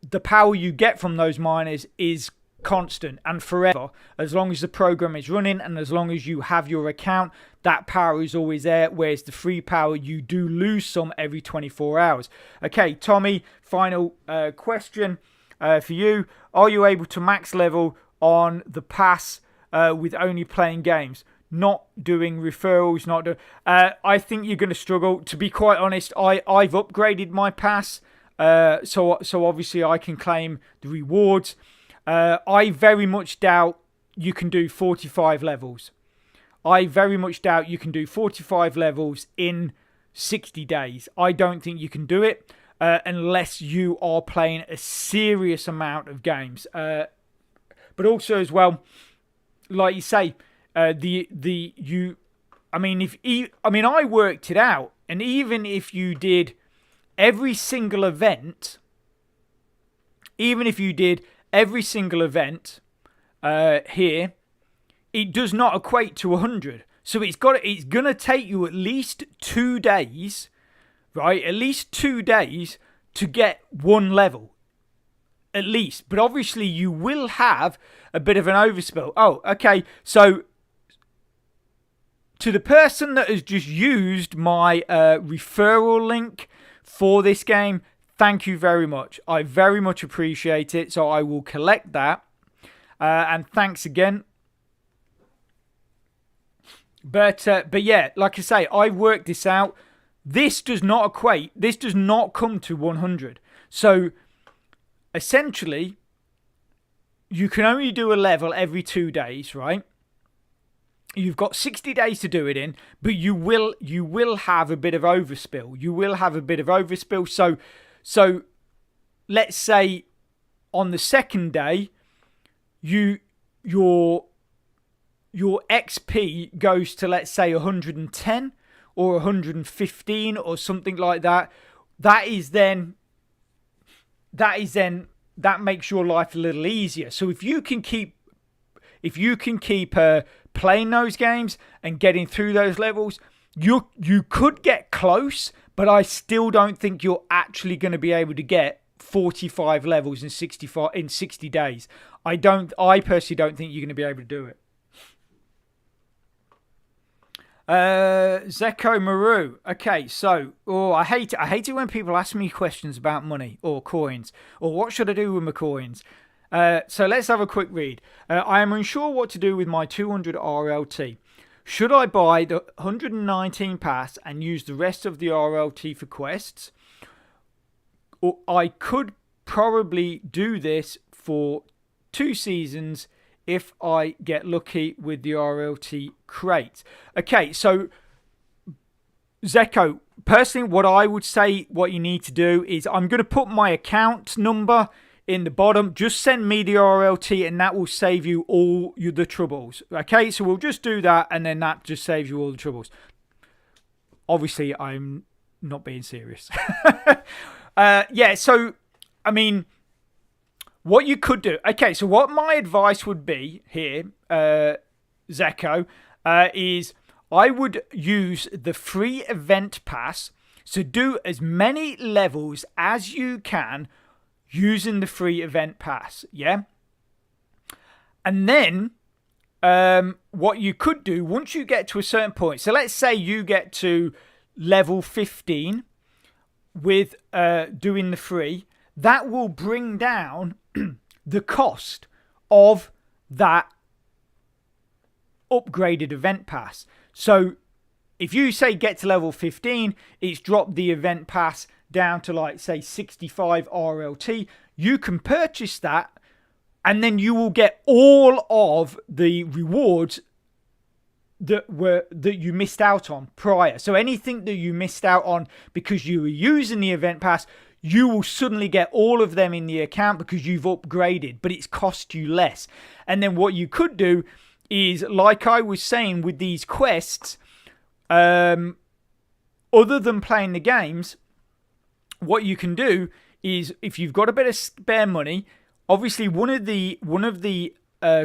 the power you get from those miners is constant and forever. As long as the program is running and as long as you have your account, that power is always there, whereas the free power, you do lose some every 24 hours. Okay, Tommy, final question for you. Are you able to max level on the pass with only playing games? Not doing referrals, I think you're going to struggle. To be quite honest, I've upgraded my pass, so obviously I can claim the rewards. I very much doubt you can do 45 levels. I very much doubt you can do 45 levels in 60 days. I don't think you can do it unless you are playing a serious amount of games. But also as well, like you say, I worked it out, and even if you did every single event, here, it does not equate to 100. So it's going to take you at least 2 days, right? At least 2 days to get one level. At least. But obviously you will have a bit of an overspill. Oh, okay. So to the person that has just used my referral link for this game, thank you very much. I very much appreciate it. So I will collect that. And thanks again. But yeah, like I say, I worked this out. This does not come to 100. So essentially, you can only do a level every 2 days, right? You've got 60 days to do it in, but you will have a bit of overspill. So let's say on the second day, your XP goes to, let's say, 110 or 115 or something like that. That makes your life a little easier. So if you can keep playing those games and getting through those levels, you could get close, but I still don't think you're actually going to be able to get 45 levels in 60 days. I personally don't think you're going to be able to do it. Zeko Maru. Okay, so I hate it when people ask me questions about money or coins or what should I do with my coins. So let's have a quick read. I am unsure what to do with my 200 RLT. Should I buy the 119 pass and use the rest of the RLT for quests? Or I could probably do this for 2 seasons if I get lucky with the RLT crate. Okay, so Zeko, personally, what I would say what you need to do is I'm going to put my account number in the bottom. Just send me the RLT and that will save you all the troubles. Okay, so we'll just do that and then that just saves you all the troubles. Obviously, I'm not being serious. Yeah, so, I mean, what you could do. Okay, so what my advice would be here, Zeko, is I would use the free event pass. So do as many levels as you can using the free event pass, yeah? And then what you could do, once you get to a certain point, so let's say you get to level 15 with doing the free, that will bring down the cost of that upgraded event pass. So if you say get to level 15, it's dropped the event pass down to like say 65 RLT. You can purchase that and then you will get all of the rewards that you missed out on prior. So anything that you missed out on because you were using the event pass, you will suddenly get all of them in the account because you've upgraded, but it's cost you less. And then what you could do is, like I was saying with these quests, other than playing the games, what you can do is, if you've got a bit of spare money, obviously one of the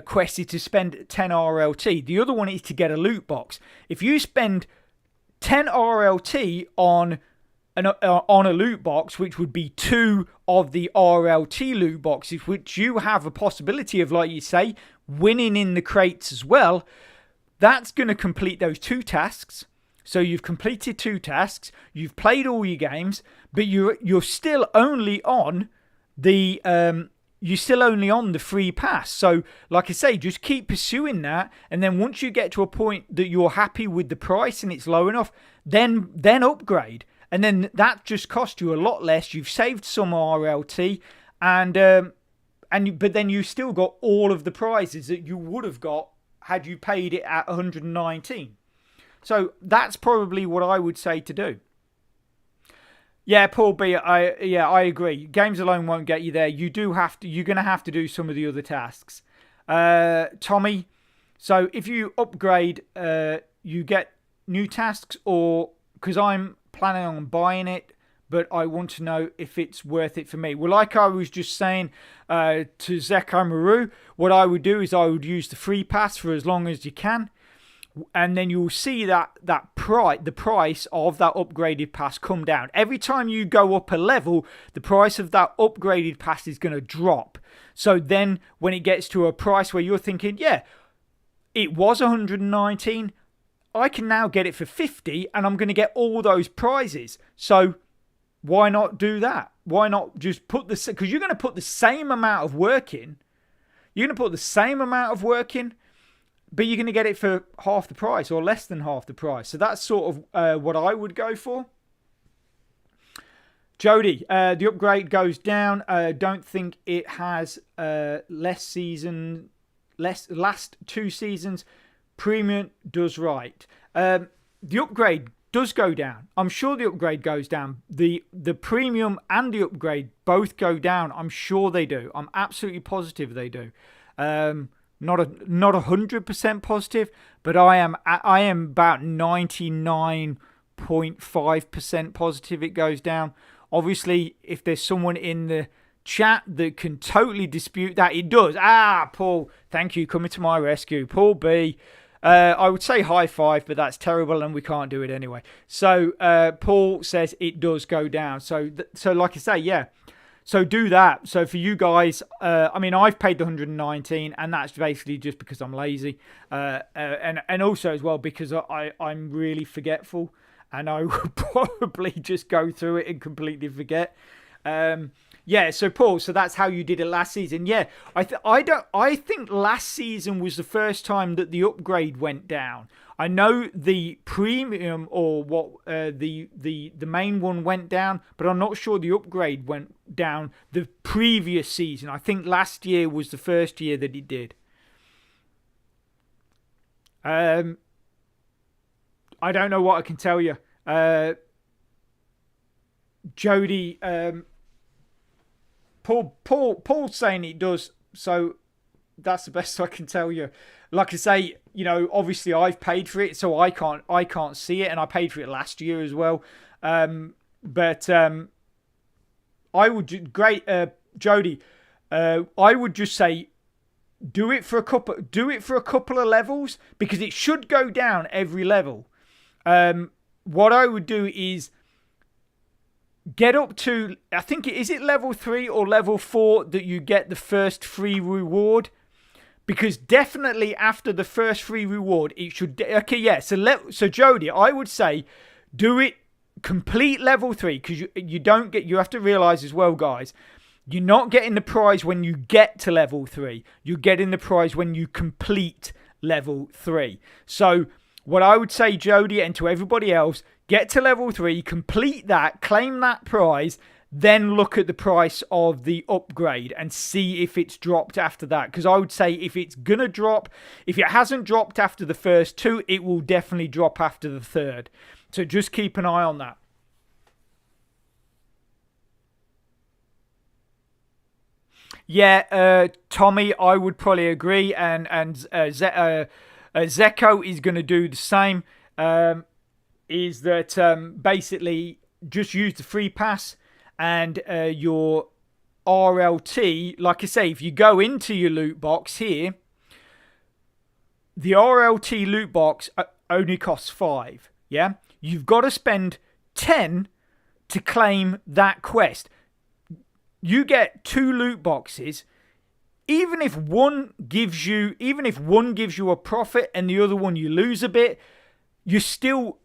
quests is to spend 10 RLT. The other one is to get a loot box. If you spend 10 RLT on a loot box, which would be 2 of the RLT loot boxes, which you have a possibility of, like you say, winning in the crates as well, that's going to complete those 2 tasks. So you've completed 2 tasks, you've played all your games, but you're still only on the free pass. So, like I say, just keep pursuing that, and then once you get to a point that you're happy with the price and it's low enough, then upgrade. And then that just cost you a lot less. You've saved some RLT, but then you still got all of the prizes that you would have got had you paid it at 119. So that's probably what I would say to do. Yeah, Paul B, I agree. Games alone won't get you there. You're going to have to do some of the other tasks. Tommy, so if you upgrade, you get new tasks, or because I'm planning on buying it, but I want to know if it's worth it for me. Well, like I was just saying to Zeko Maru, what I would do is I would use the free pass for as long as you can, and then you'll see the price of that upgraded pass come down. Every time you go up a level, the price of that upgraded pass is going to drop. So then when it gets to a price where you're thinking, yeah, it was 119, I can now get it for 50 and I'm going to get all those prizes. So why not do that? Why not just put this, because you're going to put the same amount of work in. You're going to put the same amount of work in, but you're going to get it for half the price or less than half the price. So that's sort of what I would go for. Jody, the upgrade goes down. Don't think it has last 2 seasons. Premium does right. The upgrade does go down. I'm sure the upgrade goes down. The premium and the upgrade both go down. I'm sure they do. I'm absolutely positive they do. Not 100% positive, but I am about 99.5% positive it goes down. Obviously, if there's someone in the chat that can totally dispute that, it does. Paul, thank you, coming to my rescue. Paul B, I would say high five, but that's terrible and we can't do it anyway. So Paul says it does go down. So like I say, yeah. So do that. So for you guys, I've paid the 119, and that's basically just because I'm lazy, and also as well because I'm really forgetful, and I would probably just go through it and completely forget. Yeah. So Paul, so that's how you did it last season. Yeah. I think last season was the first time that the upgrade went down. I know the premium or what the main one went down, but I'm not sure the upgrade went down the previous season. I think last year was the first year that it did. I don't know what I can tell you. Jody, Paul's saying it does, so that's the best I can tell you. Like I say, obviously I've paid for it, so I can't see it, and I paid for it last year as well. But I would Jody. I would just say do it for a couple of levels, because it should go down every level. What I would do is get up to, I think is it level 3 or level 4 that you get the first free reward. Because definitely after the first free reward, it should... Okay, yeah. So Jody, I would say do it, complete level 3. Because you have to realise as well, guys, you're not getting the prize when you get to level 3. You're getting the prize when you complete level 3. So what I would say, Jody, and to everybody else, get to level 3, complete that, claim that prize, then look at the price of the upgrade and see if it's dropped after that. Because I would say if it's going to drop, if it hasn't dropped after the first 2, it will definitely drop after the 3rd. So just keep an eye on that. Tommy, I would probably agree, and Zeko is going to do the same. Is that basically just use the free pass and your RLT. Like I say, if you go into your loot box here, the RLT loot box only costs 5. Yeah, you've got to spend 10 to claim that quest. You get 2 loot boxes. Even if one gives you a profit and the other one you lose a bit, you're still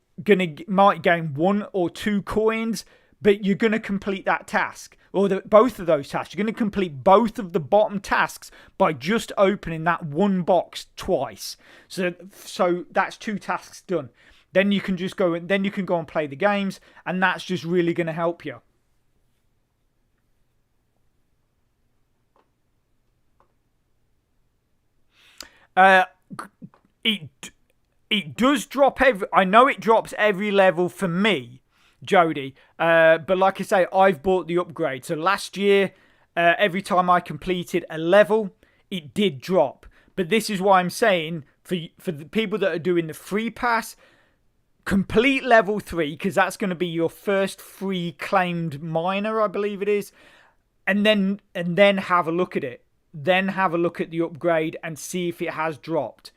might gain 1 or 2 coins, but you're gonna complete that task or both of those tasks. You're gonna complete both of the bottom tasks by just opening that one box twice. So that's 2 tasks done. Then you can just go and play the games, and that's just really gonna help you. It does drop I know it drops every level for me, Jody. But like I say, I've bought the upgrade. So last year, every time I completed a level, it did drop. But this is why I'm saying for the people that are doing the free pass, complete level 3, because that's going to be your first free claimed miner, I believe it is, and then have a look at it. Then have a look at the upgrade and see if it has dropped.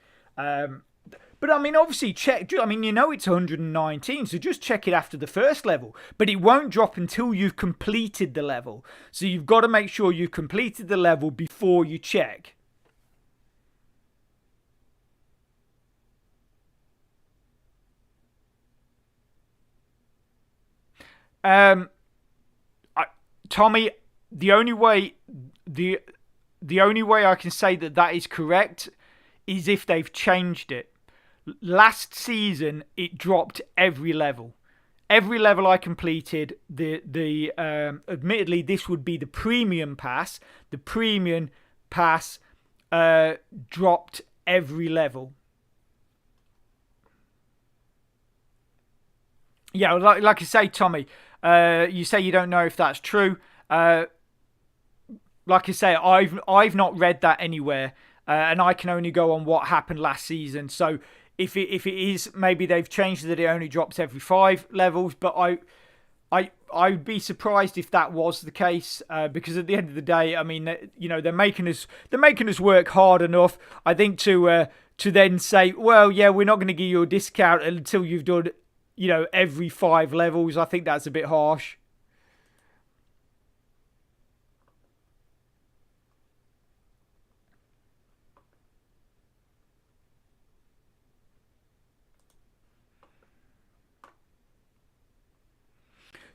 But I mean, obviously, check. I mean, it's 119, so just check it after the first level. But it won't drop until you've completed the level. So you've got to make sure you've completed the level before you check. Tommy, the only way I can say that is correct is if they've changed it. Last season, it dropped every level. Every level I completed, admittedly, this would be the premium pass. The premium pass dropped every level. Yeah, like I say, Tommy, you say you don't know if that's true. Like I say, I've not read that anywhere, and I can only go on what happened last season. So if it is, maybe they've changed that it only drops every 5 levels. But I'd be surprised if that was the case, because at the end of the day, I mean, they're making us work hard enough. I think to then say, well, yeah, we're not going to give you a discount until you've done every 5 levels. I think that's a bit harsh.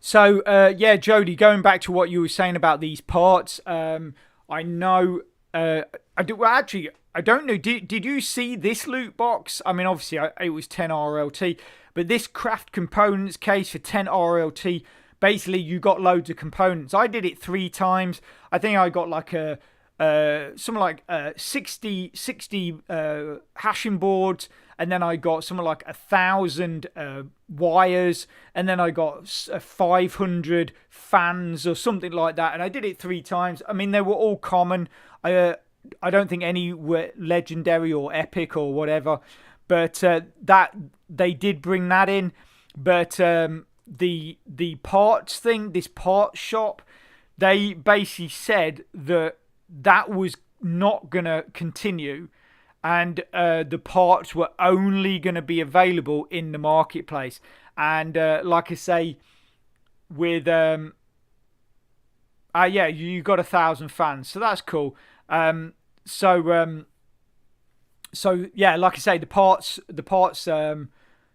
So, Jody, going back to what you were saying about these parts, I know, I do. Well, actually, I don't know. Did you see this loot box? I mean, obviously, it was 10 RLT, but this craft components case for 10 RLT, basically, you got loads of components. I did it 3 times. I think I got like something like 60 hashing boards, and then I got something like 1,000 wires, and then I got 500 fans or something like that. And I did it 3 times. I mean, they were all common. I don't think any were legendary or epic or whatever, but that they did bring that in. But the parts thing, this parts shop, they basically said that was not going to continue, and the parts were only going to be available in the marketplace. And like I say, with you got 1,000 fans, so that's cool. So yeah, like I say, the parts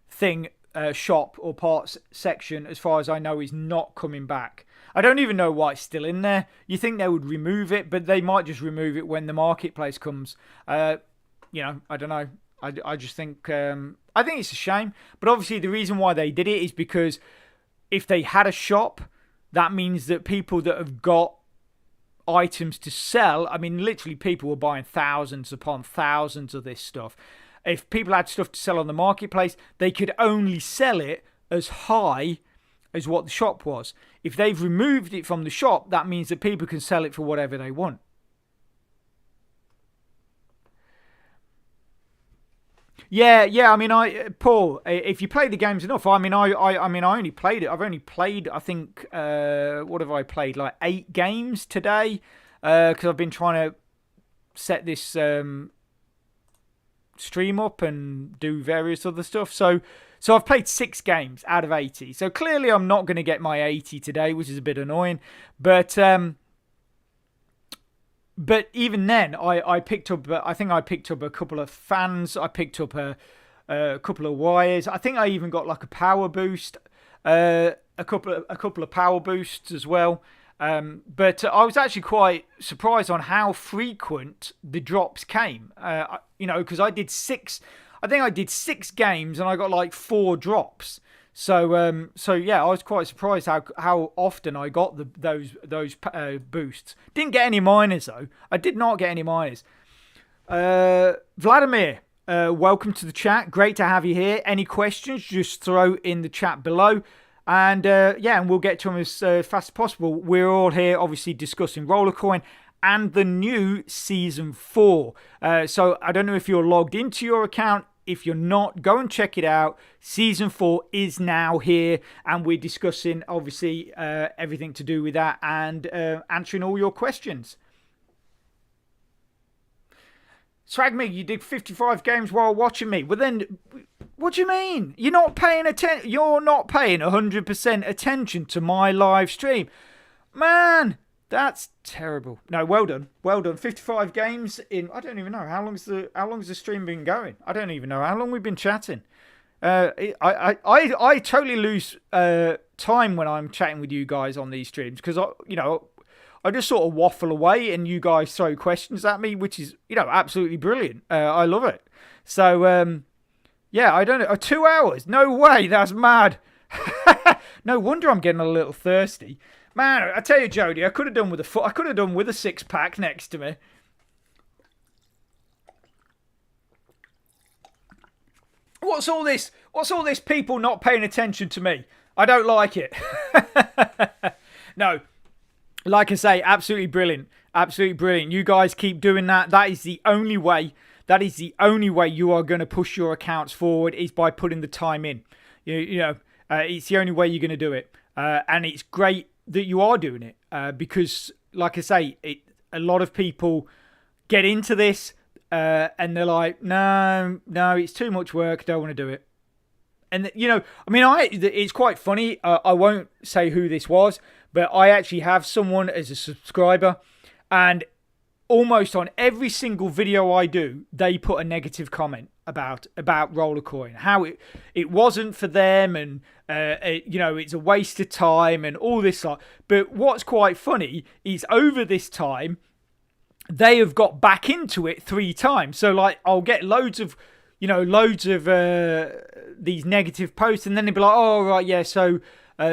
thing, shop or parts section, as far as I know, is not coming back. I don't even know why it's still in there. You think they would remove it, but they might just remove it when the marketplace comes. I don't know. I just think I think it's a shame. But obviously the reason why they did it is because if they had a shop, that means that people that have got items to sell, I mean, literally people were buying thousands upon thousands of this stuff. If people had stuff to sell on the marketplace, they could only sell it as high as what the shop was. If they've removed it from the shop, that means that people can sell it for whatever they want. Yeah. I mean, Paul, if you play the games enough, I only played it. I've only played, I think, what have I played? Like 8 games today, because I've been trying to set this stream up and do various other stuff. So I've played 6 games out of 80. So clearly, I'm not going to get my 80 today, which is a bit annoying. But even then, I picked up. I think I picked up a couple of fans. I picked up a couple of wires. I think I even got like a power boost, a couple of power boosts as well. But I was actually quite surprised on how frequent the drops came. Because I did six. I think I did 6 games and I got like 4 drops. So yeah, I was quite surprised how often I got those boosts. Didn't get any minors though. I did not get any minors. Vladimir, welcome to the chat. Great to have you here. Any questions? Just throw in the chat below, and and we'll get to them as fast as possible. We're all here, obviously, discussing Rollercoin and the new season 4. So I don't know if you're logged into your account. If you're not, go and check it out. Season 4 is now here, and we're discussing, obviously, everything to do with that and answering all your questions. Swagme, you did 55 games while watching me. Well, then, what do you mean? You're not paying 100% attention to my live stream, man. That's terrible. No, well done. 55 games in. I don't even know how long's the stream been going. I don't even know how long we've been chatting. I totally lose time when I'm chatting with you guys on these streams because I just sort of waffle away and you guys throw questions at me, which is absolutely brilliant. I love it. So I don't know. 2 hours? No way. That's mad. No wonder I'm getting a little thirsty. Man, I tell you, Jody, I could have done with a 6-pack next to me. What's all this? What's all this? People not paying attention to me. I don't like it. No, like I say, absolutely brilliant. Absolutely brilliant. You guys keep doing that. That is the only way. You are going to push your accounts forward is by putting the time in. It's the only way you're going to do it. And it's great that you are doing it because, like I say, a lot of people get into this and they're like, no, it's too much work. Don't want to do it. And it's quite funny. I won't say who this was, but I actually have someone as a subscriber, and almost on every single video I do, they put a negative comment about Rollercoin, how it wasn't for them, and it's a waste of time and all this stuff. But what's quite funny is over this time, they have got back into it 3 times. So like I'll get loads of these negative posts, and then they'll be like, oh right, yeah, so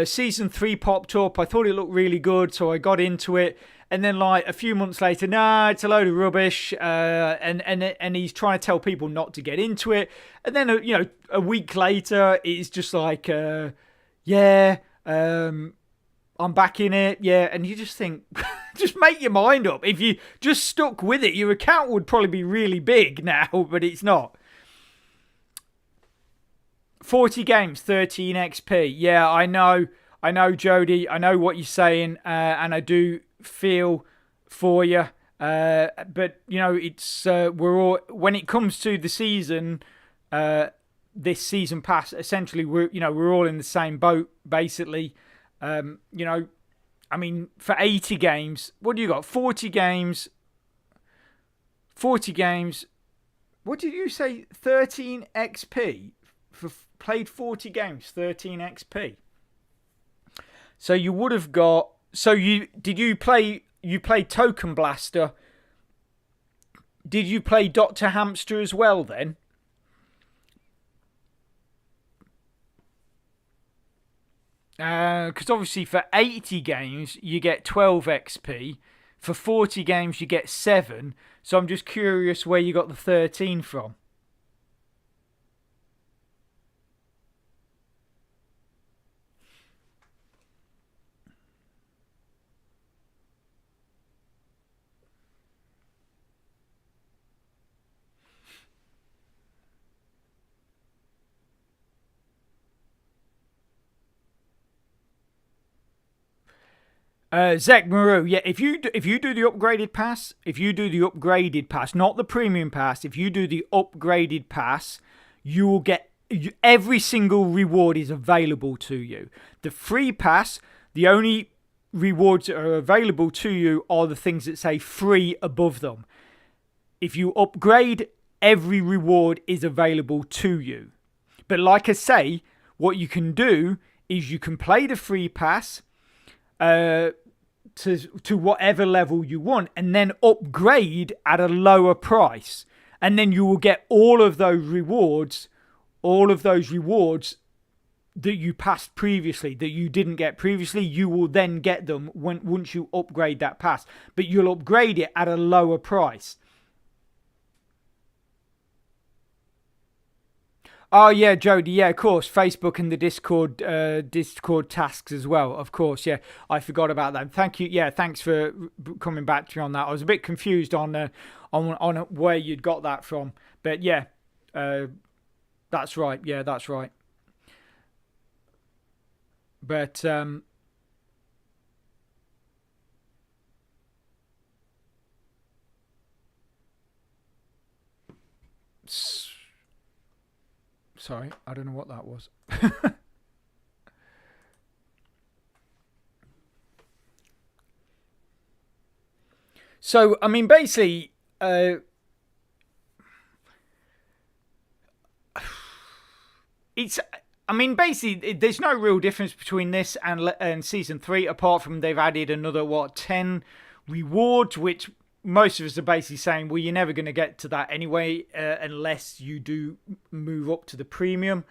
season 3 popped up. I thought it looked really good, so I got into it. And then, like a few months later, nah, it's a load of rubbish. And he's trying to tell people not to get into it. And then, a week later, it's just like, I'm back in it. Yeah, and you just think, just make your mind up. If you just stuck with it, your account would probably be really big now, but it's not. 40 games, 13 XP. Yeah, I know, Jody. I know what you're saying, and I do feel for you, but it's we're all, when it comes to the season, this season pass, essentially we're all in the same boat basically. I mean, for 80 games, what do you got? 40 games, what did you say? 13 XP for played 40 games, 13 XP. So you would have got. So you played Token Blaster. Did you play Dr. Hamster as well then? Because obviously for 80 games you get 12 XP. For 40 games you get 7. So I'm just curious where you got the 13 from. Zach Maru, yeah. If you do the upgraded pass, not the premium pass, if you do the upgraded pass, you will get every single reward is available to you. The free pass, the only rewards that are available to you are the things that say free above them. If you upgrade, every reward is available to you. But like I say, what you can do is you can play the free pass to whatever level you want, and then upgrade at a lower price, and then you will get all of those rewards that you passed previously, that you didn't get previously. You will then get them once you upgrade that pass, but you'll upgrade it at a lower price. Oh yeah, Jody. Yeah, of course. Facebook and the Discord tasks as well. Of course. Yeah, I forgot about that. Thank you. Yeah, thanks for coming back to me on that. I was a bit confused on where you'd got that from, but yeah, that's right. Yeah, that's right. But sorry, I don't know what that was. So, I mean, basically, it's. I mean, basically, there's no real difference between this and season 3, apart from they've added another 10 rewards, which most of us are basically saying, well, you're never going to get to that anyway, unless you do move up to the premium.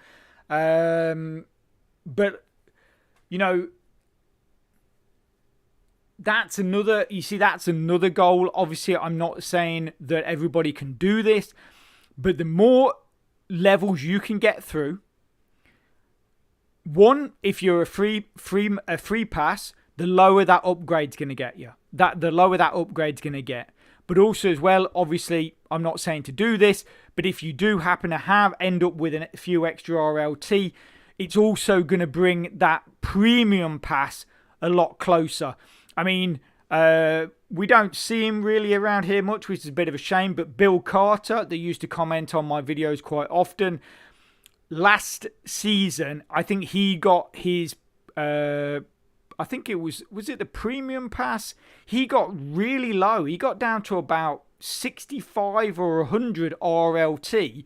But you know, that's another goal. Obviously, I'm not saying that everybody can do this, but the more levels you can get through, one, if you're a free pass, the lower that upgrade's going to get you. The lower that upgrade's going to get. But also as well, obviously, I'm not saying to do this, but if you do happen to end up with a few extra RLT, it's also going to bring that premium pass a lot closer. I mean, we don't see him really around here much, which is a bit of a shame, but Bill Carter, that used to comment on my videos quite often, last season, I think he got his, I think it was it the premium pass? He got really low. He got down to about 65 or 100 RLT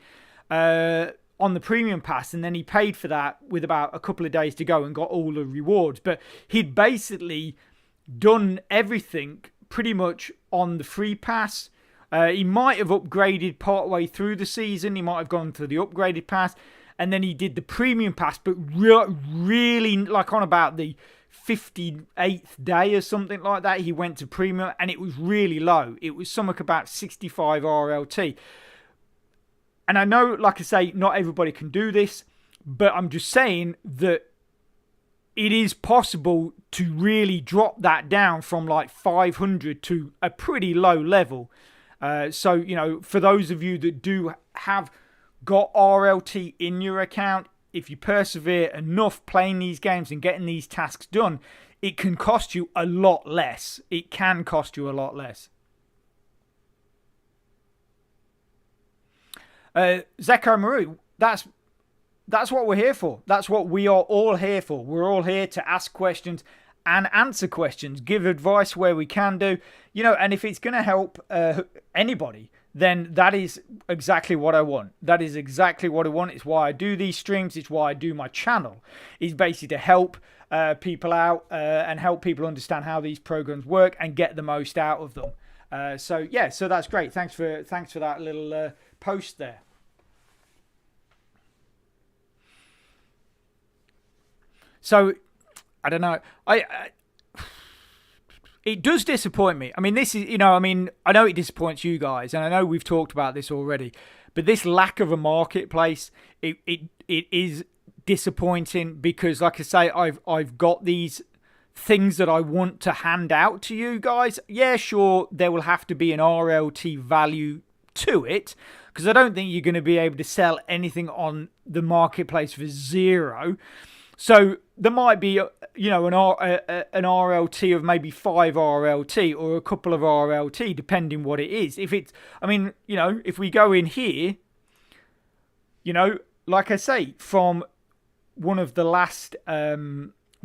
on the premium pass, and then he paid for that with about a couple of days to go and got all the rewards. But he'd basically done everything pretty much on the free pass. He might have upgraded partway through the season. He might have gone to the upgraded pass, and then he did the premium pass, but really, like on about the 58th day or something like that, he went to premium, and it was really low. It was something about 65 RLT. And I know, like I say, not everybody can do this, but I'm just saying that it is possible to really drop that down from like 500 to a pretty low level. So, you know, for those of you that do have got RLT in your account, if you persevere enough playing these games and getting these tasks done, it can cost you a lot less. It can cost you a lot less. Zeko Maru, that's what we're here for. That's what we are all here for. We're all here to ask questions and answer questions, give advice where we can do, you know, and if it's going to help anybody, then that is exactly what I want. That is exactly what I want. It's why I do these streams. It's why I do my channel. It's basically to help people out and help people understand how these programs work and get the most out of them. So that's great. Thanks for that little post there. So I don't know. It does disappoint me. I mean, this is, you know, I know it disappoints you guys, and I know we've talked about this already, but this lack of a marketplace, it is disappointing because, like I say, I've got these things that I want to hand out to you guys. Yeah, sure, there will have to be an RLT value to it, because I don't think you're going to be able to sell anything on the marketplace for zero. So there might be, an RLT of maybe 5 RLT or a couple of RLT, depending what it is. If it's, if we go in here, like I say, from one of the last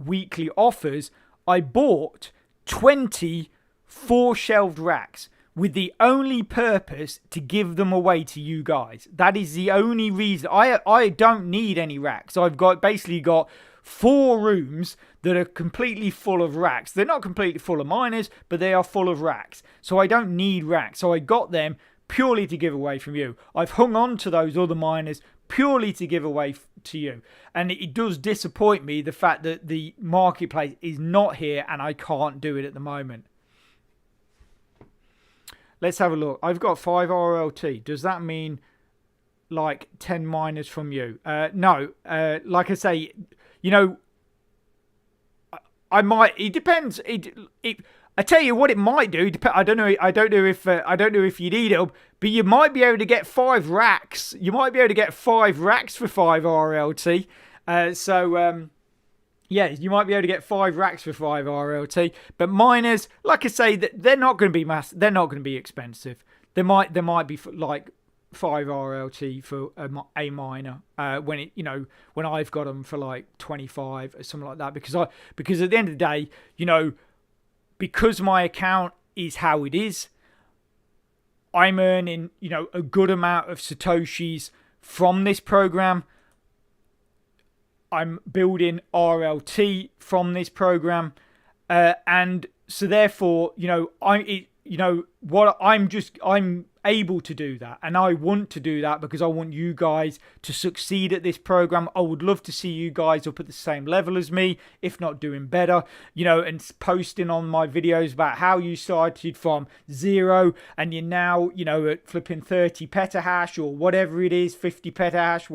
weekly offers, I bought 20 4-shelved racks with the only purpose to give them away to you guys. That is the only reason. I don't need any racks. I've basically got 4 rooms that are completely full of racks. They're not completely full of miners, but they are full of racks. So I don't need racks. So I got them purely to give away from you. I've hung on to those other miners purely to give away to you. And it does disappoint me, the fact that the marketplace is not here and I can't do it at the moment. Let's have a look. I've got 5 RLT. Does that mean like 10 miners from you? No. Like I say, I might. It depends. I tell you what, it might do. I don't know. I don't know if you need it, but you might be able to get 5 racks. You might be able to get 5 racks for 5 RLT. Yeah, you might be able to get 5 racks for 5 RLT. But miners, like I say, they're not going to be They're not going to be expensive. There might be like 5 RLT for a miner when I've got them for like 25 or something like that. Because at the end of the day, because my account is how it is, I'm earning a good amount of Satoshis from this program. I'm building RLT from this program, and so therefore, I'm able to do that, and I want to do that because I want you guys to succeed at this program. I would love to see you guys up at the same level as me, if not doing better, and posting on my videos about how you started from 0 and you're now, at flipping 30 petahash or whatever it is, 50 petahash,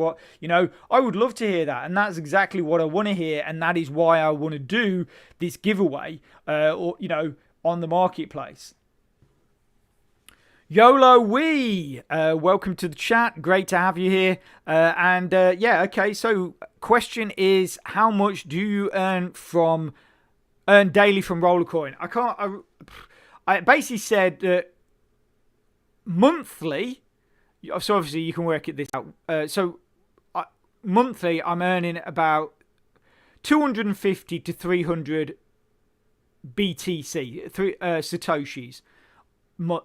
I would love to hear that. And that's exactly what I want to hear. And that is why I want to do this giveaway, on the marketplace. YOLO Wee, welcome to the chat. Great to have you here. Okay. So, question is, how much do you earn daily from Rollercoin? I basically said that monthly. So obviously you can work this out. Monthly, I'm earning about 250 to 300 BTC, Satoshis.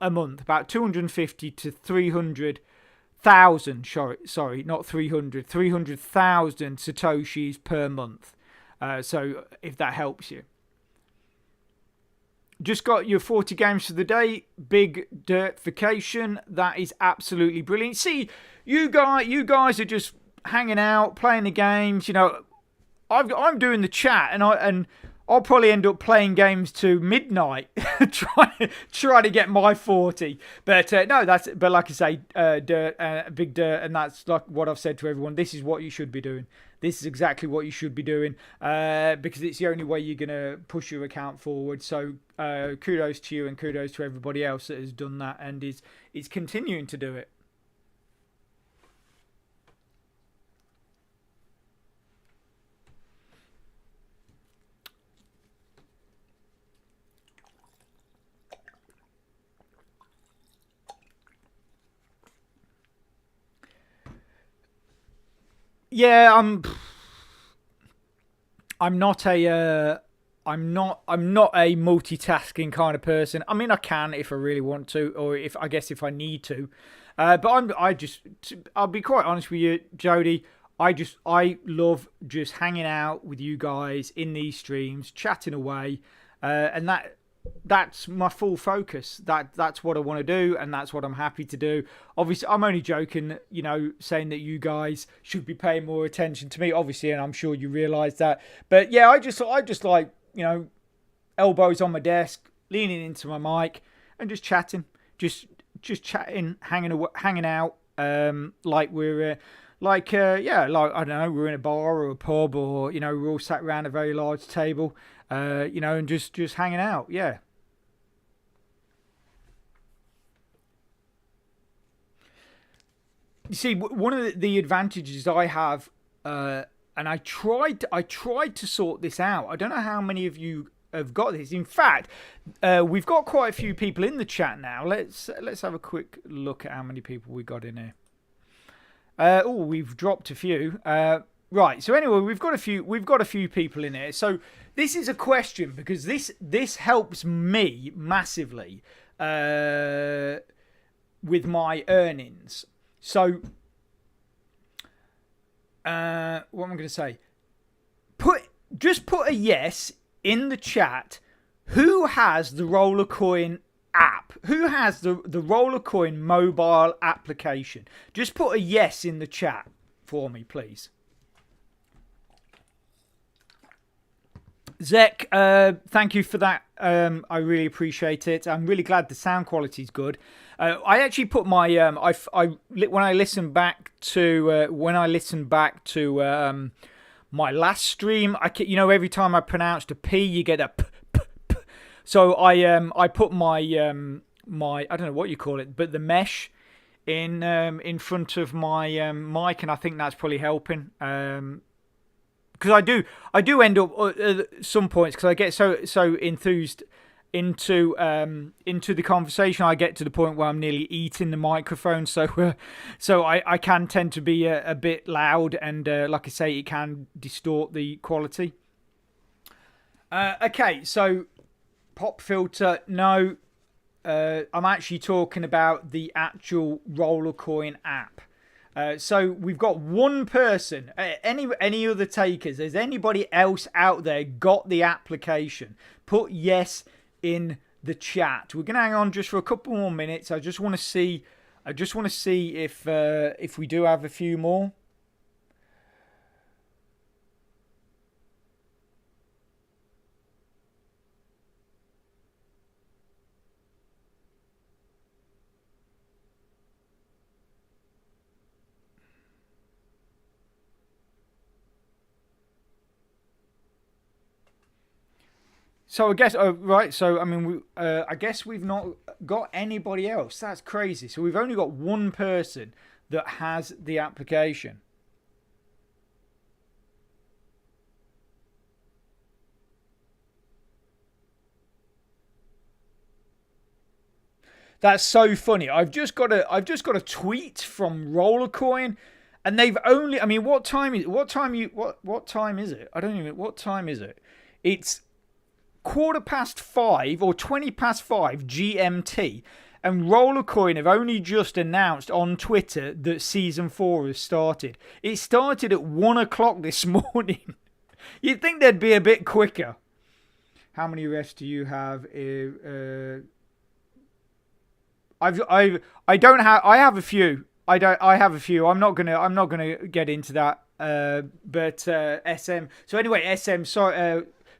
A month, about 250 to 300,000, sorry, not 300,000 Satoshis per month. So if that helps you. Just got your 40 games for the day. Big dirtification. That is absolutely brilliant. See, you guys are just hanging out, playing the games. I'm doing the chat, and I'll probably end up playing games to midnight, trying to get my 40. But but like I say, big dirt, and that's like what I've said to everyone. This is what you should be doing. This is exactly what you should be doing, because it's the only way you're gonna push your account forward. So kudos to you, and kudos to everybody else that has done that and is continuing to do it. Yeah, I'm not a multitasking kind of person. I mean, I can if I really want to, or if I need to. But I'll be quite honest with you, Jody. I love just hanging out with you guys in these streams, chatting away, and that's my full focus. That's what I want to do, and that's what I'm happy to do. Obviously, I'm only joking, saying that you guys should be paying more attention to me, obviously, and I'm sure you realise that. But yeah, I just like, elbows on my desk, leaning into my mic, and just chatting, just chatting, hanging out, like we're. I don't know, we're in a bar or a pub, or we're all sat around a very large table, and just hanging out. Yeah. You see, one of the advantages I have and I tried to sort this out. I don't know how many of you have got this. In fact, we've got quite a few people in the chat now. Let's have a quick look at how many people we got in here. We've dropped a few. Right. So anyway, we've got a few people in here. So this is a question because this helps me massively with my earnings. So what am I going to say? Just put a yes in the chat. Who has the Rollercoin app? Who has the Rollercoin mobile application? Just put a yes in the chat for me, please. Zek, thank you for that. I really appreciate it. I'm really glad the sound quality is good. I actually put my when I listened back to my last stream, every time I pronounced a P, you get a p, p, p. So I put my I don't know what you call it, but the mesh in front of my mic, and I think that's probably helping. Because I do end up at some points because I get so enthused into the conversation, I get to the point where I'm nearly eating the microphone. So I can tend to be a bit loud, and like I say, it can distort the quality. Okay, so pop filter, no. I'm actually talking about the actual Rollercoin app. So we've got one person. Any other takers? Has anybody else out there got the application? Put yes in the chat. We're gonna hang on just for a couple more minutes. I just want to see if we do have a few more. So I guess, right. So I mean, I guess we've not got anybody else. That's crazy. So we've only got one person that has the application. That's so funny. I've just got a tweet from Rollercoin, and they've only. I mean, what time is it? What time is it? I don't even. What time is it? It's 5:15 or 5:20 GMT, and Rollercoin have only just announced on Twitter that season 4 has started. It started at 1 o'clock this morning. You'd think they'd be a bit quicker. How many refs do you have? I don't have. I have a few. I have a few. I'm not gonna get into that. But SM. So anyway, SM.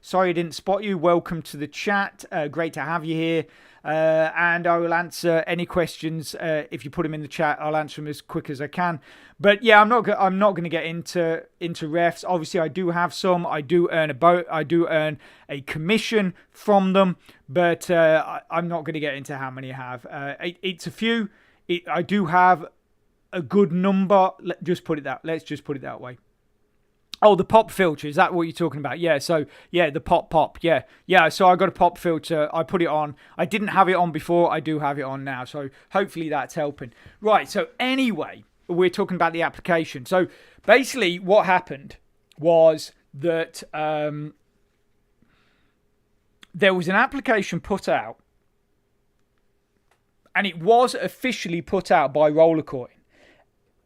Sorry I didn't spot you. Welcome to the chat. Great to have you here. And I will answer any questions if you put them in the chat. I'll answer them as quick as I can. But yeah, I'm not going to get into refs. Obviously, I do have some. I do earn a commission from them, but I'm not going to get into how many I have. It's a few. I do have a good number. Let's just put it that way. Oh, the pop filter, is that what you're talking about? Yeah, so, yeah, the pop. Yeah, so I got a pop filter. I put it on. I didn't have it on before. I do have it on now. So hopefully that's helping. Right, so anyway, we're talking about the application. So basically what happened was that there was an application put out, and it was officially put out by Rollercoin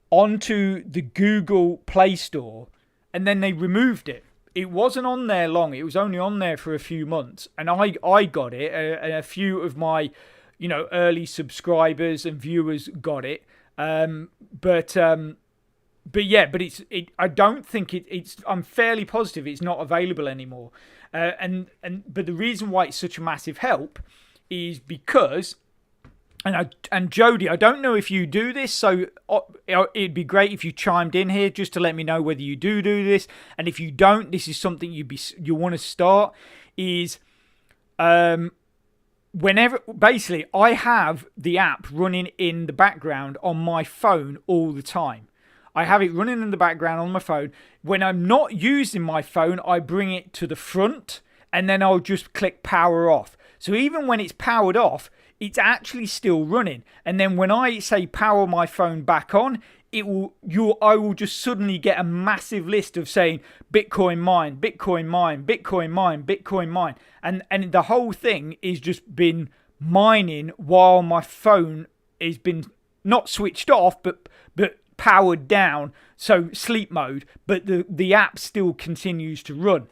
onto the Google Play Store. And then they removed it. It wasn't on there long. It was only on there for a few months. And I got it. And a few of my, early subscribers and viewers got it. But I don't think it's. I'm fairly positive it's not available anymore. But the reason why it's such a massive help is because. And Jody, I don't know if you do this, so it'd be great if you chimed in here just to let me know whether you do this. And if you don't, this is something you want to start. Is whenever basically I have the app running in the background on my phone all the time. I have it running in the background on my phone. When I'm not using my phone, I bring it to the front and then I'll just click power off. So even when it's powered off, it's actually still running. And then when I say power my phone back on, I will just suddenly get a massive list of saying Bitcoin mine, Bitcoin mine, Bitcoin mine, Bitcoin mine. And the whole thing is just been mining while my phone has been not switched off, but powered down, so sleep mode, but the app still continues to run.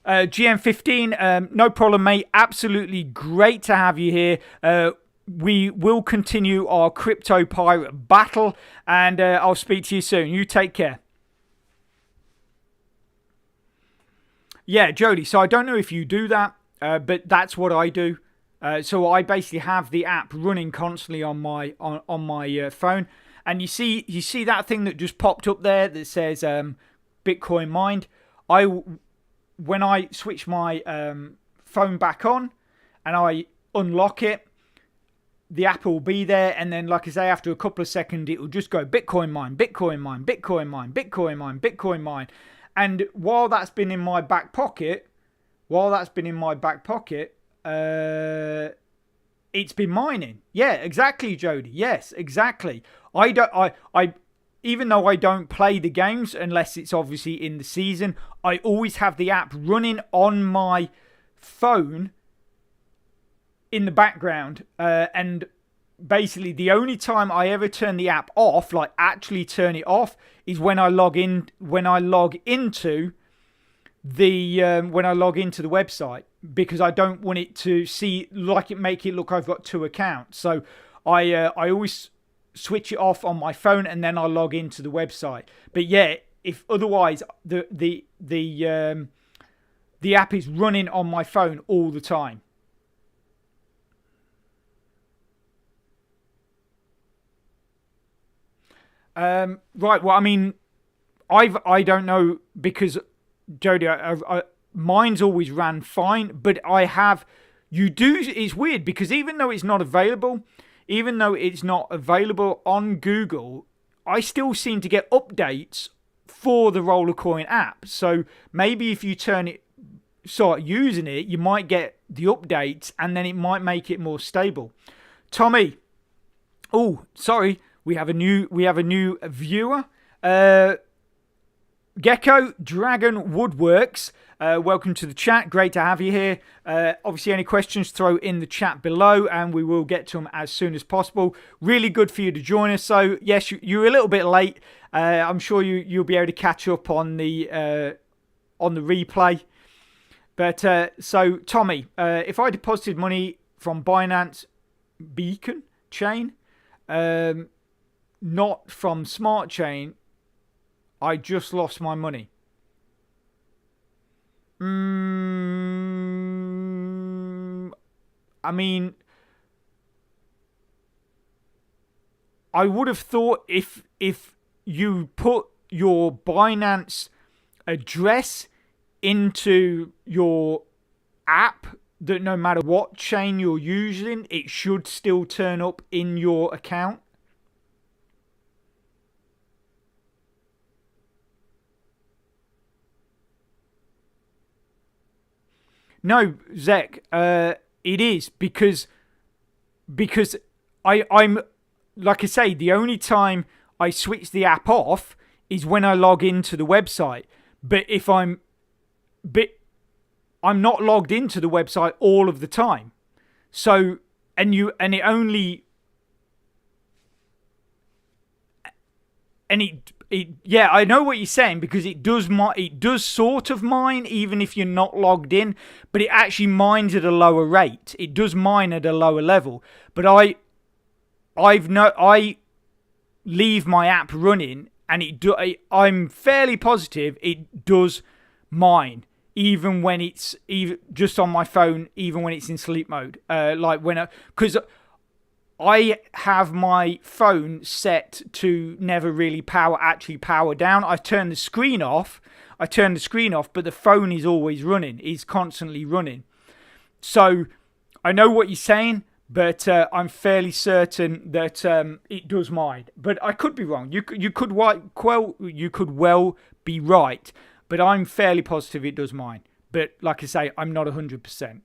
GM15, no problem, mate. Absolutely great to have you here. We will continue our crypto pirate battle, and I'll speak to you soon. You take care. Yeah, Jody, so I don't know if you do that, but that's what I do. So I basically have the app running constantly on my phone. And you see that thing that just popped up there that says Bitcoin mined. When I switch my phone back on and I unlock it, the app will be there, and then, like I say, after a couple of seconds, it will just go Bitcoin mine, Bitcoin mine, Bitcoin mine, Bitcoin mine, Bitcoin mine. And while that's been in my back pocket, it's been mining. Yeah, exactly, Jody. Yes, exactly. Even though I don't play the games unless it's obviously in the season, I always have the app running on my phone in the background. And basically the only time I ever turn the app off, like actually turn it off, is when I log into the website, because I don't want it to make it look I've got two accounts. So I always switch it off on my phone and then I log into the website. But yeah, if otherwise the app is running on my phone all the time. Right. Well, I mean, I don't know, because Jody, mine's always ran fine, but it's weird because even though it's not available on Google, I still seem to get updates for the Rollercoin app. So maybe if you start using it, you might get the updates and then it might make it more stable. Tommy, oh, sorry, we have a new viewer. Gecko Dragon Woodworks, welcome to the chat. Great to have you here. Obviously, any questions, throw in the chat below and we will get to them as soon as possible. Really good for you to join us. So, yes, you're a little bit late. I'm sure you'll be able to catch up on the replay. But so, Tommy, if I deposited money from Binance Beacon chain, not from Smart Chain, I just lost my money. I mean, I would have thought if you put your Binance address into your app, that no matter what chain you're using, it should still turn up in your account. No, Zek, it is because I'm like I say, the only time I switch the app off is when I log into the website. But if I'm not logged into the website all of the time. So yeah, I know what you're saying, because it does sort of mine even if you're not logged in, but it actually mines at a lower rate. It does mine at a lower level, but I leave my app running, and I'm fairly positive it does mine even when it's just on my phone, even when it's in sleep mode. Because I have my phone set to never really power down. I turn the screen off, but the phone is always running, is constantly running. So I know what you're saying, but I'm fairly certain that it does mine. But I could be wrong. You could well be right, but I'm fairly positive it does mine. But like I say, I'm not 100%.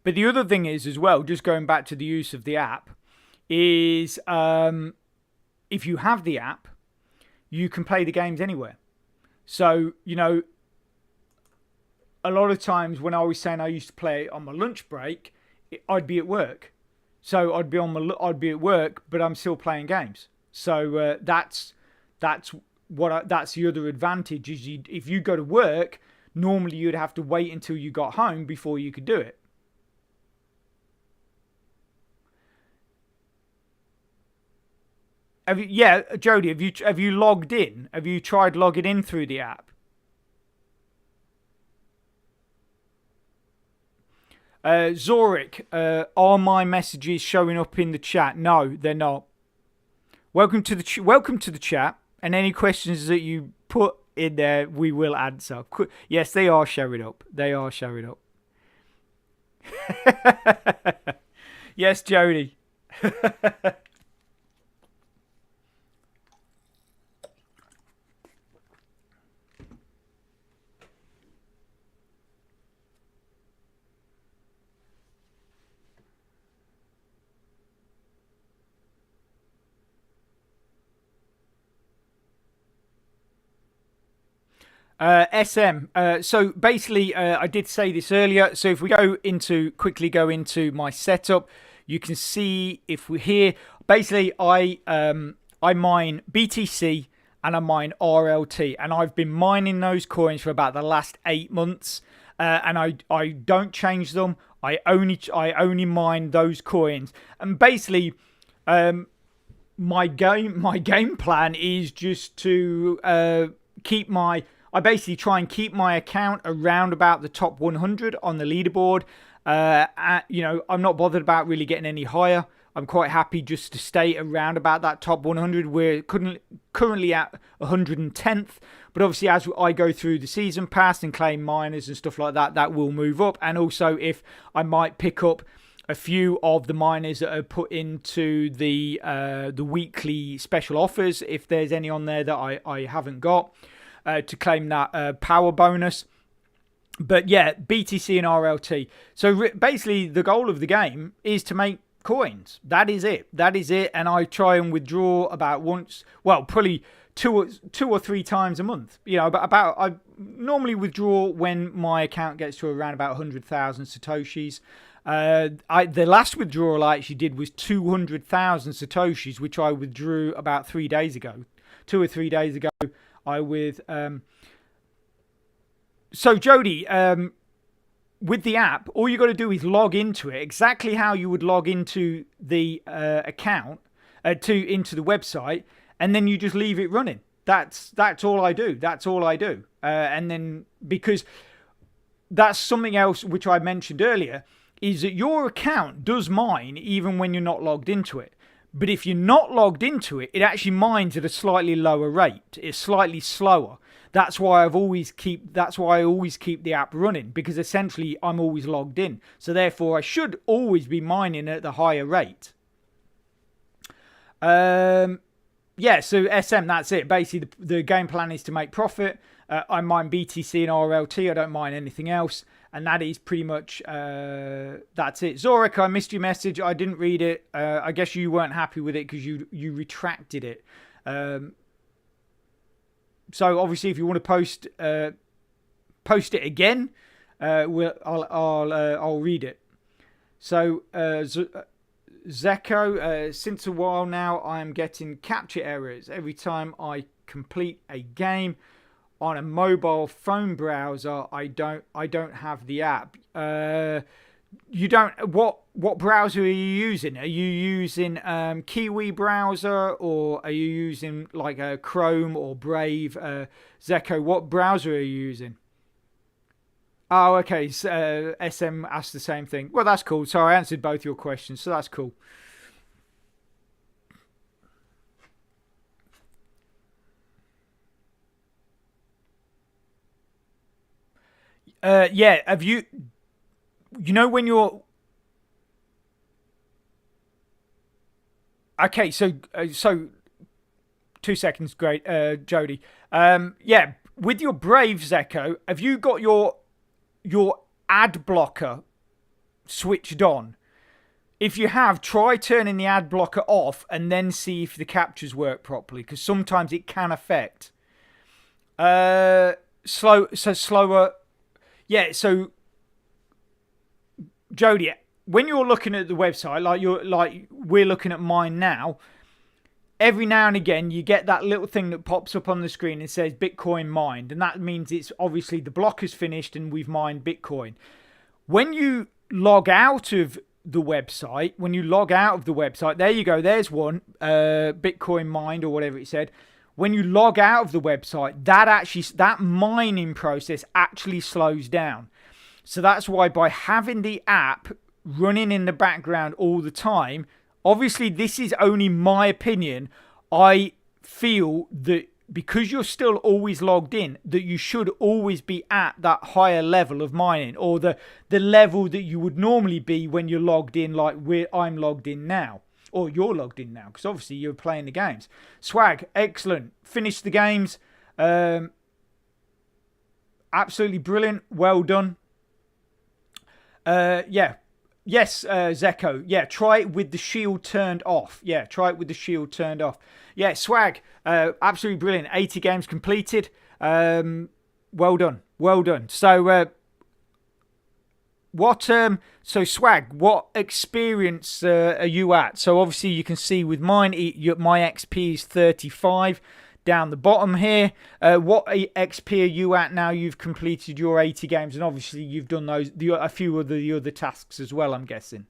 But the other thing is as well, just going back to the use of the app, is if you have the app, you can play the games anywhere. So, a lot of times when I was saying I used to play on my lunch break, I'd be at work. So I'd be at work, but I'm still playing games. So that's that's the other advantage is if you go to work, normally you'd have to wait until you got home before you could do it. Yeah, Jody, have you logged in? Have you tried logging in through the app? Zorik, are my messages showing up in the chat? No, they're not. Welcome to the chat, and any questions that you put in there, we will answer. Yes, they are showing up. They are showing up. Yes, Jody. SM. So basically, I did say this earlier. So if we quickly go into my setup, you can see if we're here. Basically, I mine BTC and I mine RLT, and I've been mining those coins for about the last 8 months. And I don't change them. I only mine those coins, and basically, my game plan is just to keep my I basically try and keep my account around about the top 100 on the leaderboard. I'm not bothered about really getting any higher. I'm quite happy just to stay around about that top 100. We're currently at 110th, but obviously as I go through the season pass and claim miners and stuff like that, that will move up. And also if I might pick up a few of the miners that are put into the weekly special offers, if there's any on there that I haven't got, to claim that power bonus. But yeah, BTC and RLT. So basically the goal of the game is to make coins. That is it. And I try and withdraw about once, well, probably two or three times a month. I normally withdraw when my account gets to around about 100,000 Satoshis. The last withdrawal I actually did was 200,000 Satoshis, which I withdrew about 3 days ago. 2 or 3 days ago, So Jody, with the app, all you got to do is log into it exactly how you would log into the account into the website, and then you just leave it running. That's all I do. And then because that's something else which I mentioned earlier, is that your account does mine even when you're not logged into it. But if you're not logged into it, it actually mines at a slightly lower rate. It's slightly slower. That's why I always keep the app running, because essentially I'm always logged in. So therefore I should always be mining at the higher rate. Yeah, so SM, that's it. Basically the game plan is to make profit. I mine BTC and RLT. I don't mine anything else. And that is pretty much, that's it. Zorik, I missed your message. I didn't read it. I guess you weren't happy with it because you retracted it. So obviously, if you want to post it again, I'll read it. So Zeko, since a while now, I am getting capture errors every time I complete a game. On a mobile phone browser, I don't have the app. You don't. What browser are you using? Are you using Kiwi browser, or are you using like a Chrome or Brave? Zeko, what browser are you using? Oh, okay. SM asked the same thing. Well, that's cool. So I answered both your questions, so that's cool. Yeah. Have you? You know when you're okay. So 2 seconds. Great, Jody. Yeah. With your Braves Echo, have you got your ad blocker switched on? If you have, try turning the ad blocker off and then see if the captures work properly, because sometimes it can affect. Slower. Yeah, so Jody, when you're looking at the website, like we're looking at mine now, every now and again you get that little thing that pops up on the screen and says Bitcoin mined, and that means it's obviously the block is finished and we've mined Bitcoin. When you log out of the website, there you go, there's one, Bitcoin mined or whatever it said. When you log out of the website, that mining process actually slows down. So that's why, by having the app running in the background all the time, obviously this is only my opinion, I feel that because you're still always logged in, that you should always be at that higher level of mining, or the level that you would normally be when you're logged in, like I'm logged in now, or you're logged in now, because obviously you're playing the games. Swag, excellent. Finished the games. Absolutely brilliant. Well done. Yeah. Yes, Zeko. Yeah, try it with the shield turned off. Yeah, Swag. Absolutely brilliant. 80 games completed. Well done. So, Swag, what experience are you at? So obviously you can see with mine, my XP is 35 down the bottom here. What XP are you at now you've completed your 80 games? And obviously you've done a few of the other tasks as well, I'm guessing.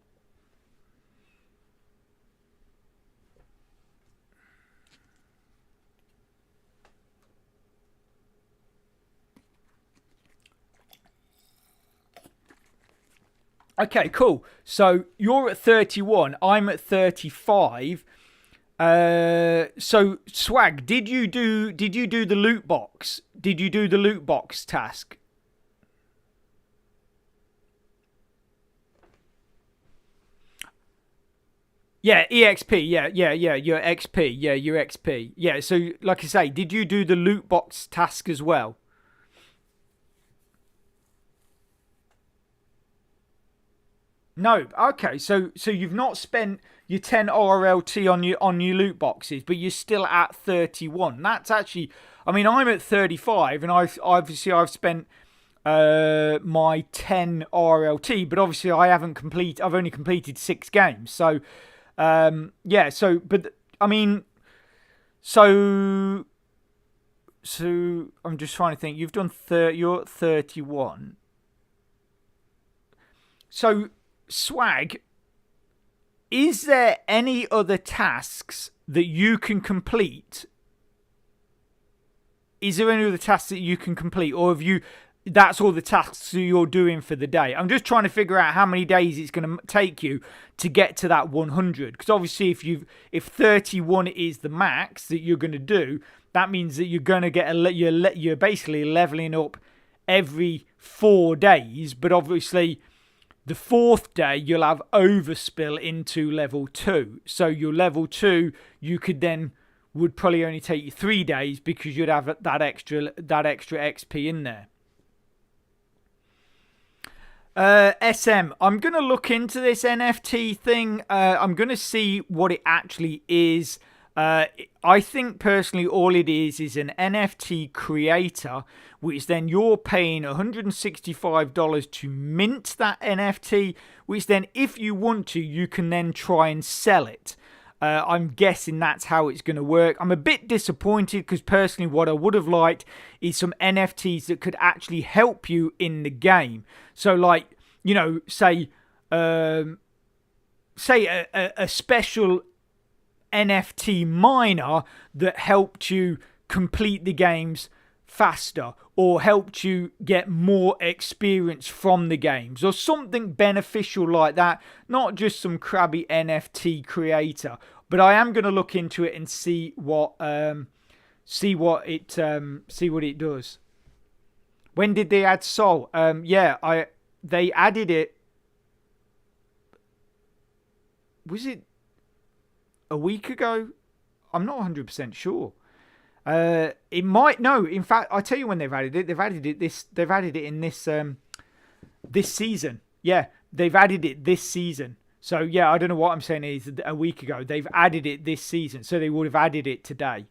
Okay, cool. So you're at 31, I'm at 35. So Swag, did you do the loot box? Did you do the loot box task? Yeah, EXP. Yeah. Your XP. Yeah, your XP. Yeah. So, like I say, did you do the loot box task as well? No. Okay. So you've not spent your 10 RLT on your loot boxes, but you're still at 31. That's actually. I mean, I'm at 35, and I've spent my 10 RLT, but obviously I've only completed 6 games. So yeah. So, but I mean, so I'm just trying to think. You've done 30. You're at 31. So, Swag, is there any other tasks that you can complete? Is there any other tasks that you can complete, or have you? That's all the tasks that you're doing for the day. I'm just trying to figure out how many days it's going to take you to get to that 100. Because obviously, if 31 is the max that you're going to do, that means that you're going to get you're basically leveling up every 4 days. But obviously, the fourth day you'll have overspill into level 2. So your level 2, you could then would probably only take you 3 days because you'd have that extra XP in there. SM, I'm going to look into this NFT thing. I'm going to see what it actually is. I think personally all it is an NFT creator, which then you're paying $165 to mint that NFT, which then if you want to, you can then try and sell it. I'm guessing that's how it's going to work. I'm a bit disappointed because personally what I would have liked is some NFTs that could actually help you in the game. So like, you know, say a special NFT miner that helped you complete the games faster, or helped you get more experience from the games, or something beneficial like that. Not just some crabby NFT creator. But I am going to look into it and see what it does. When did they add Sol? They added it. Was it a week ago? I'm not 100% sure. It might no. In fact, I tell you when they've added it. They've added it in this season. Yeah, they've added it this season. So yeah, I don't know what I'm saying is a week ago. They've added it this season, so they would have added it today.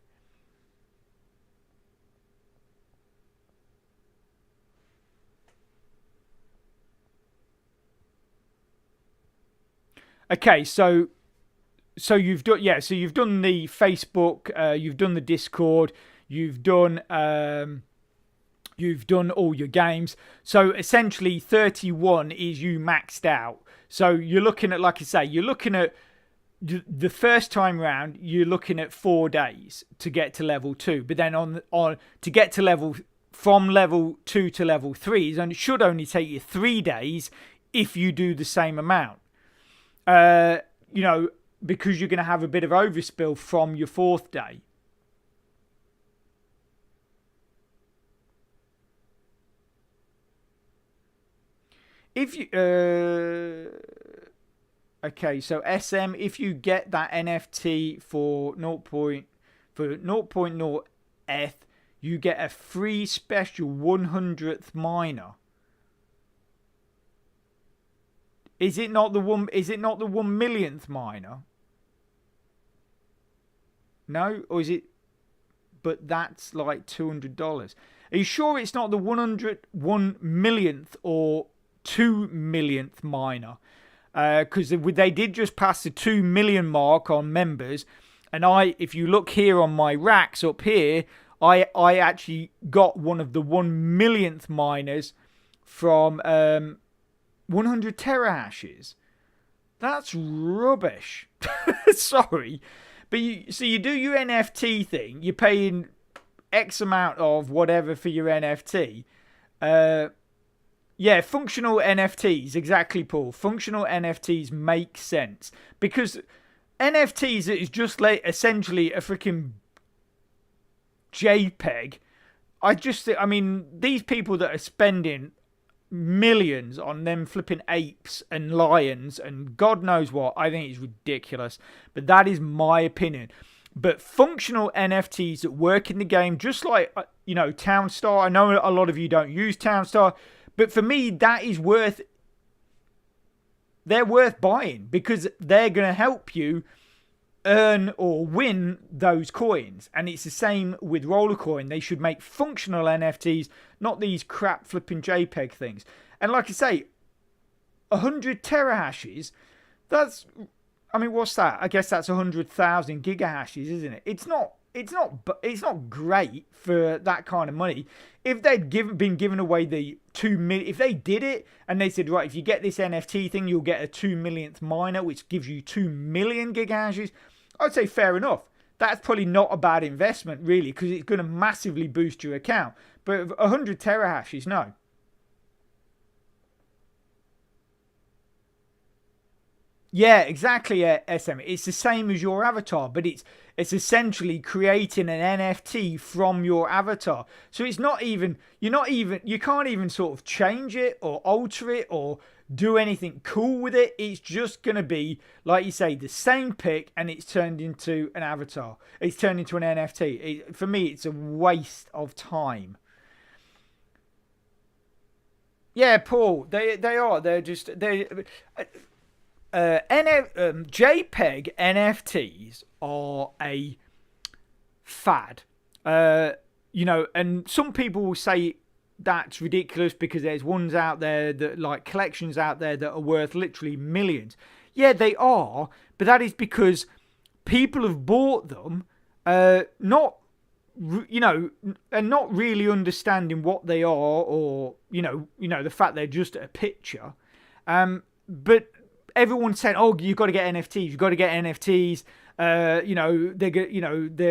Okay, so you've done you've done the Facebook, you've done the Discord, you've done all your games. So essentially 31 is you maxed out. So you're looking at, like I say, you're looking at the first time round, you're looking at 4 days to get to level 2. But then on to get to from level 2 to level 3, it should only take you 3 days if you do the same amount. Because you're going to have a bit of overspill from your 4th day. If you okay, so SM, if you get that NFT for 0.0 ETH, you get a free special 100th miner. Is it not the 1 millionth miner? No, or is it? But that's like $200. Are you sure it's not the 1 millionth or 2 millionth miner? Because they did just pass the 2 million mark on members, and if you look here on my racks up here, I actually got one of the 1 millionth miners from 100 terahashes. That's rubbish. Sorry. But you do your NFT thing, you're paying X amount of whatever for your NFT. Functional NFTs, exactly, Paul. Functional NFTs make sense. Because NFTs is just like essentially a freaking JPEG. These people that are spending millions on them flipping apes and lions and God knows what, I think it's ridiculous. But that is my opinion. But functional NFTs that work in the game, just like, Townstar. I know a lot of you don't use Townstar, but for me, they're worth buying because they're going to help you earn or win those coins. And it's the same with Rollercoin. They should make functional NFTs, not these crap flipping JPEG things. And like I say, 100 terahashes, what's that? I guess that's 100,000 gigahashes, isn't it? It's not great for that kind of money. If they'd been giving away the 2 million, if they did it and they said, right, if you get this NFT thing, you'll get a 2 millionth miner, which gives you 2 million gigahashes, I'd say fair enough. That's probably not a bad investment, really, because it's going to massively boost your account. But 100 terahashes, no. Yeah, exactly, SM. It's the same as your avatar, but it's essentially creating an NFT from your avatar. So it's you can't even sort of change it or alter it or do anything cool with it. It's just going to be, like you say, the same pic and it's turned into an avatar. It's turned into an NFT. For me, it's a waste of time. Yeah, Paul, they are. JPEG NFTs are a fad. And some people will say that's ridiculous because there's ones out there that, like, collections out there that are worth literally millions. Yeah, they are, but that is because people have bought them, not really understanding what they are, or the fact they're just a picture. But everyone said, "Oh, you've got to get NFTs. You've got to get NFTs. They're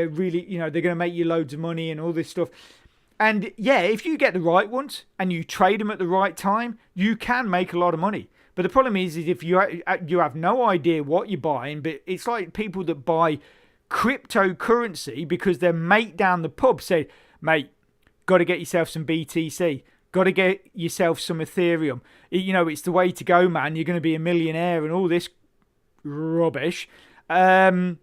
really, they're going to make you loads of money and all this stuff." And yeah, if you get the right ones and you trade them at the right time, you can make a lot of money. But the problem is if you have no idea what you're buying, but it's like people that buy cryptocurrency because their mate down the pub said, mate, got to get yourself some BTC, got to get yourself some Ethereum. It's the way to go, man. You're going to be a millionaire and all this rubbish. It's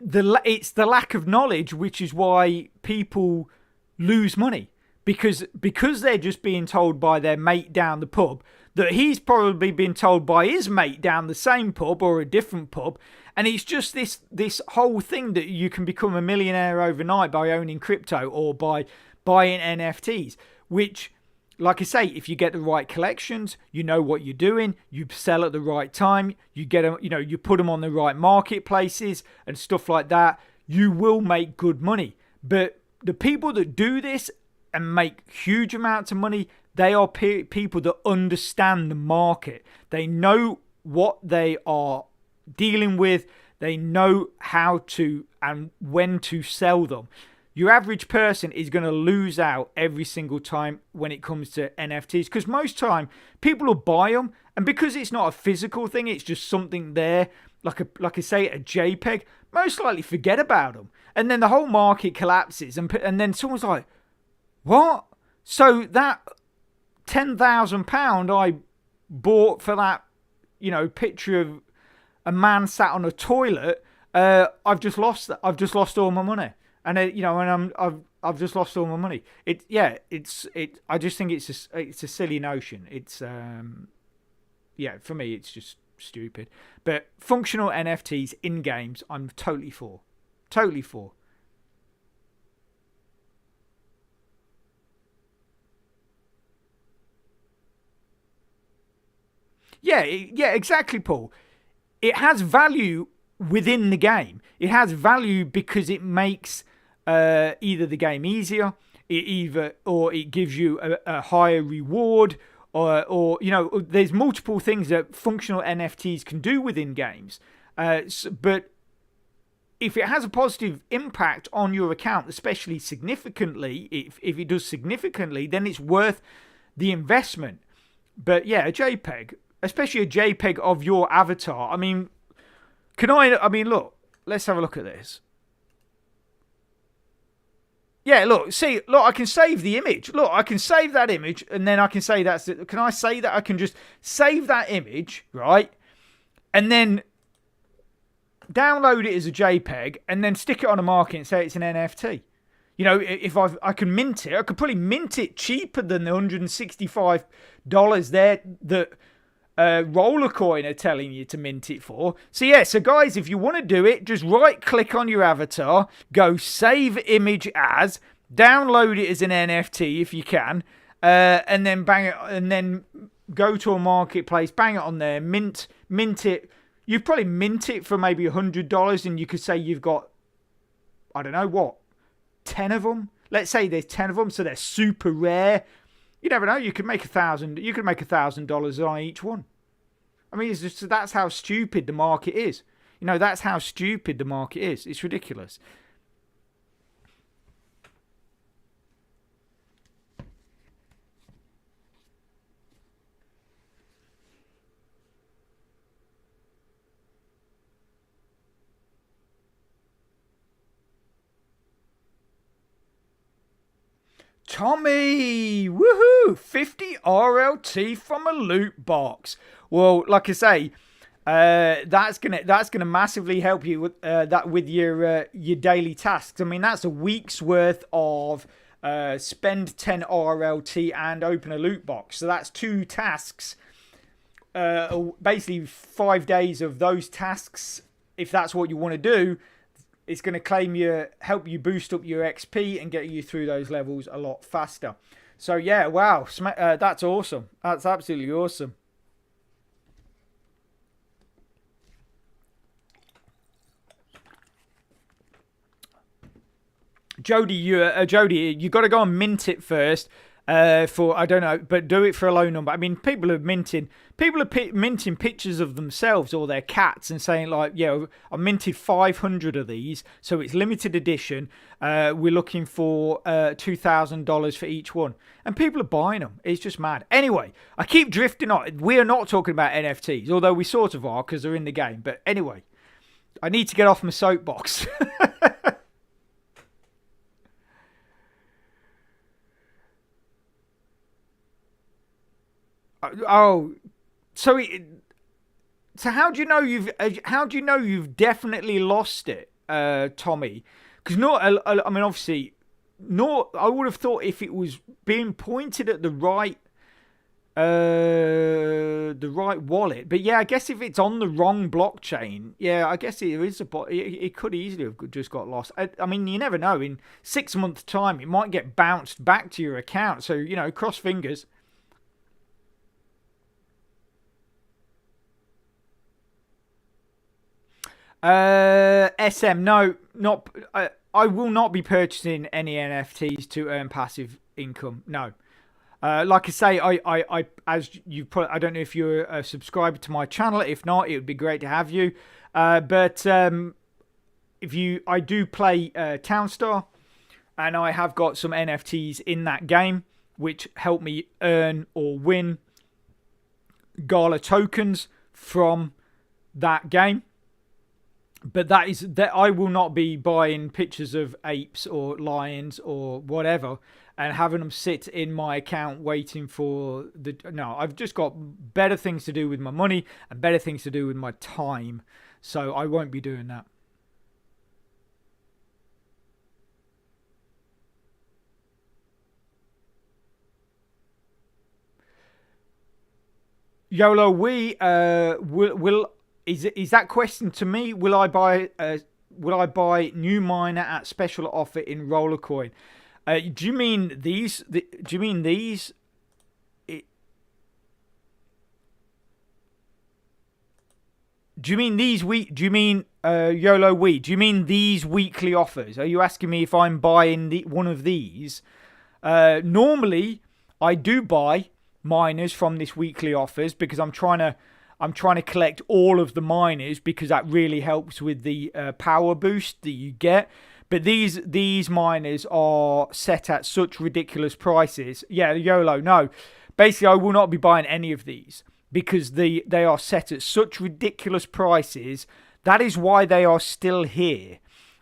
the lack of knowledge, which is why people lose money, because they're just being told by their mate down the pub that he's probably been told by his mate down the same pub or a different pub, and it's just this whole thing that you can become a millionaire overnight by owning crypto or by buying NFTs, which, like I say, if you get the right collections, you know what you're doing, you sell at the right time, you get them, you put them on the right marketplaces and stuff like that, you will make good money. But the people that do this and make huge amounts of money, they are people that understand the market. They know what they are dealing with. They know how to and when to sell them. Your average person is going to lose out every single time when it comes to NFTs, because most time people will buy them, and because it's not a physical thing, it's just something there, like I say, a JPEG, most likely forget about them, and then the whole market collapses, and then someone's like, what? So that £10,000 I bought for that, picture of a man sat on a toilet, I've just lost all my money. And I've just lost all my money. I just think it's a silly notion. It's for me it's just stupid. But functional NFTs in games, I'm totally for. Totally for. Yeah, exactly, Paul. It has value within the game. It has value because it makes either the game easier, or it gives you a higher reward, or there's multiple things that functional NFTs can do within games. But if it has a positive impact on your account, especially significantly, if it does significantly, then it's worth the investment. But yeah, a JPEG, especially a JPEG of your avatar. I mean, look, let's have a look at this. Yeah, look, I can save the image. Look, I can save that image, and then I can say that's it. Can I say that? I can just save that image, right? And then download it as a JPEG, and then stick it on a market and say it's an NFT. If I can mint it, I could probably mint it cheaper than the $165 there that Rollercoin are telling you to mint it for. So guys, if you want to do it, just right click on your avatar, go save image as, download it as an NFT if you can, and then bang it, and then go to a marketplace, bang it on there, mint it. You probably mint it for maybe $100, and you could say you've got, I don't know what, 10 of them. Let's say there's 10 of them, so they're super rare. You never know. You could make $1,000. You could make $1,000 on each one. I mean, that's how stupid the market is. That's how stupid the market is. It's ridiculous. Tommy, woohoo! 50 RLT from a loot box. Well, like I say, that's gonna massively help you with with your daily tasks. I mean, that's a week's worth of spend 10 RLT and open a loot box. So that's 2 tasks. Basically 5 days of those tasks. If that's what you want to do, it's going to help you boost up your XP and get you through those levels a lot faster. So yeah, wow, that's awesome. That's absolutely awesome. Jody, you got to go and mint it first. For I don't know, but do it for a low number. I mean, people are minting pictures of themselves or their cats and saying like, yeah, I minted 500 of these, so it's limited edition. We're looking for $2,000 for each one, and people are buying them. It's just mad. Anyway, I keep drifting on. We are not talking about NFTs, although we sort of are because they're in the game. But anyway, I need to get off my soapbox. Oh, so so how do you know you've definitely lost it, Tommy? Because not I mean obviously not. I would have thought if it was being pointed at the right wallet, but yeah, I guess if it's on the wrong blockchain, yeah, I guess it is it could easily have just got lost. I mean, you never know. In 6 months' time, it might get bounced back to your account. So cross fingers. SM, no, not. I will not be purchasing any NFTs to earn passive income. No. Like I say, I as you put, I don't know if you're a subscriber to my channel. If not, it would be great to have you. But if you, I do play Townstar, and I have got some NFTs in that game, which help me earn or win Gala tokens from that game. But that I will not be buying pictures of apes or lions or whatever and having them sit in my account waiting for the. No, I've just got better things to do with my money and better things to do with my time, so I won't be doing that. YOLO, we will is that question to me? Will I buy new miner at special offer in Rollercoin? Do you mean these? Do you mean these? It, do you mean these week? Do you mean YOLO week? Do you mean these weekly offers? Are you asking me if I'm buying one of these? Normally, I do buy miners from this weekly offers because I'm trying to collect all of the miners because that really helps with the power boost that you get. But these miners are set at such ridiculous prices. Yeah, YOLO. No, basically, I will not be buying any of these because they are set at such ridiculous prices. That is why they are still here.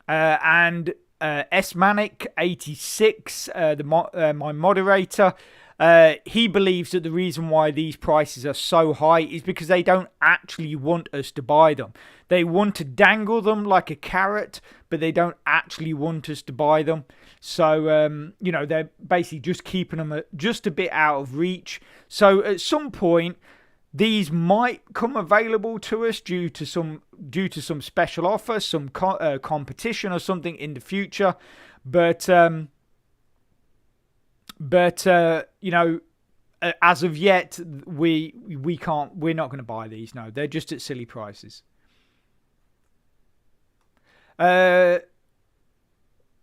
And Manic 86, my moderator. He believes that the reason why these prices are so high is because they don't actually want us to buy them. They want to dangle them like a carrot, but they don't actually want us to buy them. So, they're basically just keeping them just a bit out of reach. So at some point, these might come available to us due to some special offer, some competition or something in the future. But as of yet, we can't. We're not going to buy these. No, they're just at silly prices. Uh,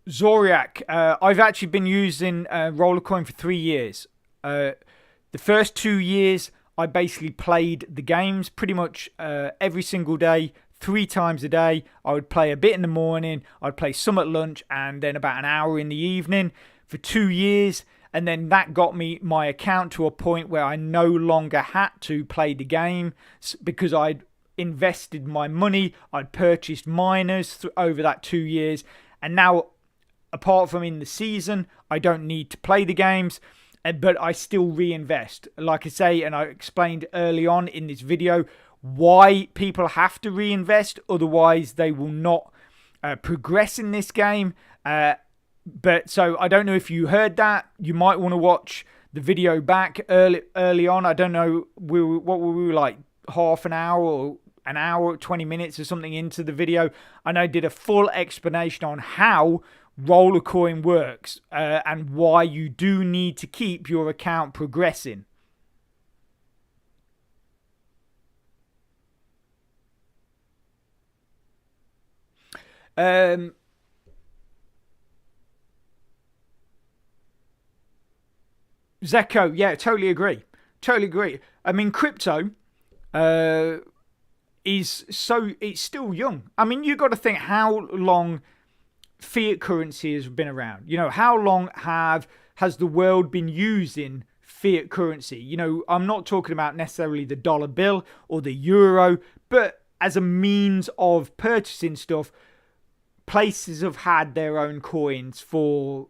Zoriac, I've actually been using Rollercoin for 3 years. The first 2 years, I basically played the games pretty much every single day, 3 times a day. I would play a bit in the morning, I'd play some at lunch, and then about an hour in the evening for 2 years. And then that got me my account to a point where I no longer had to play the game because I'd invested my money. I'd purchased miners over that 2 years. And now, apart from in the season, I don't need to play the games, but I still reinvest. Like I say, and I explained early on in this video, why people have to reinvest. Otherwise, they will not progress in this game. But so I don't know if you heard that. You might want to watch the video back early on. I don't know. What were we like, half an hour or an hour, 20 minutes or something into the video, and I did a full explanation on how Rollercoin works and why you do need to keep your account progressing. Um, Zecco, yeah, totally agree. Totally agree. I mean, crypto uh, it's still young. I mean, you got to think how long fiat currency has been around. How long has the world been using fiat currency? I'm not talking about necessarily the dollar bill or the euro, but as a means of purchasing stuff, places have had their own coins for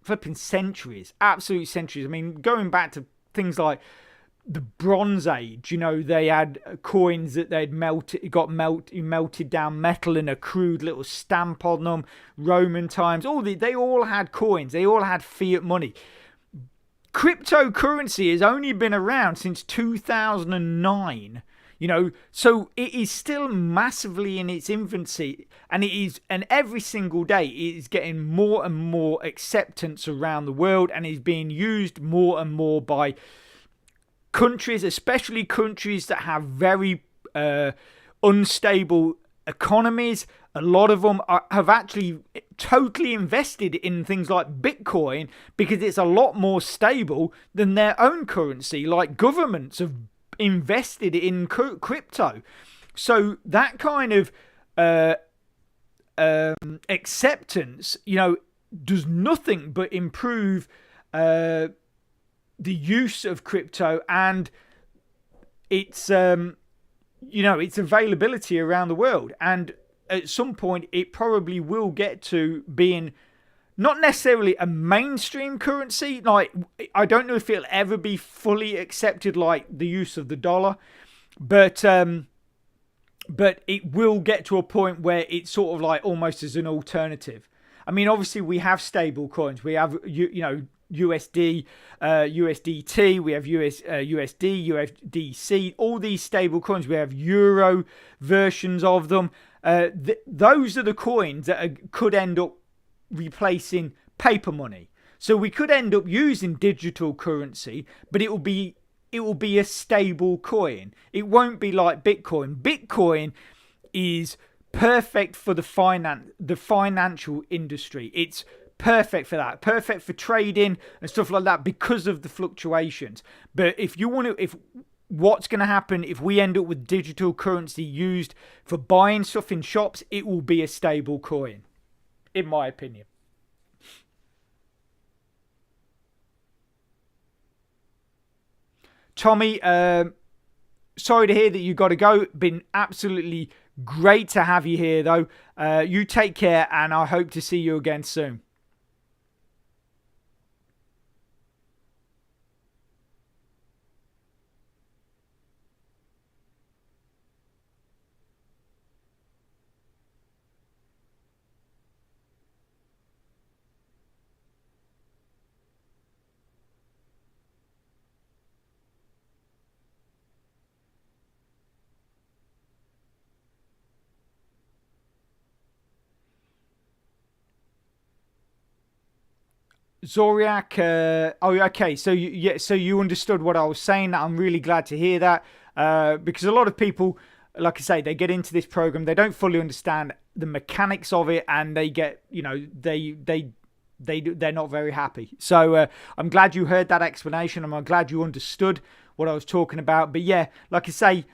flipping centuries, absolute centuries. I mean, going back to things like the Bronze Age, they had coins that they'd melted down metal and a crude little stamp on them. Roman times, they all had coins. They all had fiat money. Cryptocurrency has only been around since 2009. So it is still massively in its infancy, and every single day it is getting more and more acceptance around the world, and is being used more and more by countries, especially countries that have very unstable economies. A lot of them have actually totally invested in things like Bitcoin because it's a lot more stable than their own currency. Like governments have invested in crypto. So that kind of acceptance, does nothing but improve the use of crypto and its its availability around the world. And at some point it probably will get to being not necessarily a mainstream currency. Like, I don't know if it'll ever be fully accepted like the use of the dollar, but it will get to a point where it's sort of like almost as an alternative. I mean, obviously we have stable coins. We have USD, USDT, we have USD, USDC, all these stable coins. We have euro versions of them. Those are the coins that could end up replacing paper money. So we could end up using digital currency, but it will be a stable coin. It won't be like Bitcoin. Bitcoin is perfect for the financial industry. It's perfect for that, perfect for trading and stuff like that because of the fluctuations. But if what's going to happen if we end up with digital currency used for buying stuff in shops, it will be a stable coin, in my opinion. Tommy, sorry to hear that you got to go. Been absolutely great to have you here, though. You take care, and I hope to see you again soon. Zoriak, okay. So you understood what I was saying. I'm really glad to hear that, because a lot of people, like I say, they get into this program, they don't fully understand the mechanics of it, and they get, they're not very happy. So I'm glad you heard that explanation, and I'm glad you understood what I was talking about. But yeah, like I say,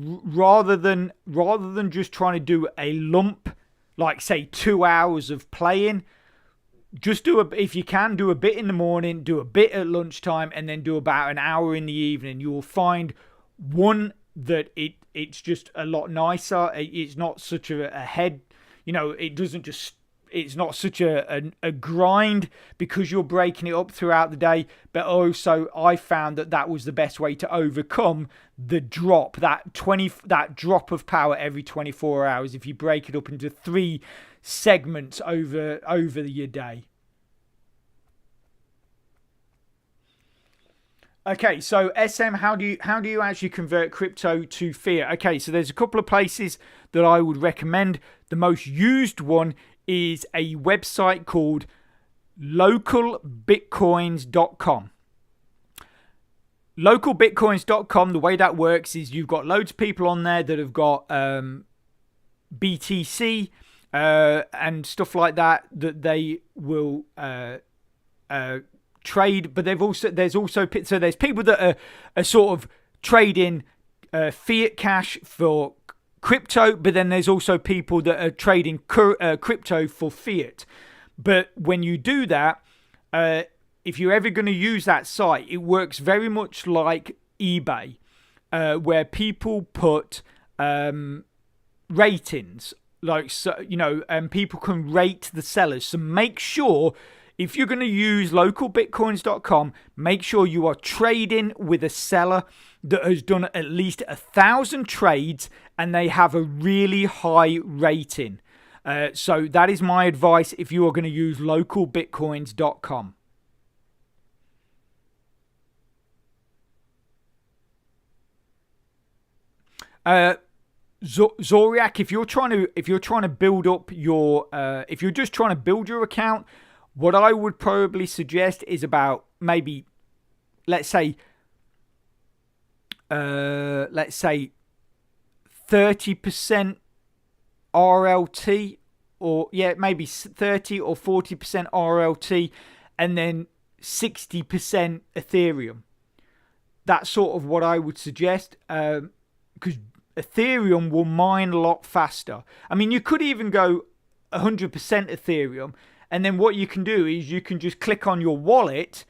rather than just trying to do a lump, like say 2 hours of playing, just if you can, do a bit in the morning, do a bit at lunchtime, and then do about an hour in the evening. You will find one that it's just a lot nicer. It's not such a head, it's not such a grind because you're breaking it up throughout the day. But also I found that was the best way to overcome the drop, that drop of power every 24 hours if you break it up into 3 segments over your day. Okay, so SM, how do you actually convert crypto to fiat? Okay, so there's a couple of places that I would recommend. The most used one is a website called localbitcoins.com. Localbitcoins.com, the way that works is you've got loads of people on there that have got BTC, and stuff like that they will trade. But there's people that are sort of trading fiat cash for crypto, but then there's also people that are trading crypto for fiat. But when you do that, if you're ever going to use that site, it works very much like eBay, where people put ratings, like, so, and people can rate the sellers. So make sure, if you're going to use localbitcoins.com, make sure you are trading with a seller that has done at least 1,000 trades and they have a really high rating. So that is my advice if you are going to use localbitcoins.com. Zoriak, if you're trying to build up your if you're just trying to build your account, what I would probably suggest is about maybe, let's say 30% RLT, or maybe 30 or 40% RLT, and then 60% Ethereum. That's sort of what I would suggest, because Ethereum will mine a lot faster. I mean, you could even go 100% Ethereum, and then what you can do is you can just click on your wallet.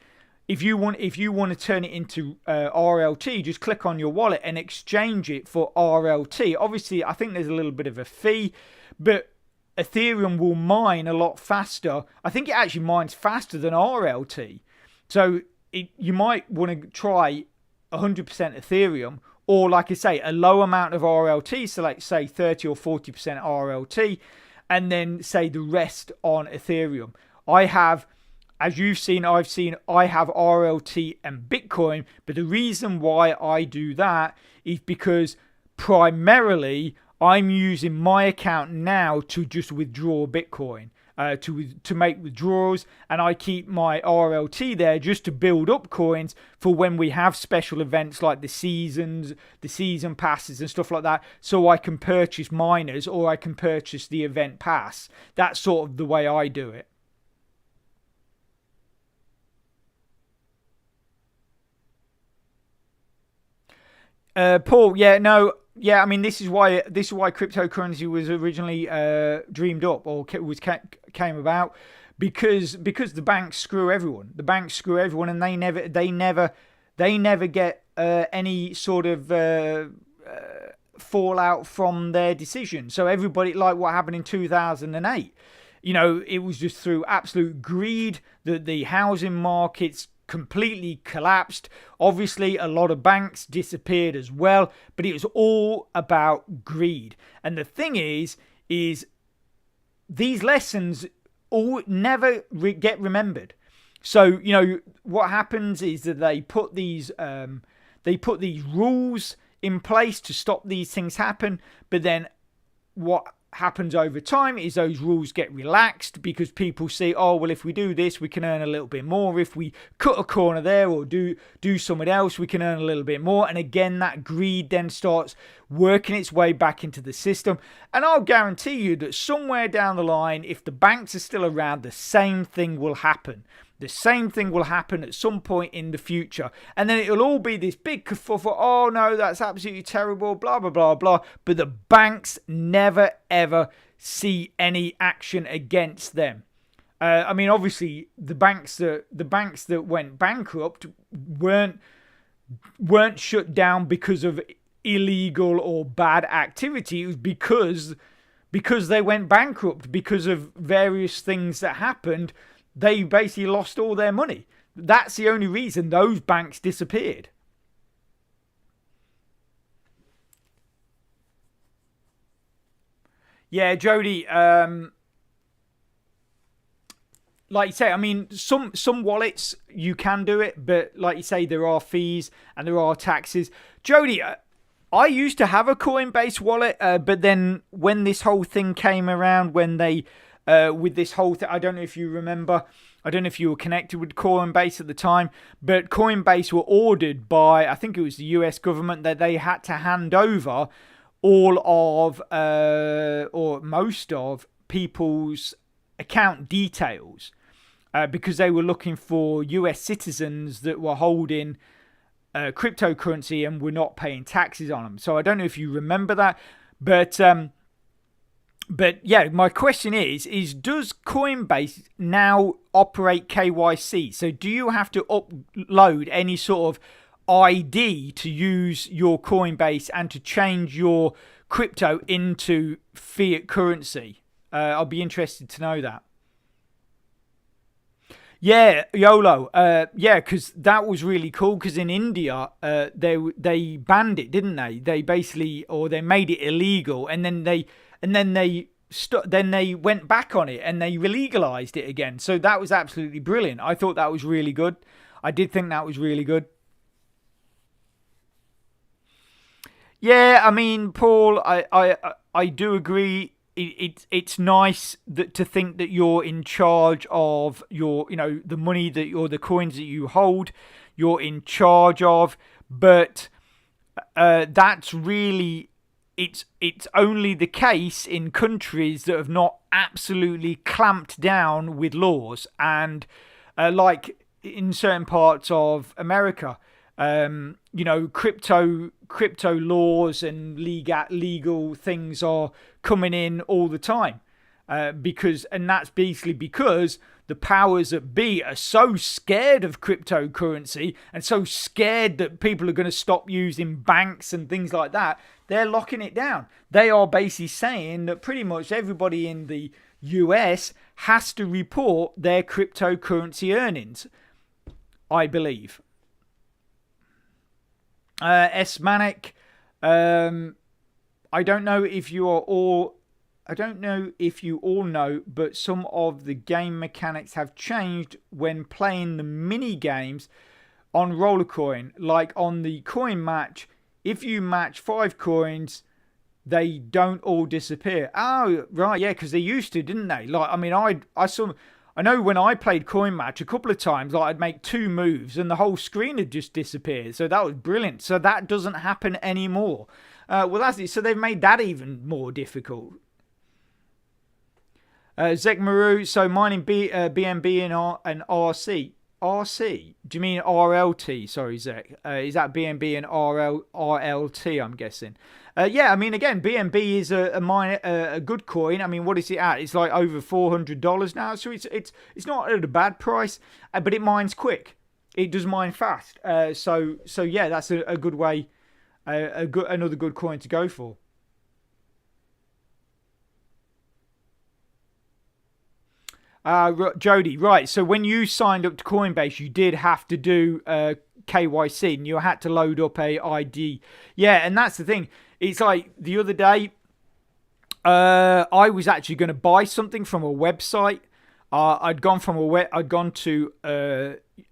If you want to turn it into RLT, just click on your wallet and exchange it for RLT. Obviously, I think there's a little bit of a fee, but Ethereum will mine a lot faster. I think it actually mines faster than RLT. So you might want to try 100% Ethereum, or, like I say, a low amount of RLT, so like say 30 or 40% RLT, and then say the rest on Ethereum. I have, as you've seen, I have RLT and Bitcoin, but the reason why I do that is because primarily I'm using my account now to just withdraw Bitcoin, to make withdrawals, and I keep my RLT there just to build up coins for when we have special events like the season passes and stuff like that, so I can purchase miners or I can purchase the event pass. That's sort of the way I do it. Paul, I mean, this is why cryptocurrency was originally dreamed up, or came about, because the banks screw everyone. The banks screw everyone, and they never get any sort of fallout from their decision. So everybody, like what happened in 2008, it was just through absolute greed that the housing markets completely collapsed. Obviously, a lot of banks disappeared as well, but it was all about greed. And the thing is these lessons all never get remembered. So what happens is that they put these rules in place to stop these things happen, but then what happens over time is those rules get relaxed because people see, oh well, if we do this we can earn a little bit more. If we cut a corner there or do something else, we can earn a little bit more. And again, that greed then starts working its way back into the system. And I'll guarantee you that somewhere down the line, if the banks are still around, the same thing will happen. The same thing will happen at some point in the future. And then it'll all be this big kerfuffle. Oh no, that's absolutely terrible, blah, blah, blah, blah. But the banks never, ever see any action against them. I mean, obviously, the banks that went bankrupt weren't shut down because of illegal or bad activity. It was because they went bankrupt, because of various things that happened. They basically lost all their money. That's the only reason those banks disappeared. Yeah, Jody. Like you say, I mean, some wallets you can do it, but like you say, there are fees and there are taxes. Jody, I used to have a Coinbase wallet, but then when this whole thing came around, when they with this whole thing, I don't know if you remember, I don't know if you were connected with Coinbase at the time, but Coinbase were ordered by, I think it was the US government, that they had to hand over all of, or most of, people's account details because they were looking for US citizens that were holding cryptocurrency and were not paying taxes on them. So I don't know if you remember that, but yeah, my question is does Coinbase now operate KYC? So do you have to upload any sort of ID to use your Coinbase and to change your crypto into fiat currency? I'll be interested to know that. Yeah, YOLO. Yeah, because that was really cool. Because in India, they banned it, didn't they? They basically, or they made it illegal, and then they went back on it and they legalized it again. So that was absolutely brilliant. I thought that was really good. I did think that was really good. Yeah, I mean, Paul, I do agree. It's nice to think that you're in charge of your, the money that or the coins that you hold. You're in charge of, but that's really it's only the case in countries that have not absolutely clamped down with laws, and like in certain parts of America, crypto laws and legal things are coming in all the time, and that's basically because the powers that be are so scared of cryptocurrency and so scared that people are going to stop using banks and things like that. They're locking it down. They are basically saying that pretty much everybody in the US has to report their cryptocurrency earnings, I believe. Manic, I don't know if you are all. I don't know if you all know, but some of the game mechanics have changed when playing the mini games on Rollercoin. Like on the coin match, if you match 5 coins, they don't all disappear. Oh, right, yeah, because they used to, didn't they? Like, I mean, I know when I played coin match a couple of times, like I'd make 2 moves and the whole screen had just disappeared. So that was brilliant. So that doesn't happen anymore. Well, that's it. So they've made that even more difficult. Zek Maru, so mining BNB and RC. RC? Do you mean RLT? Sorry, Zek. Is that BNB and RLT, I'm guessing? Yeah, I mean, again, BNB is a good coin. I mean, what is it at? It's like over $400 now, so it's not at a bad price, but it mines quick. It does mine fast. So yeah, that's a good way, another good coin to go for. Jody, right. So when you signed up to Coinbase, you did have to do KYC and you had to load up a ID. Yeah, and that's the thing. It's like the other day, I was actually going to buy something from a website. I'd gone to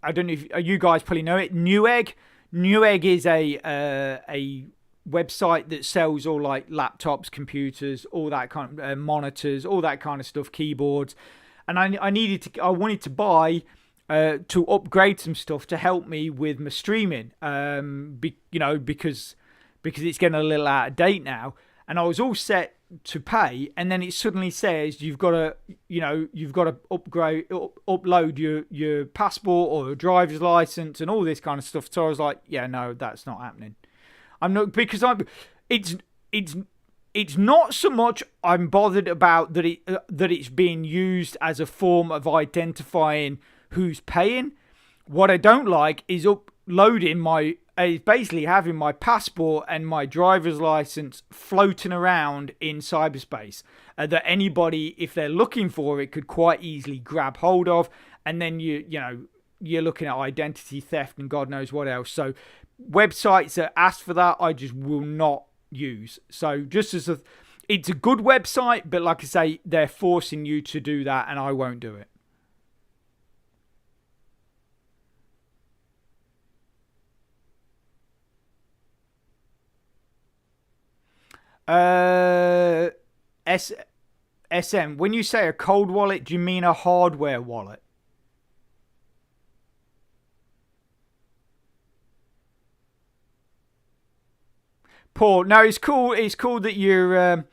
I don't know if you guys probably know it. Newegg. Newegg is a website that sells all like laptops, computers, all that kind of monitors, all that kind of stuff, keyboards. And I wanted to buy to upgrade some stuff to help me with my streaming, because it's getting a little out of date now. And I was all set to pay, and then it suddenly says you've got to upload your passport or your driver's license and all this kind of stuff. So I was like, yeah, no, that's not happening. I'm not, because it's not so much I'm bothered about that it's being used as a form of identifying who's paying. What I don't like is basically having my passport and my driver's license floating around in cyberspace that anybody, if they're looking for it, could quite easily grab hold of, and then you're looking at identity theft and God knows what else. So websites that ask for that, I just will not use. So just it's a good website, but like I say, they're forcing you to do that, and I won't do it. Uh, S SM. When you say a cold wallet, do you mean a hardware wallet? Paul, no, it's cool. It's cool that you're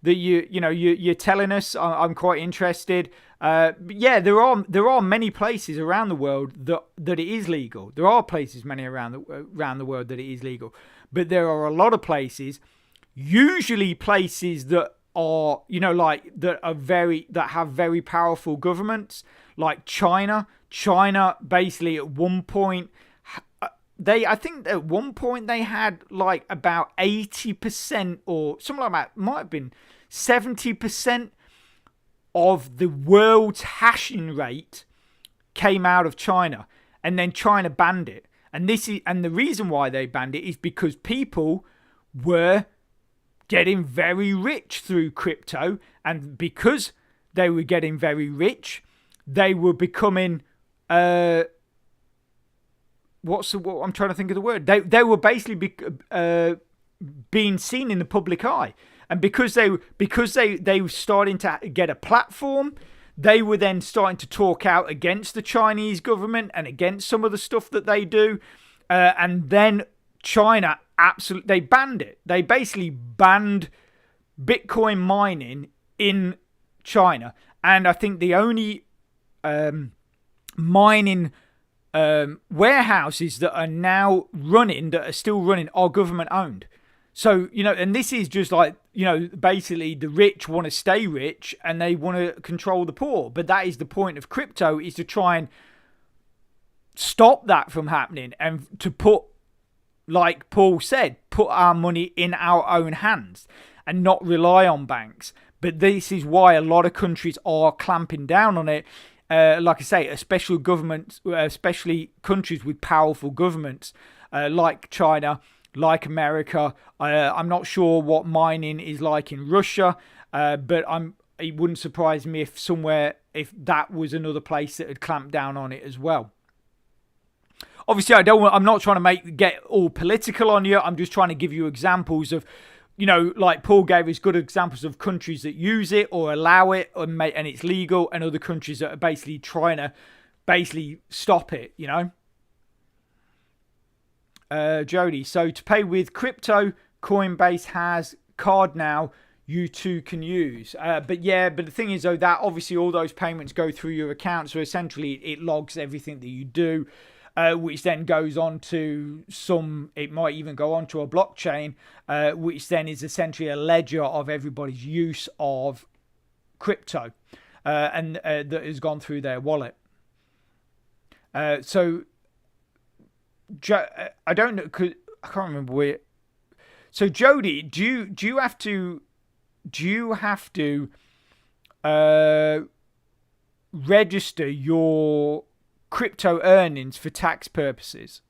that you're telling us. I'm quite interested. But yeah, there are many places around the world that it is legal. There are places many around the world that it is legal, but there are a lot of places, usually places that are like that have very powerful governments, like China. China basically at one point. I think at one point they had like about 80% or something like that, might have been 70% of the world's hashing rate came out of China, and then China banned it. And the reason why they banned it is because people were getting very rich through crypto, and because they were getting very rich, they were becoming what I'm trying to think of the word. They were basically being seen in the public eye, and because they were starting to get a platform, they were then starting to talk out against the Chinese government and against some of the stuff that they do, and then China they banned it. They basically banned Bitcoin mining in China, and I think the only mining warehouses that are still running are government owned. So and this is just like basically the rich want to stay rich and they want to control the poor, but that is the point of crypto, is to try and stop that from happening, and to put, like Paul said, put our money in our own hands and not rely on banks. But this is why a lot of countries are clamping down on it. Like I say, especially countries with powerful governments, like China, like America. I'm not sure what mining is like in Russia, but it wouldn't surprise me if that was another place that had clamped down on it as well. Obviously, I'm not trying to get all political on you. I'm just trying to give you examples of, like Paul gave us good examples of countries that use it or allow it and it's legal, and other countries that are basically trying to stop it, Jody, so to pay with crypto, Coinbase has card now you too can use. But the thing is though, that obviously all those payments go through your account, so essentially it logs everything that you do. Which then goes on to it might even go onto a blockchain, which then is essentially a ledger of everybody's use of crypto, and that has gone through their wallet. So I don't know, I can't remember where. So Jody, do you have to register your crypto earnings for tax purposes?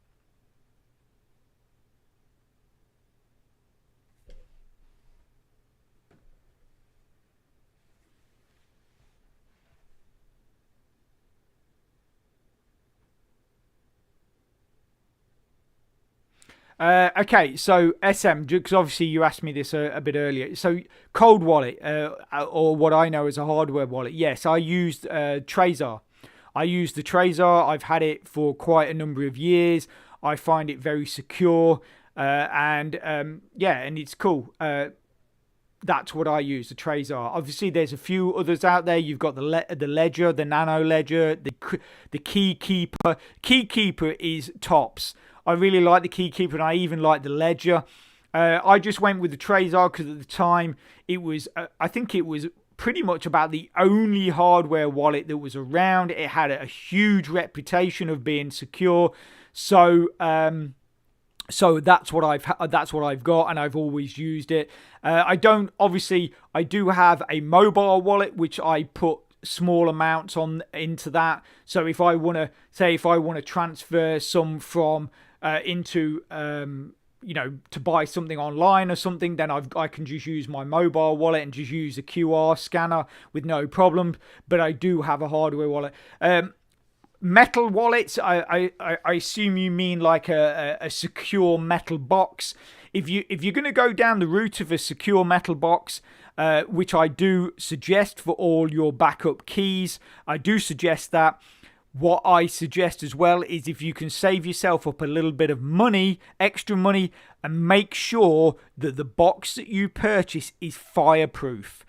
Okay, so SM, because obviously you asked me this a bit earlier. So cold wallet, or what I know as a hardware wallet. Yes, I used Trezor. I use the Trezor. I've had it for quite a number of years. I find it very secure, and it's cool. That's what I use, the Trezor. Obviously, there's a few others out there. You've got the Ledger, the Nano Ledger, the Keykeeper. Keykeeper is tops. I really like the Keykeeper, and I even like the Ledger. I just went with the Trezor because at the time it was, I think it was pretty much about the only hardware wallet that was around. It had a huge reputation of being secure, so that's what I've got, and I've always used it. I do have a mobile wallet which I put small amounts into that. So if I want to transfer some from into to buy something online or something, then I can just use my mobile wallet and just use a QR scanner with no problem. But I do have a hardware wallet. Metal wallets, I assume you mean like a secure metal box. If you're going to go down the route of a secure metal box, which I do suggest for all your backup keys, I do suggest that. what I suggest as well is if you can save yourself up a little bit of money, extra money, and make sure that the box that you purchase is fireproof.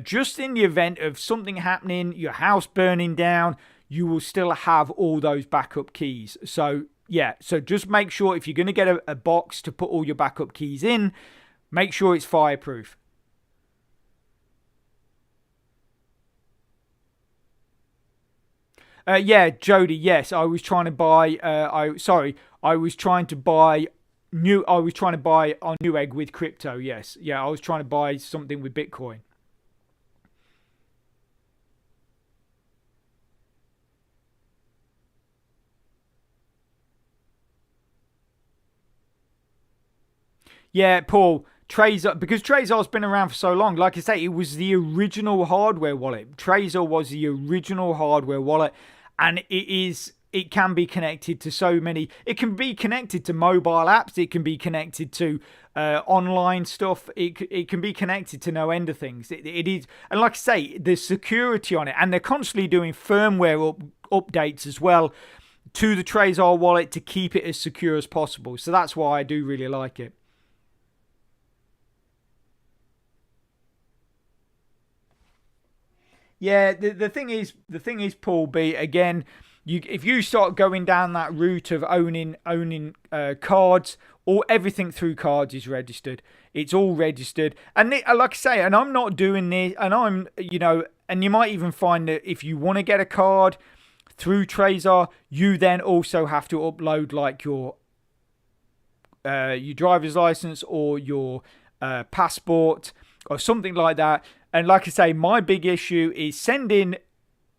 Just in the event of something happening, your house burning down, you will still have all those backup keys. So yeah, so just make sure if you're going to get a box to put all your backup keys in, make sure it's fireproof. Yeah, Jody. Yes, I was trying to buy. I was trying to buy new. I was trying to buy on Newegg with crypto. Yes, yeah, I was trying to buy something with Bitcoin. Yeah, Paul. Trezor, because Trezor's been around for so long. Like I say, it was the original hardware wallet. Trezor was the original hardware wallet, and it is. It can be connected to so many. It can be connected to mobile apps. It can be connected to online stuff. It can be connected to no end of things. It is, and like I say, there's security on it, and they're constantly doing firmware updates as well to the Trezor wallet to keep it as secure as possible. So that's why I do really like it. Yeah, the thing is, Paul B. Again, if you start going down that route of owning cards, or everything through cards is registered. It's all registered, and like I say, and I'm not doing this, and and you might even find that if you want to get a card through Trezor, you then also have to upload like your driver's license or your passport or something like that. And like I say, my big issue is sending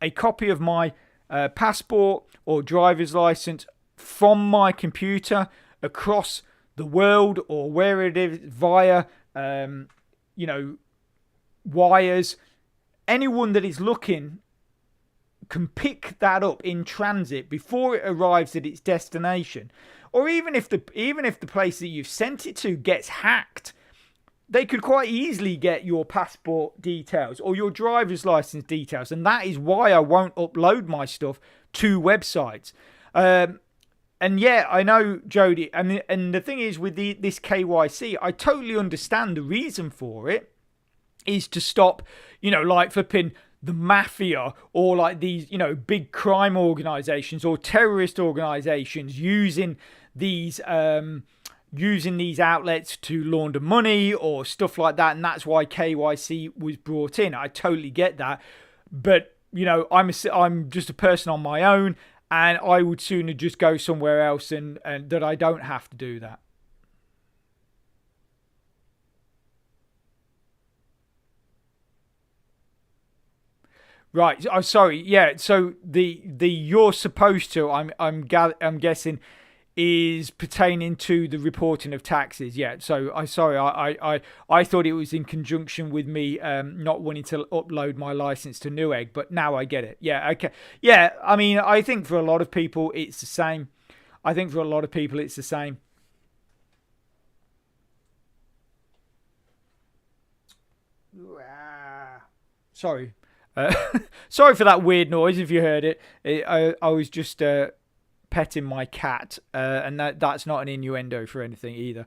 a copy of my passport or driver's license from my computer across the world or where it is via, you know, wires. Anyone that is looking can pick that up in transit before it arrives at its destination, or even if the place that you've sent it to gets hacked, they could quite easily get your passport details or your driver's license details, and that is why I won't upload my stuff to websites. And yeah, I know, Jody, and the thing is with this KYC, I totally understand the reason for it is to stop, like flipping the mafia or like these, big crime organizations or terrorist organizations using these outlets to launder money or stuff like that, and that's why KYC was brought in. I totally get that, but I'm just a person on my own, and I would sooner just go somewhere else and that I don't have to do that. Right. Oh, sorry. Yeah. So the you're supposed to. I'm guessing is pertaining to the reporting of taxes. Yeah. So I thought it was in conjunction with me not wanting to upload my license to Newegg, but now I get it. Yeah. Okay. Yeah. I mean, I think for a lot of people it's the same. I think for a lot of people it's the same. Sorry. Uh, sorry for that weird noise if you heard it. I was just petting my cat, and that's not an innuendo for anything either.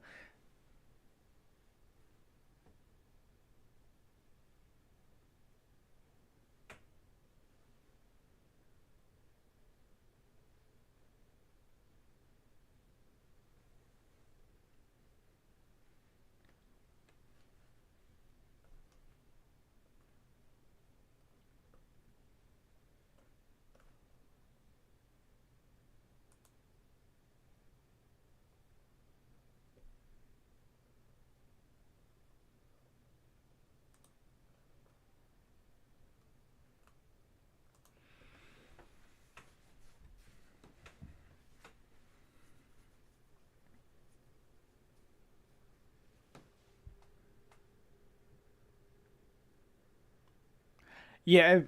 Yeah,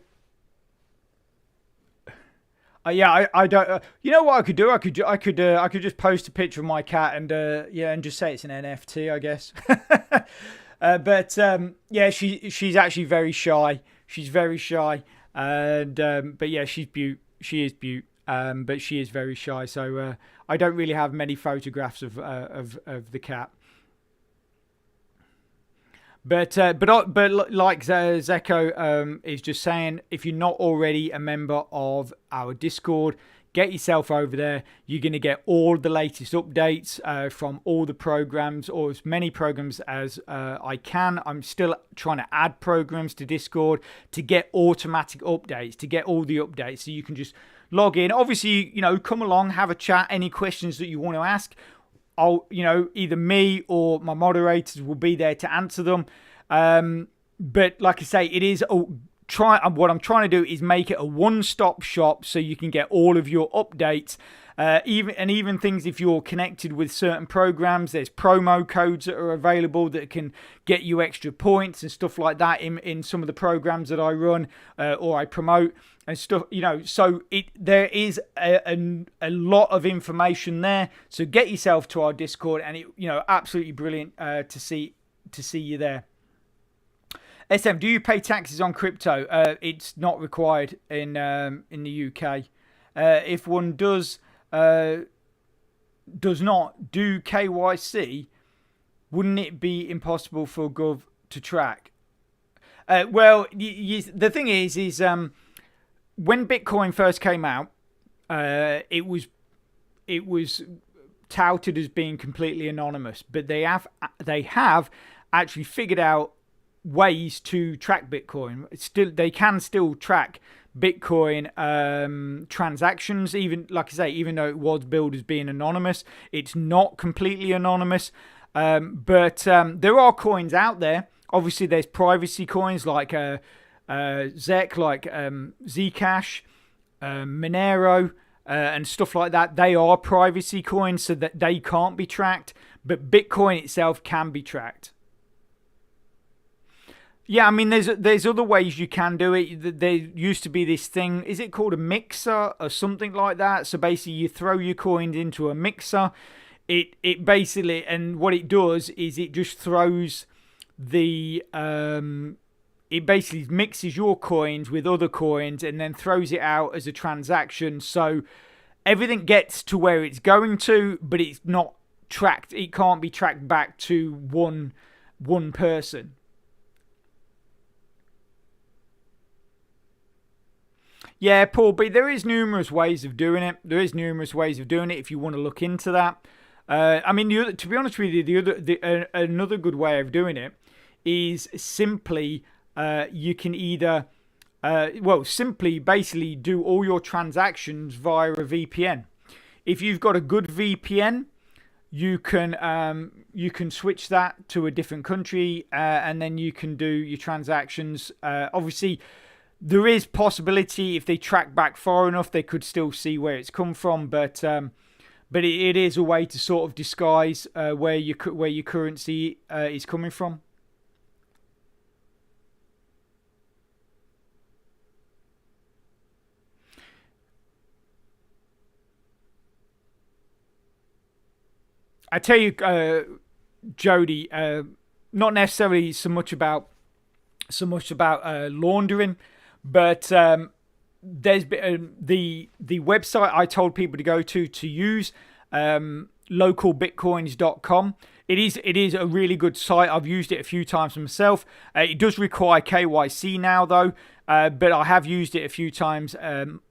yeah. I don't. You know what I could do? I could just post a picture of my cat and yeah, and just say it's an NFT, I guess. But yeah, she's actually very shy. She's very shy, and but yeah, she's beaut. But she is very shy, so I don't really have many photographs of the cat. But like Zeko is just saying, if you're not already a member of our Discord, get yourself over there. You're going to get all the latest updates from all the programs, or as many programs as I can. I'm still trying to add programs to Discord to get automatic updates, to get all the updates, so you can just log in. Obviously, come along, have a chat. Any questions that you want to ask, either me or my moderators will be there to answer them. But like I say, it is what I'm trying to do is make it a one-stop shop, so you can get all of your updates, even things if you're connected with certain programs. There's promo codes that are available that can get you extra points and stuff like that in some of the programs that I run or I promote and stuff. So there is a lot of information there. So get yourself to our Discord, and absolutely brilliant to see you there. SM, do you pay taxes on crypto? It's not required in the UK. If one does not do KYC, wouldn't it be impossible for Gov to track? Well, the thing is when Bitcoin first came out, it was touted as being completely anonymous, but they have actually figured out ways to track Bitcoin. They can still track Bitcoin transactions, even like I say, even though it was billed as being anonymous, it's not completely anonymous. But there are coins out there. Obviously, there's privacy coins like ZEC, like Zcash, Monero, and stuff like that. They are privacy coins, so that they can't be tracked, but Bitcoin itself can be tracked. Yeah, I mean, there's other ways you can do it. There used to be this thing, is it called a mixer or something like that? So basically, you throw your coins into a mixer. It basically, and what it does is it just throws it basically mixes your coins with other coins and then throws it out as a transaction. So everything gets to where it's going to, but it's not tracked. It can't be tracked back to one person. Yeah, Paul B, there is numerous ways of doing it. If you want to look into that. I mean, to be honest with you, another good way of doing it is simply you can either, simply basically do all your transactions via a VPN. If you've got a good VPN, you can switch that to a different country, and then you can do your transactions. Obviously, there is possibility if they track back far enough, they could still see where it's come from. But it is a way to sort of disguise where your currency is coming from. I tell you, Jody, not necessarily so much about laundering. But there's been the website I told people to go to use, localbitcoins.com. It is a really good site. I've used it a few times myself. It does require KYC now though, but I have used it a few times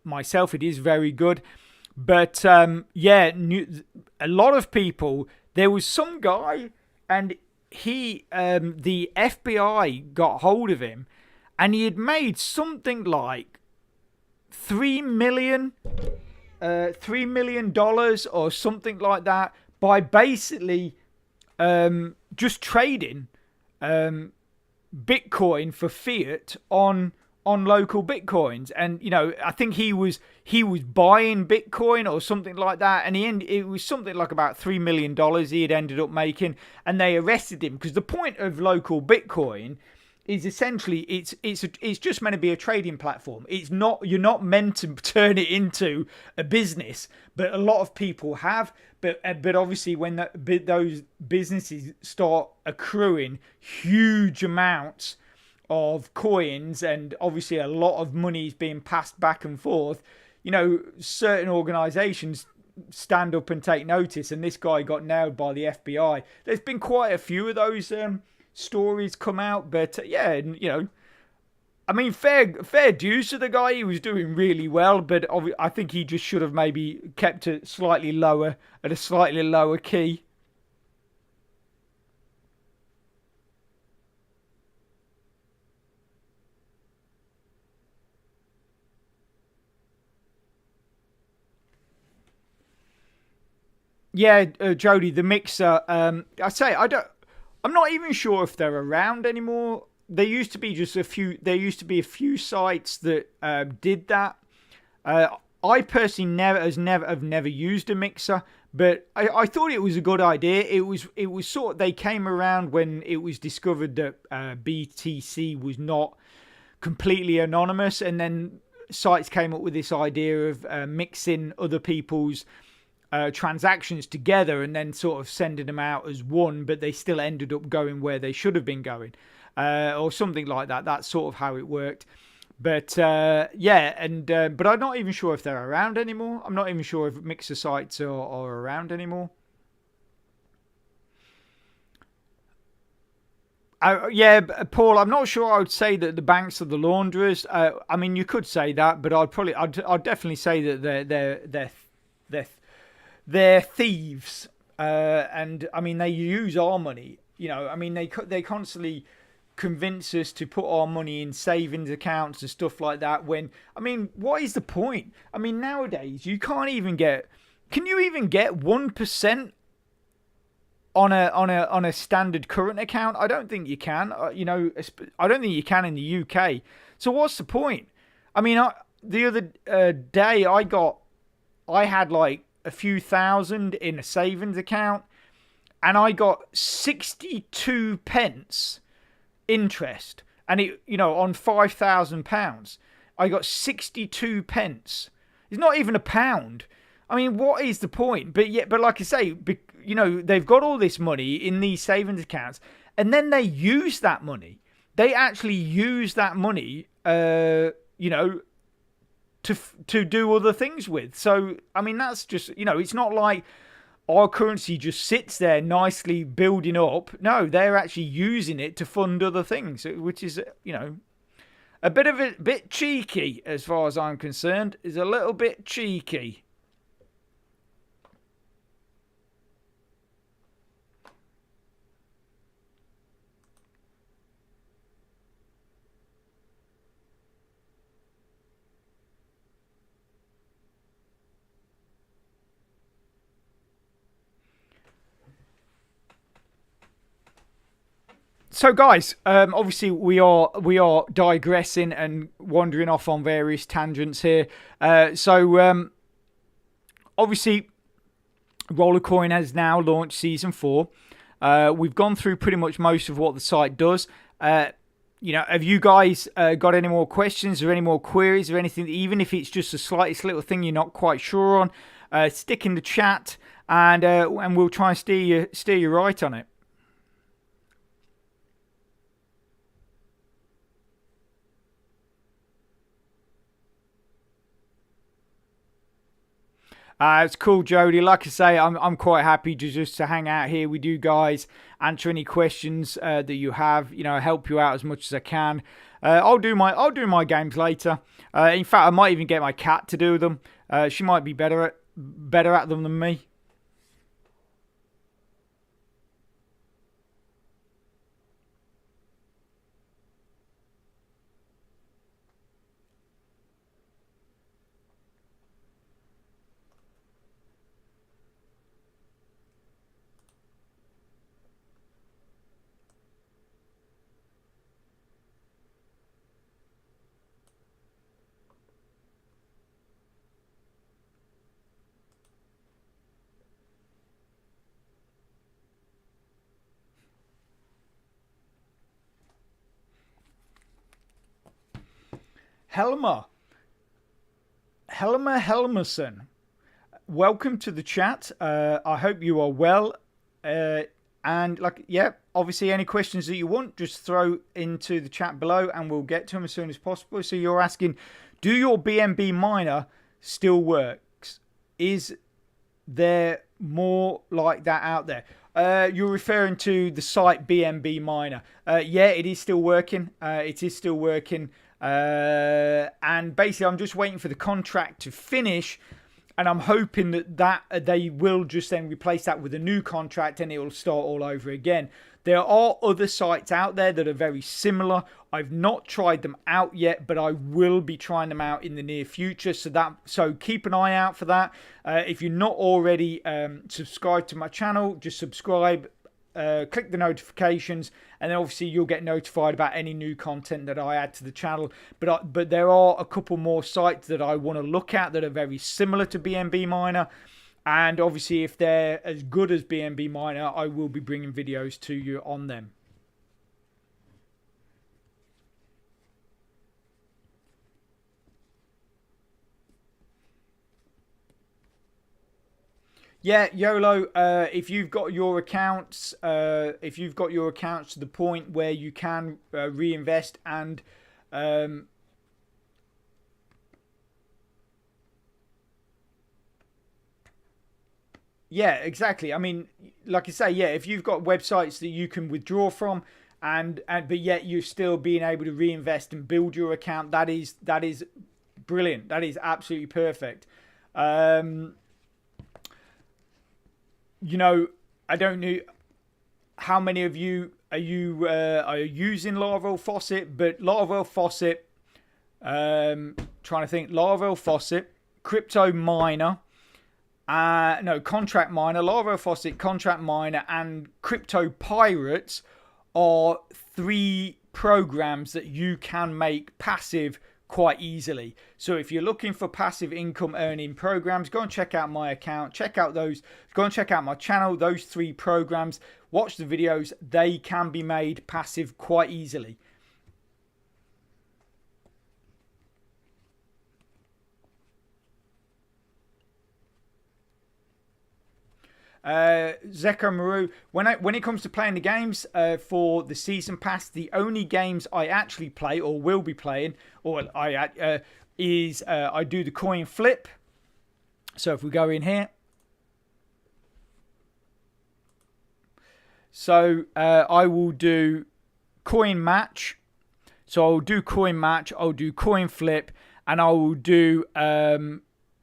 myself. It is very good. But a lot of people. There was some guy, and the FBI got hold of him. And he had made something like $3 million or something like that by basically just trading Bitcoin for fiat on local Bitcoins. And I think he was buying Bitcoin or something like that, and it was something like about $3 million he had ended up making, and they arrested him because the point of local Bitcoin is essentially it's just meant to be a trading platform. You're not meant to turn it into a business, but a lot of people have. But obviously when those businesses start accruing huge amounts of coins, and obviously a lot of money is being passed back and forth, certain organisations stand up and take notice, and this guy got nailed by the FBI. There's been quite a few of those stories come out, but yeah, I mean, fair dues to the guy. He was doing really well, but I think he just should have maybe kept it slightly lower, at a slightly lower key. Yeah, Jody, the mixer. I say I don't. I'm not even sure if they're around anymore. There used to be just a few. There used to be a few sites that did that. I personally have never used a mixer, but I thought it was a good idea. It was sort of, they came around when it was discovered that BTC was not completely anonymous, and then sites came up with this idea of mixing other people's transactions together and then sort of sending them out as one, but they still ended up going where they should have been going, or something like that. That's sort of how it worked. But yeah, and but I'm not even sure if they're around anymore. I'm not even sure if mixer sites are around anymore. Yeah, Paul, I'm not sure I would say that the banks are the launderers. I mean, you could say that, but I'd definitely say that they're they're thieves. And I mean, they use our money. I mean, they constantly convince us to put our money in savings accounts and stuff like that. When, I mean, what is the point? I mean, nowadays you can't even get. Can you even get 1% on a standard current account? I don't think you can. I don't think you can in the UK. So what's the point? I mean, the other day I had like a few thousand in a savings account, and I got 62 pence interest, and on £5,000, I got 62 pence. It's not even a pound. I mean, what is the point? But like I say, they've got all this money in these savings accounts, and then they use that money. They actually use that money, to do other things with. So, I mean, that's just, it's not like our currency just sits there nicely building up. No, they're actually using it to fund other things, which is, a bit cheeky as far as I'm concerned. Is a little bit cheeky. So, guys, obviously we are digressing and wandering off on various tangents here. So, obviously, Rollercoin has now launched season 4. We've gone through pretty much most of what the site does. Have you guys got any more questions or any more queries or anything? Even if it's just the slightest little thing you're not quite sure on, stick in the chat, and we'll try and steer you right on it. It's cool, Jody. Like I say, I'm quite happy to hang out here with you guys, answer any questions that you have. Help you out as much as I can. I'll do my games later. In fact, I might even get my cat to do them. She might be better at them than me. Helmer Helmerson, welcome to the chat. I hope you are well. And obviously any questions that you want, just throw into the chat below and we'll get to them as soon as possible. So you're asking, do your BNB miner still works? Is there more like that out there? You're referring to the site BNB Miner. Yeah, it is still working. It is still working. And basically, I'm just waiting for the contract to finish. And I'm hoping that they will just then replace that with a new contract and it will start all over again. There are other sites out there that are very similar. I've not tried them out yet, but I will be trying them out in the near future. So keep an eye out for that. If you're not already subscribed to my channel, just subscribe. Click the notifications, and then obviously you'll get notified about any new content that I add to the channel. But there are a couple more sites that I want to look at that are very similar to BNB Miner, and obviously if they're as good as BNB Miner, I will be bringing videos to you on them. Yeah, YOLO. If you've got your accounts, to the point where you can reinvest and yeah, exactly. I mean, like I say, yeah, if you've got websites that you can withdraw from, and but yet you're still being able to reinvest and build your account, that is brilliant. That is absolutely perfect. You know, I don't know how many of you are using Laravel Faucet, but Laravel Faucet, trying to think, Laravel Faucet, Crypto Miner, Contract Miner, Laravel Faucet, Contract Miner, and Crypto Pirates are 3 programs that you can make passive quite easily. So if you're looking for passive income earning programs, go and check out my account, go and check out my channel. Those 3 programs, watch the videos. They can be made passive quite easily. Zeko Maru, when it comes to playing the games for the season pass, the only games I actually play or will be playing, or I do the coin flip. So if we go in here, so I will do coin match. So I'll do coin match, I'll do coin flip, and I will do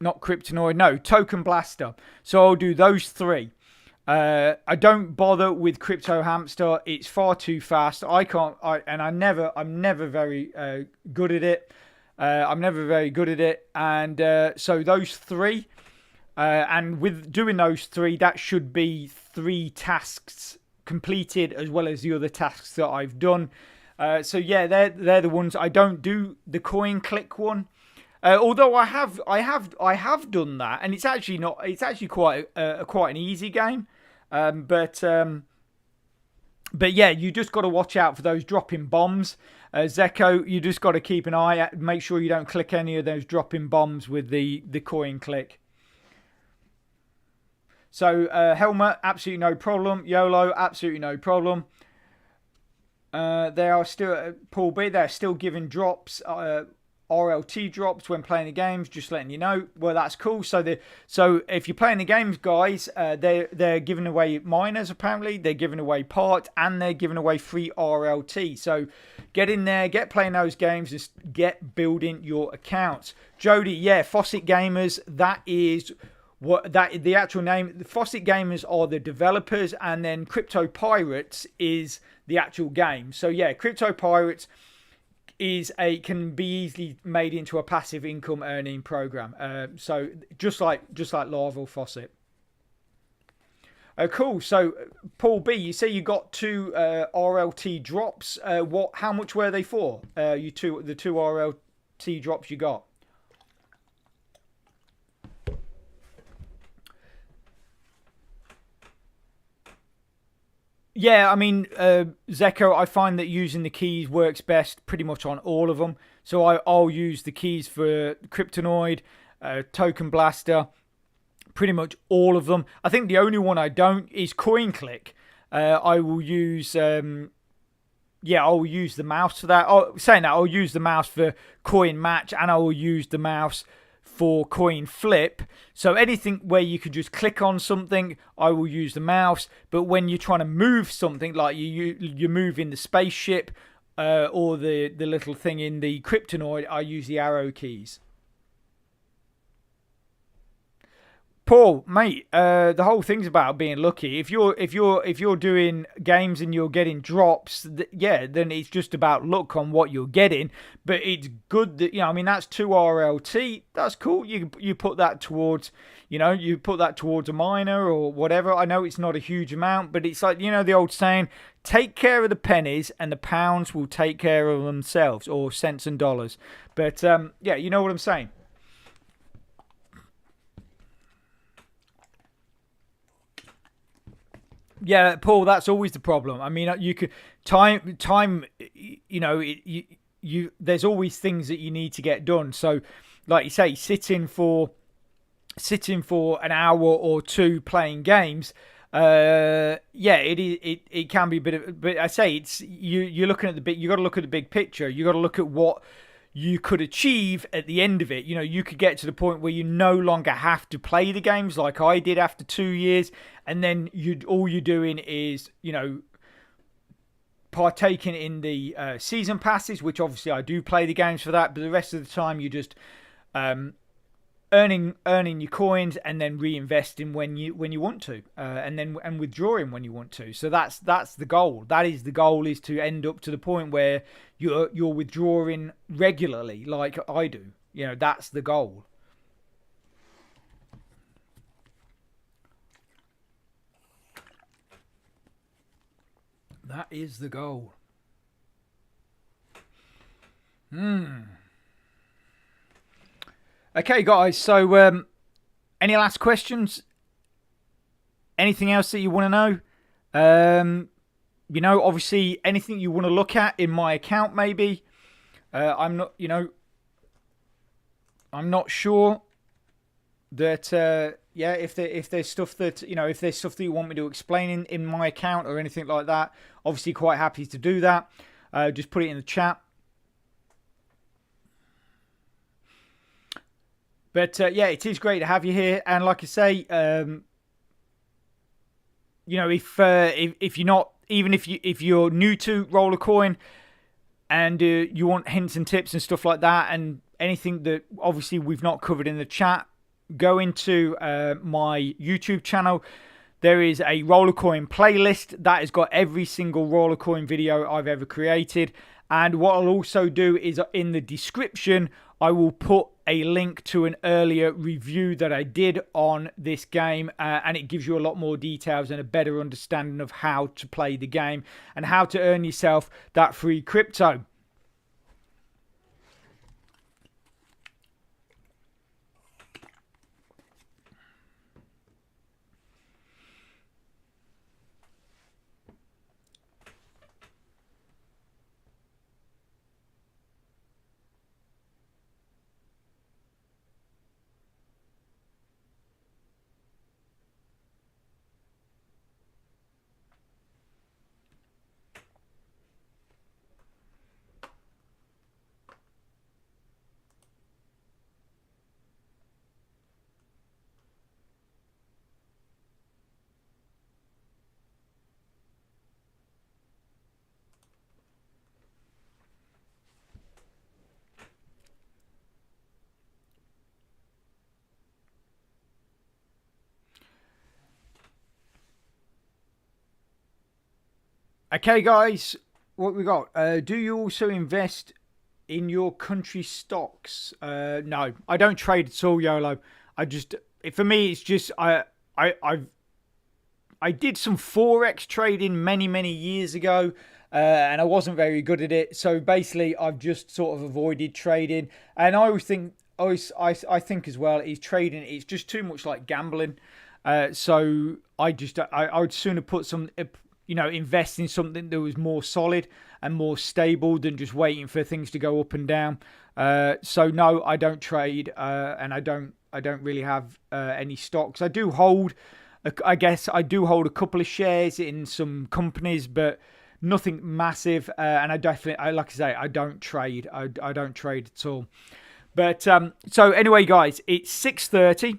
not Kryptonoid, no, Token Blaster. So I'll do those 3. I don't bother with Crypto Hamster. It's far too fast. I'm never very good at it. And so those 3, and with doing those 3, that should be 3 tasks completed as well as the other tasks that I've done. So yeah, they're the ones. I don't do the coin click one. Although I have done that, and it's actually quite an easy game, but yeah, you just got to watch out for those dropping bombs. Zeko, you just got to keep an eye out, make sure you don't click any of those dropping bombs with the coin click. So Helmet, absolutely no problem. YOLO, absolutely no problem. They are still Paul B. They're still giving drops. RLT drops when playing the games, just letting you know. Well, that's cool. So if you're playing the games, guys, they're giving away miners. Apparently, they're giving away part, and they're giving away free RLT. So get in there, get playing those games, just get building your accounts. Jody, yeah, Faucet Gamers. That is the actual name. The Faucet Gamers are the developers, and then Crypto Pirates is the actual game. So yeah, Crypto Pirates can be easily made into a passive income earning program. So just like Laravel Faucet. Cool. So Paul B, you say you got 2 RLT drops. How much were they for? The 2 RLT drops you got. Yeah, I mean, Zeko, I find that using the keys works best pretty much on all of them. So I'll use the keys for Kryptonoid, Token Blaster, pretty much all of them. I think the only one I don't is Coin Click. I will use, I'll use the mouse for that. Saying that, I'll use the mouse for Coin Match, and I will use the mouse for coin flip. So anything where you could just click on something, I will use the mouse. But when you're trying to move something, like you're moving the spaceship or the little thing in the Kryptonoid, I use the arrow keys. Paul, mate, the whole thing's about being lucky. If you're doing games and you're getting drops, then it's just about luck on what you're getting. But it's good that, I mean, that's 2 RLT. That's cool. You put that towards, you put that towards a miner or whatever. I know it's not a huge amount, but it's like, the old saying, take care of the pennies and the pounds will take care of themselves, or cents and dollars. But yeah, you know what I'm saying. Yeah, Paul, that's always the problem. I mean, you could time. There's always things that you need to get done. So, like you say, sitting for an hour or two playing games. It can be a bit of. But I say it's you're looking at the big. You got to look at the big picture. You got to look at what you could achieve at the end of it. You could get to the point where you no longer have to play the games like I did after 2 years, and then all you're doing is, partaking in the season passes, which obviously I do play the games for that, but the rest of the time you just earning your coins and then reinvesting when you want to, and withdrawing when you want to. So that's the goal. That is the goal, is to end up to the point where you're withdrawing regularly like I do. That's the goal. That is the goal. Okay, guys. So, any last questions? Anything else that you want to know? Obviously, anything you want to look at in my account, maybe. I'm not sure that. If there's stuff that you want me to explain in my account or anything like that, obviously quite happy to do that. Just put it in the chat. But it is great to have you here. And like I say, if you're not, even if you're new to Rollercoin and you want hints and tips and stuff like that, and anything that obviously we've not covered in the chat, go into my YouTube channel. There is a Rollercoin playlist that has got every single Rollercoin video I've ever created. And what I'll also do is, in the description, I will put a link to an earlier review that I did on this game, and it gives you a lot more details and a better understanding of how to play the game and how to earn yourself that free crypto. Okay, guys, what we got? Do you also invest in your country stocks? No, I don't trade at all, YOLO. For me, it's just I did some forex trading many years ago, and I wasn't very good at it. So basically, I've just sort of avoided trading. And I always think, I think as well, is trading. It's just too much like gambling. So I would sooner put some. Invest in something that was more solid and more stable than just waiting for things to go up and down. So no, I don't trade, and I don't really have any stocks. I do hold, I guess I do hold a couple of shares in some companies, but nothing massive. And like I say, I don't trade. I don't trade at all. But so anyway, guys, it's 6:30.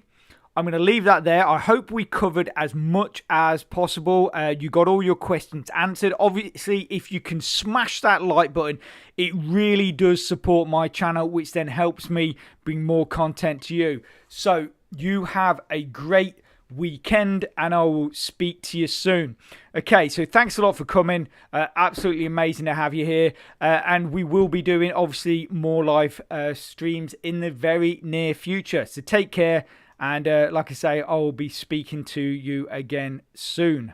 I'm going to leave that there. I hope we covered as much as possible. You got all your questions answered. Obviously, if you can smash that like button, it really does support my channel, which then helps me bring more content to you. So you have a great weekend, and I will speak to you soon. Okay, so thanks a lot for coming. Absolutely amazing to have you here. And we will be doing, obviously, more live streams in the very near future. So take care. And like I say, I will be speaking to you again soon.